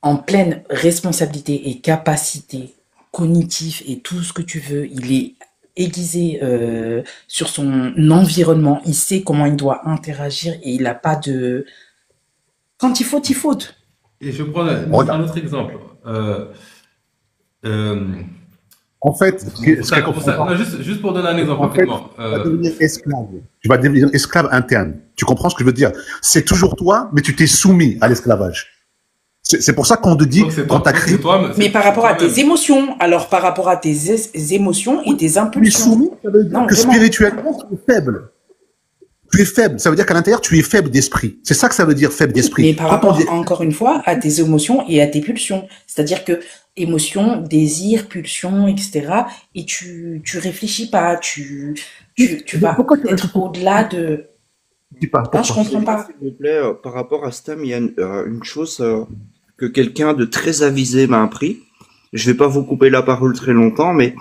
en pleine responsabilité et capacité cognitive et tout ce que tu veux. Il est aiguisé sur son environnement. Il sait comment il doit interagir et il n'a pas de... Quand il faut, il faut. Et je prends un autre exemple. En fait, juste pour donner un exemple, en fait, tu vas devenir esclave. Tu vas devenir esclave interne. Tu comprends ce que je veux dire? C'est toujours toi, mais tu t'es soumis à l'esclavage. C'est pour ça qu'on te dit, quand t'as créé... Mais par rapport à tes émotions, alors par rapport à tes émotions et tes impulsions. Soumis, ça veut dire que spirituellement, tu es faible. Tu es faible. Ça veut dire qu'à l'intérieur, tu es faible d'esprit. C'est ça que ça veut dire, faible d'esprit. Mais par rapport, encore une fois, à tes émotions et à tes pulsions. C'est-à-dire que émotions, désirs, pulsions, etc. Et tu réfléchis pas, tu vas être au-delà de... Non, je comprends pas. S'il vous plaît, par rapport à Stam, il y a une chose que quelqu'un de très avisé m'a appris. Je vais pas vous couper la parole très longtemps, mais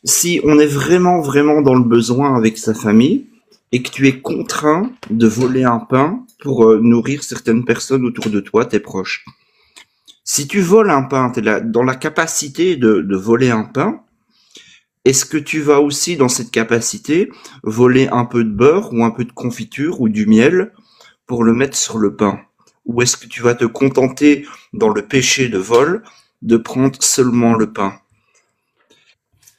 si on est vraiment, vraiment dans le besoin avec sa famille et que tu es contraint de voler un pain pour nourrir certaines personnes autour de toi, tes proches. Si tu voles un pain, tu es dans la capacité de voler un pain. Est-ce que tu vas aussi, dans cette capacité, voler un peu de beurre ou un peu de confiture ou du miel pour le mettre sur le pain? Ou est-ce que tu vas te contenter, dans le péché de vol, de prendre seulement le pain?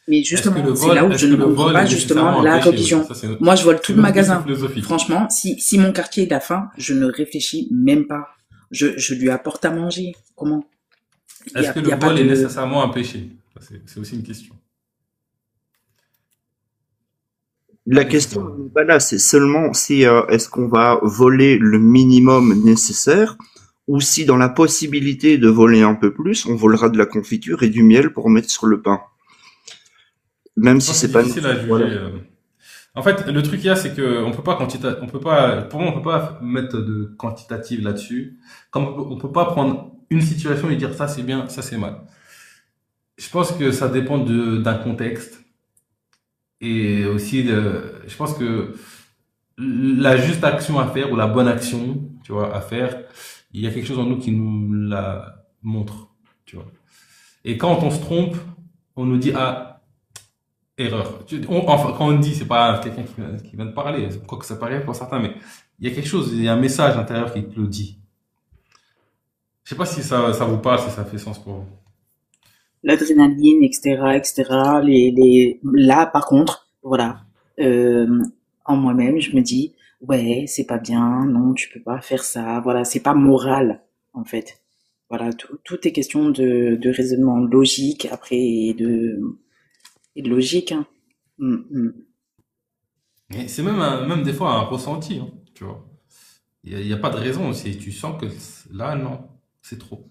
Mais justement, c'est là où je ne comprends pas justement la religion. Moi, je vole tout le magasin. Franchement, si mon quartier a faim, je ne réfléchis même pas. Je lui apporte à manger. Comment? Est-ce que le vol est nécessairement un péché? C'est aussi une question. La question n'est pas là, c'est seulement si est-ce qu'on va voler le minimum nécessaire ou si dans la possibilité de voler un peu plus, on volera de la confiture et du miel pour mettre sur le pain. Même si c'est pas difficile à juger. En fait, le truc qu'il y a, c'est que on peut pas pour moi, on peut pas mettre de quantitative là-dessus. Comme on peut pas prendre une situation et dire ça c'est bien, ça c'est mal. Je pense que ça dépend d'un contexte. Et aussi, je pense que la juste action à faire ou la bonne action, tu vois, à faire, il y a quelque chose en nous qui nous la montre, tu vois. Et quand on se trompe, on nous dit ah erreur. Enfin, quand on dit, c'est pas quelqu'un qui vient de parler, quoi que ça paraît pour certains, mais il y a quelque chose, il y a un message intérieur qui te le dit. Je sais pas si ça vous parle, si ça fait sens pour vous. L'adrénaline, etc. Là, par contre, voilà, en moi-même, je me dis, ouais, c'est pas bien, non, tu peux pas faire ça, voilà, c'est pas moral, en fait. Voilà, tout est question de raisonnement logique, après, et de logique, hein. Et c'est même des fois un ressenti, hein, tu vois. Il y a pas de raison, tu sens que là, non, c'est trop.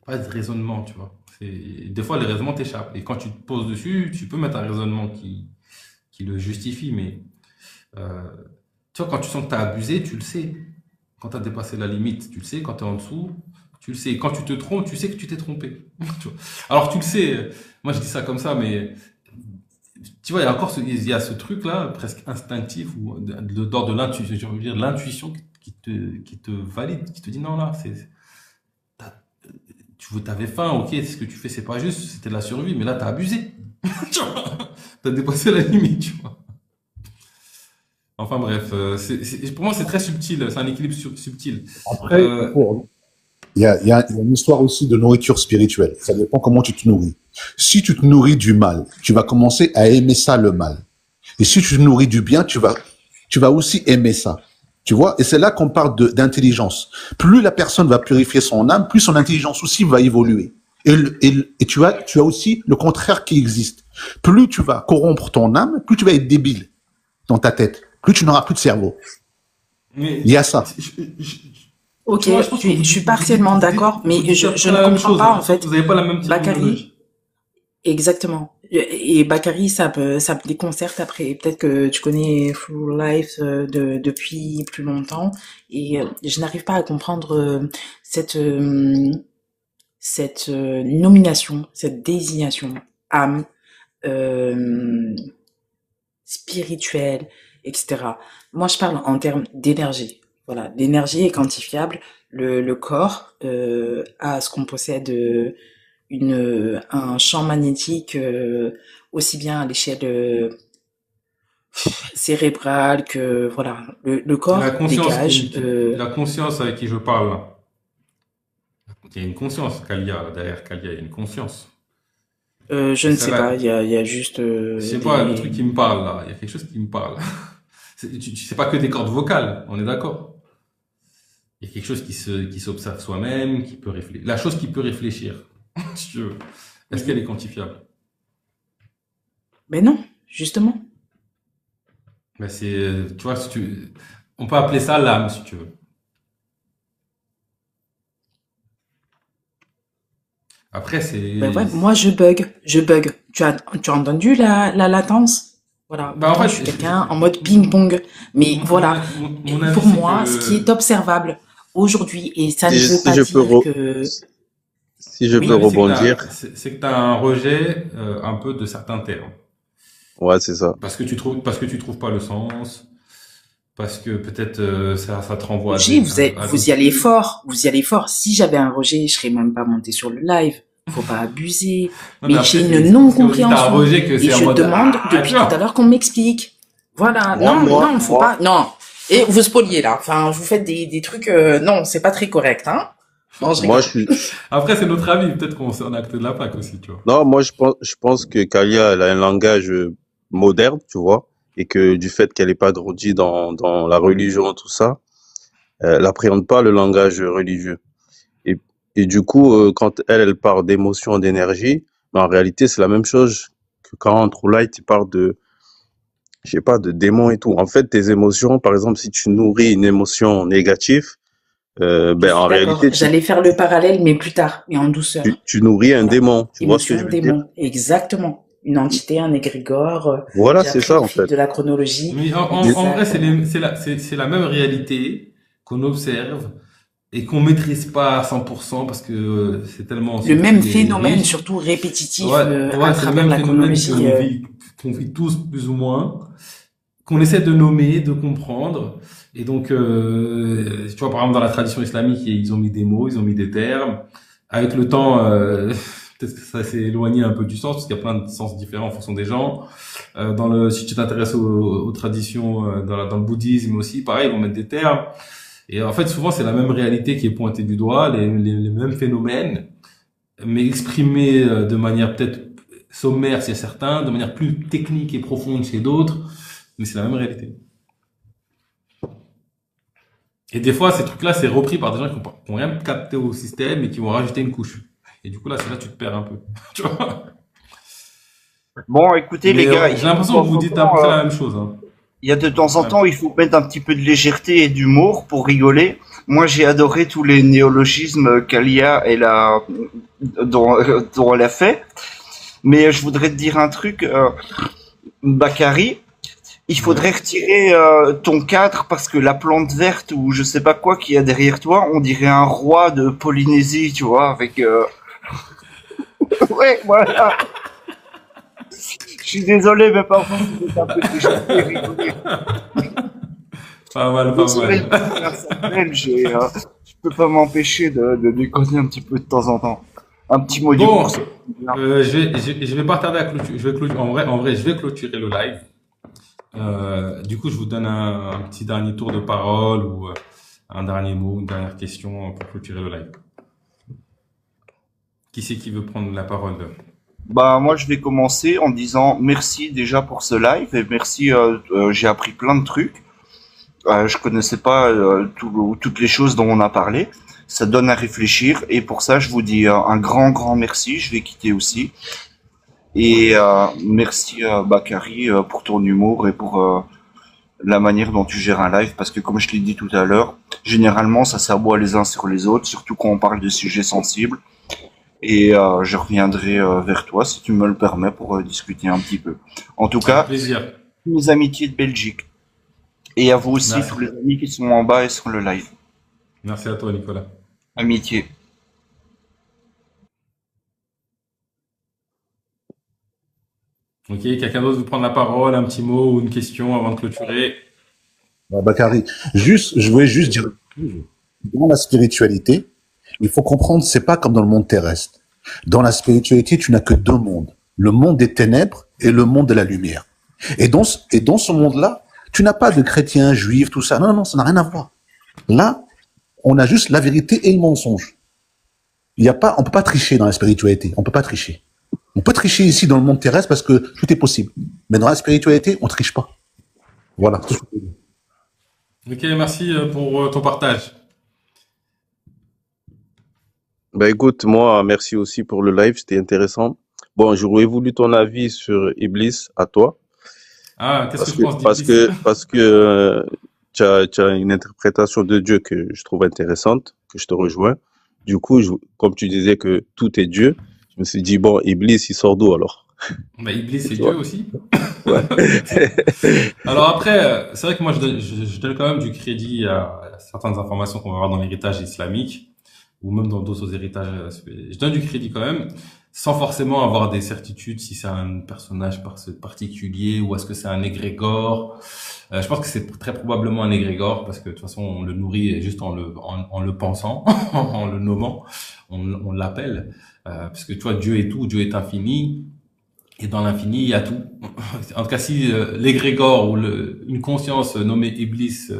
Pas de raisonnement, tu vois. Des fois, les raisonnements t'échappent. Et quand tu te poses dessus, tu peux mettre un raisonnement qui le justifie, mais tu vois, quand tu sens que tu as abusé, tu le sais. Quand tu as dépassé la limite, tu le sais. Quand tu es en dessous, tu le sais. Quand tu te trompes, tu sais que tu t'es trompé. Tu vois. Alors, tu le sais. Moi, je dis ça comme ça, mais tu vois, il y a ce truc-là, presque instinctif, ou d'ordre de l'intuition, je veux dire, l'intuition qui te valide, qui te dit non, là, tu avais faim, ok, ce que tu fais, c'est pas juste, c'était de la survie, mais là, t'as abusé. Tu vois, t'as dépassé la limite, tu vois. Enfin bref, pour moi, c'est très subtil, c'est un équilibre subtil. Après, il y a une histoire aussi de nourriture spirituelle. Ça dépend comment tu te nourris. Si tu te nourris du mal, tu vas commencer à aimer ça, le mal. Et si tu te nourris du bien, tu vas aussi aimer ça. Tu vois, et c'est là qu'on parle d'intelligence. Plus la personne va purifier son âme, plus son intelligence aussi va évoluer. Et tu as aussi le contraire qui existe. Plus tu vas corrompre ton âme, plus tu vas être débile dans ta tête. Plus tu n'auras plus de cerveau. Mais Il y a ça. Ok, tu vois, je pense que je suis partiellement d'accord, mais je ne comprends pas, en fait. Vous n'avez pas la même Bakary, terminologie. exactement. Et Bakary, ça me déconcerte après. Peut-être que tu connais Full Life depuis plus longtemps, et je n'arrive pas à comprendre cette nomination, cette désignation âme, spirituelle, etc. Moi, je parle en termes d'énergie. Voilà, l'énergie est quantifiable. Le corps a ce qu'on possède un champ magnétique aussi bien à l'échelle cérébrale que voilà. Le corps La conscience, dégage. la conscience avec qui je parle là. Il y a une conscience, Kalia, derrière Kalia, il y a une conscience. Je ne sais pas, il y a juste. Je sais pas, le truc qui me parle là, il y a quelque chose qui me parle. C'est pas que des cordes vocales, on est d'accord. Il y a quelque chose qui s'observe soi-même, qui peut réfléchir. La chose qui peut réfléchir, si tu veux. Est-ce qu'elle est quantifiable? Mais non, justement. Ben tu vois, on peut appeler ça l'âme, si tu veux. Après, Ben ouais, moi je bug. Tu as entendu la latence? Voilà. Ben en fait, je suis quelqu'un en mode ping-pong. Mais voilà. Mon avis, pour moi, ce qui est observable aujourd'hui, et ça ne veut pas dire que. Si je peux rebondir. C'est que tu as un rejet un peu de certains termes. Ouais, c'est ça. Parce que tu trouves pas le sens. Parce que peut-être ça te renvoie vous y allez fort. Vous y allez fort. Si j'avais un rejet, je serais même pas monté sur le live. Faut pas abuser. Mais j'ai une non-compréhension. Et je demande depuis tout à l'heure qu'on m'explique. Voilà. Non, faut pas. Non. Et vous spoliez là. Enfin, vous faites des trucs. Non, c'est pas très correct, hein. Non, Après, c'est notre avis. Peut-être qu'on s'en acte de la plaque aussi, tu vois. Non, moi, je pense que Kalia, elle a un langage moderne, tu vois, et que du fait qu'elle n'ait pas grandi dans la religion, tout ça, elle n'appréhende pas le langage religieux. Et du coup, quand elle parle d'émotion, d'énergie, mais en réalité, c'est la même chose que quand en True Light, il parle de, je sais pas, de démons et tout. En fait, tes émotions, par exemple, si tu nourris une émotion négative, en réalité, j'allais faire le parallèle, mais plus tard, mais en douceur. Tu nourris un démon. Tu vois ce que je veux dire? Exactement. Une entité, un égrégore. Voilà, c'est ça, en fait. De la chronologie. Mais en vrai, c'est la même réalité qu'on observe et qu'on maîtrise pas à 100% parce que c'est tellement... Le même phénomène, surtout répétitif, à travers la chronologie. Qu'on vit tous plus ou moins, qu'on essaie de nommer, de comprendre. Et donc, tu vois, par exemple, dans la tradition islamique, ils ont mis des mots, ils ont mis des termes. Avec le temps, peut-être que ça s'est éloigné un peu du sens, parce qu'il y a plein de sens différents en fonction des gens. Si tu t'intéresses aux traditions, dans le bouddhisme aussi, pareil, ils vont mettre des termes. Et en fait, souvent, c'est la même réalité qui est pointée du doigt, les mêmes phénomènes, mais exprimés de manière peut-être sommaire chez certains, de manière plus technique et profonde chez d'autres, mais c'est la même réalité. Et des fois, ces trucs-là, c'est repris par des gens qui n'ont rien capté au système et qui vont rajouter une couche. Et du coup, là, c'est là que tu te perds un peu. Tu vois? Bon, écoutez, les gars. J'ai l'impression que vous dites un peu la même chose. Hein. Il y a de temps en temps, il faut mettre un petit peu de légèreté et d'humour pour rigoler. Moi, j'ai adoré tous les néologismes qu'Alia dont elle a fait. Mais je voudrais te dire un truc, Bakary. Il faudrait retirer ton cadre parce que la plante verte ou je sais pas quoi qu'il y a derrière toi, on dirait un roi de Polynésie, tu vois, avec... Ouais, voilà. Je suis désolé, mais parfois, c'est un peu rigoler. Pas mal. Je peux pas m'empêcher de déconner un petit peu de temps en temps. Un petit mot bon, je vais pas tarder à clôturer. En vrai, je vais clôturer le live. Du coup, je vous donne un petit dernier tour de parole ou un dernier mot, une dernière question pour clôturer le live. Qui c'est qui veut prendre la parole? Bah, moi, je vais commencer en disant merci déjà pour ce live et merci, j'ai appris plein de trucs. je connaissais pas toutes les choses dont on a parlé. Ça donne à réfléchir et pour ça, je vous dis un grand merci. Je vais quitter aussi. Et merci Bakary pour ton humour et pour la manière dont tu gères un live parce que comme je l'ai dit tout à l'heure, généralement ça s'aboie les uns sur les autres, surtout quand on parle de sujets sensibles. Et je reviendrai vers toi si tu me le permets pour discuter un petit peu. En tout cas, Plaisir. mes amitiés de Belgique. Et à vous aussi, Merci. tous les amis qui sont en bas et sur le live. Merci à toi, Nicolas. Amitié. Ok, quelqu'un d'autre veut prendre la parole, un petit mot ou une question avant de clôturer? Bakary, je voulais juste dire, dans la spiritualité, il faut comprendre, c'est pas comme dans le monde terrestre. Dans la spiritualité, tu n'as que deux mondes. Le monde des ténèbres et le monde de la lumière. Et dans ce monde-là, tu n'as pas de chrétiens, juifs, tout ça. Non, ça n'a rien à voir. Là, on a juste la vérité et le mensonge. On peut pas tricher dans la spiritualité. On peut pas tricher. On peut tricher ici dans le monde terrestre parce que tout est possible. Mais dans la spiritualité, on triche pas. Voilà. Ok, merci pour ton partage. Bah écoute, moi, merci aussi pour le live, c'était intéressant. Bon, j'aurais voulu ton avis sur Iblis à toi. Ah, qu'est-ce Parce que je que, pense parce d'Iblis? que, parce que tu as une interprétation de Dieu que je trouve intéressante, que je te rejoins. Du coup, comme tu disais que tout est Dieu, je me suis dit, bon, Iblis, il sort d'où alors? Bah, Iblis, c'est Tu Dieu vois? aussi. Ouais. Alors après, c'est vrai que moi, je donne quand même du crédit à certaines informations qu'on va voir dans l'héritage islamique ou même dans d'autres héritages. Je donne du crédit quand même, sans forcément avoir des certitudes si c'est un personnage particulier ou est-ce que c'est un égrégore. Je pense que c'est très probablement un égrégore parce que de toute façon, on le nourrit juste en le pensant, en le nommant, on l'appelle. Parce que tu vois, Dieu est tout, Dieu est infini. Et dans l'infini, il y a tout. En tout cas, si l'égrégore ou une conscience nommée Iblis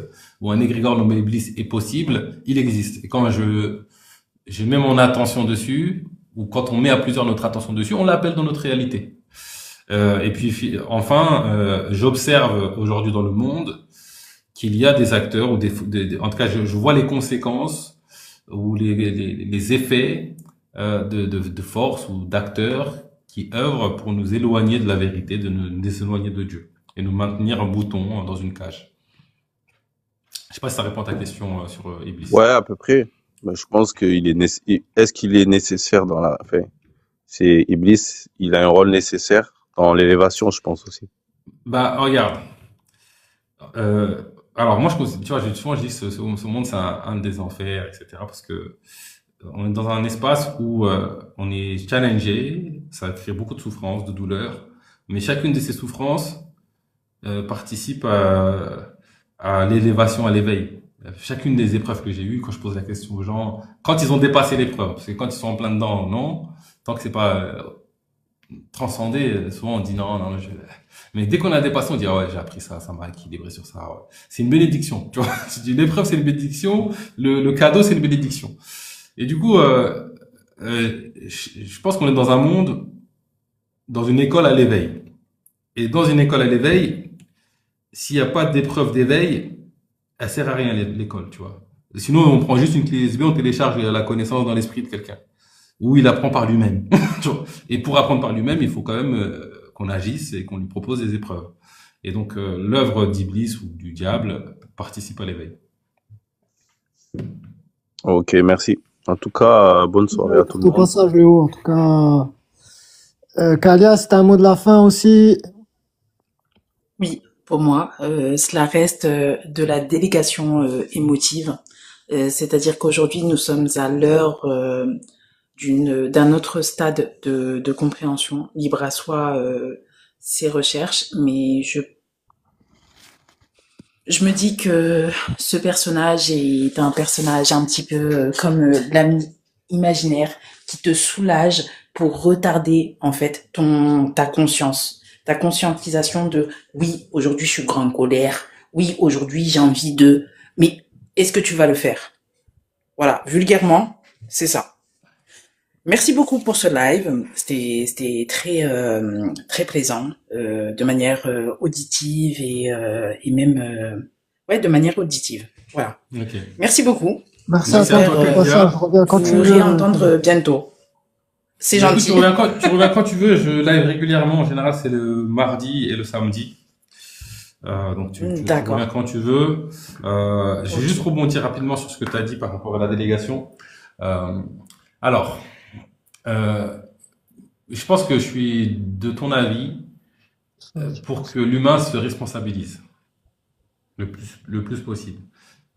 ou un égrégore nommé Iblis est possible, il existe. Et quand je mets mon attention dessus, ou quand on met à plusieurs notre attention dessus, on l'appelle dans notre réalité. Et puis enfin, j'observe aujourd'hui dans le monde qu'il y a des acteurs ou en tout cas, je vois les conséquences ou les effets de force ou d'acteurs qui œuvrent pour nous éloigner de la vérité, de nous déséloigner de Dieu et nous maintenir un bouton dans une cage. Je sais pas si ça répond à ta question sur Iblis. Ouais, à peu près. Bah, je pense est-ce qu'il est nécessaire dans enfin, c'est Iblis, il a un rôle nécessaire dans l'élévation, je pense aussi. Bah, regarde. Alors, moi, tu vois, souvent, je dis que ce monde, c'est un des enfers, etc. Parce que on est dans un espace où on est challengé, ça crée beaucoup de souffrance, de douleur, mais chacune de ces souffrances participe à l'élévation, à l'éveil. Chacune des épreuves que j'ai eues, quand je pose la question aux gens, quand ils ont dépassé l'épreuve, parce que quand ils sont en plein dedans, non, tant que c'est pas transcendé, souvent on dit non, mais dès qu'on a dépassé, on dit ah ouais, j'ai appris ça, ça m'a équilibré sur ça. Ouais. C'est une bénédiction, tu vois. L'épreuve c'est une bénédiction, le cadeau c'est une bénédiction. Et du coup, je pense qu'on est dans un monde, dans une école à l'éveil. Et dans une école à l'éveil, s'il n'y a pas d'épreuve d'éveil, elle sert à rien l'école, tu vois. Sinon, on prend juste une clé USB, on télécharge la connaissance dans l'esprit de quelqu'un. Ou il apprend par lui-même. Et pour apprendre par lui-même, il faut quand même qu'on agisse et qu'on lui propose des épreuves. Et donc, l'œuvre d'Iblis ou du diable participe à l'éveil. Ok, merci. En tout cas, bonne soirée à tout le Au monde. passage, Léo, en tout cas, Kalia, c'était un mot de la fin aussi. Oui, pour moi, cela reste de la délégation émotive. C'est-à-dire qu'aujourd'hui, nous sommes à l'heure d'un autre stade de compréhension, libre à soi ses recherches, mais je me dis que ce personnage est un personnage un petit peu comme l'ami imaginaire qui te soulage pour retarder en fait ta conscience, ta conscientisation de oui, aujourd'hui je suis grande colère, oui, aujourd'hui j'ai envie de, mais est-ce que tu vas le faire? Voilà, vulgairement, c'est ça. Merci beaucoup pour ce live. C'était très plaisant, de manière auditive et même Ouais, de manière auditive. Voilà. Ok. Merci beaucoup. Merci à Merci à toi. toi, De toute façon, Katia. je reviens quand tu Vous veux. réentendre bientôt. C'est Bah, écoute, gentil. tu reviens quand tu veux. Je live régulièrement. En général, c'est le mardi et le samedi. Donc tu reviens D'accord. quand tu veux. Je vais Ok. juste rebondir rapidement sur ce que tu as dit par rapport à la délégation. Alors, je pense que je suis de ton avis pour que l'humain se responsabilise le plus possible.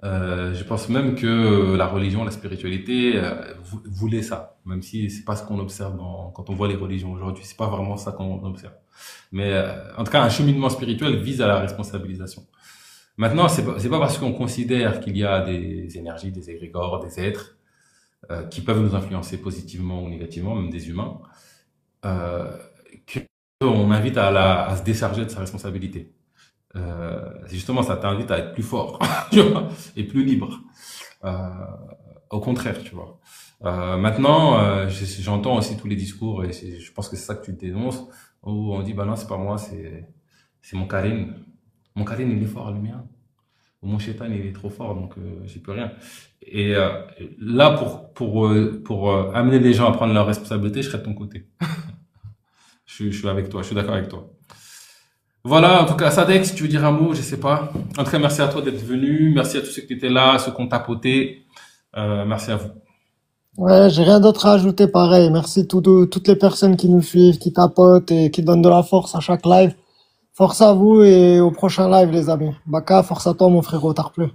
Je pense même que la religion, la spiritualité voulait ça, même si c'est pas ce qu'on observe quand on voit les religions aujourd'hui. C'est pas vraiment ça qu'on observe. Mais en tout cas, un cheminement spirituel vise à la responsabilisation. Maintenant, c'est pas parce qu'on considère qu'il y a des énergies, des égrégores, des êtres qui peuvent nous influencer positivement ou négativement, même des humains, qu'on invite à se décharger de sa responsabilité. Justement, ça t'invite à être plus fort, tu vois, et plus libre. Au contraire, tu vois. Maintenant, j'entends aussi tous les discours, et je pense que c'est ça que tu dénonces, où on dit, bah non, c'est pas moi, c'est mon Karim. Mon Karim, il est fort, le mien. Ou mon Shaitan, il est trop fort, donc j'y peux rien. Et là, pour amener les gens à prendre leurs responsabilités, je serai de ton côté. Je suis avec toi, je suis d'accord avec toi. Voilà, en tout cas, Sadek, si tu veux dire un mot, je sais pas. En tout cas, merci à toi d'être venu. Merci à tous ceux qui étaient là, ceux qui ont tapoté. Merci à vous. Ouais, j'ai rien d'autre à ajouter, pareil. Merci toutes les personnes qui nous suivent, qui tapotent et qui donnent de la force à chaque live. Force à vous et au prochain live, les amis. Baka, force à toi, mon frérot, tard plus.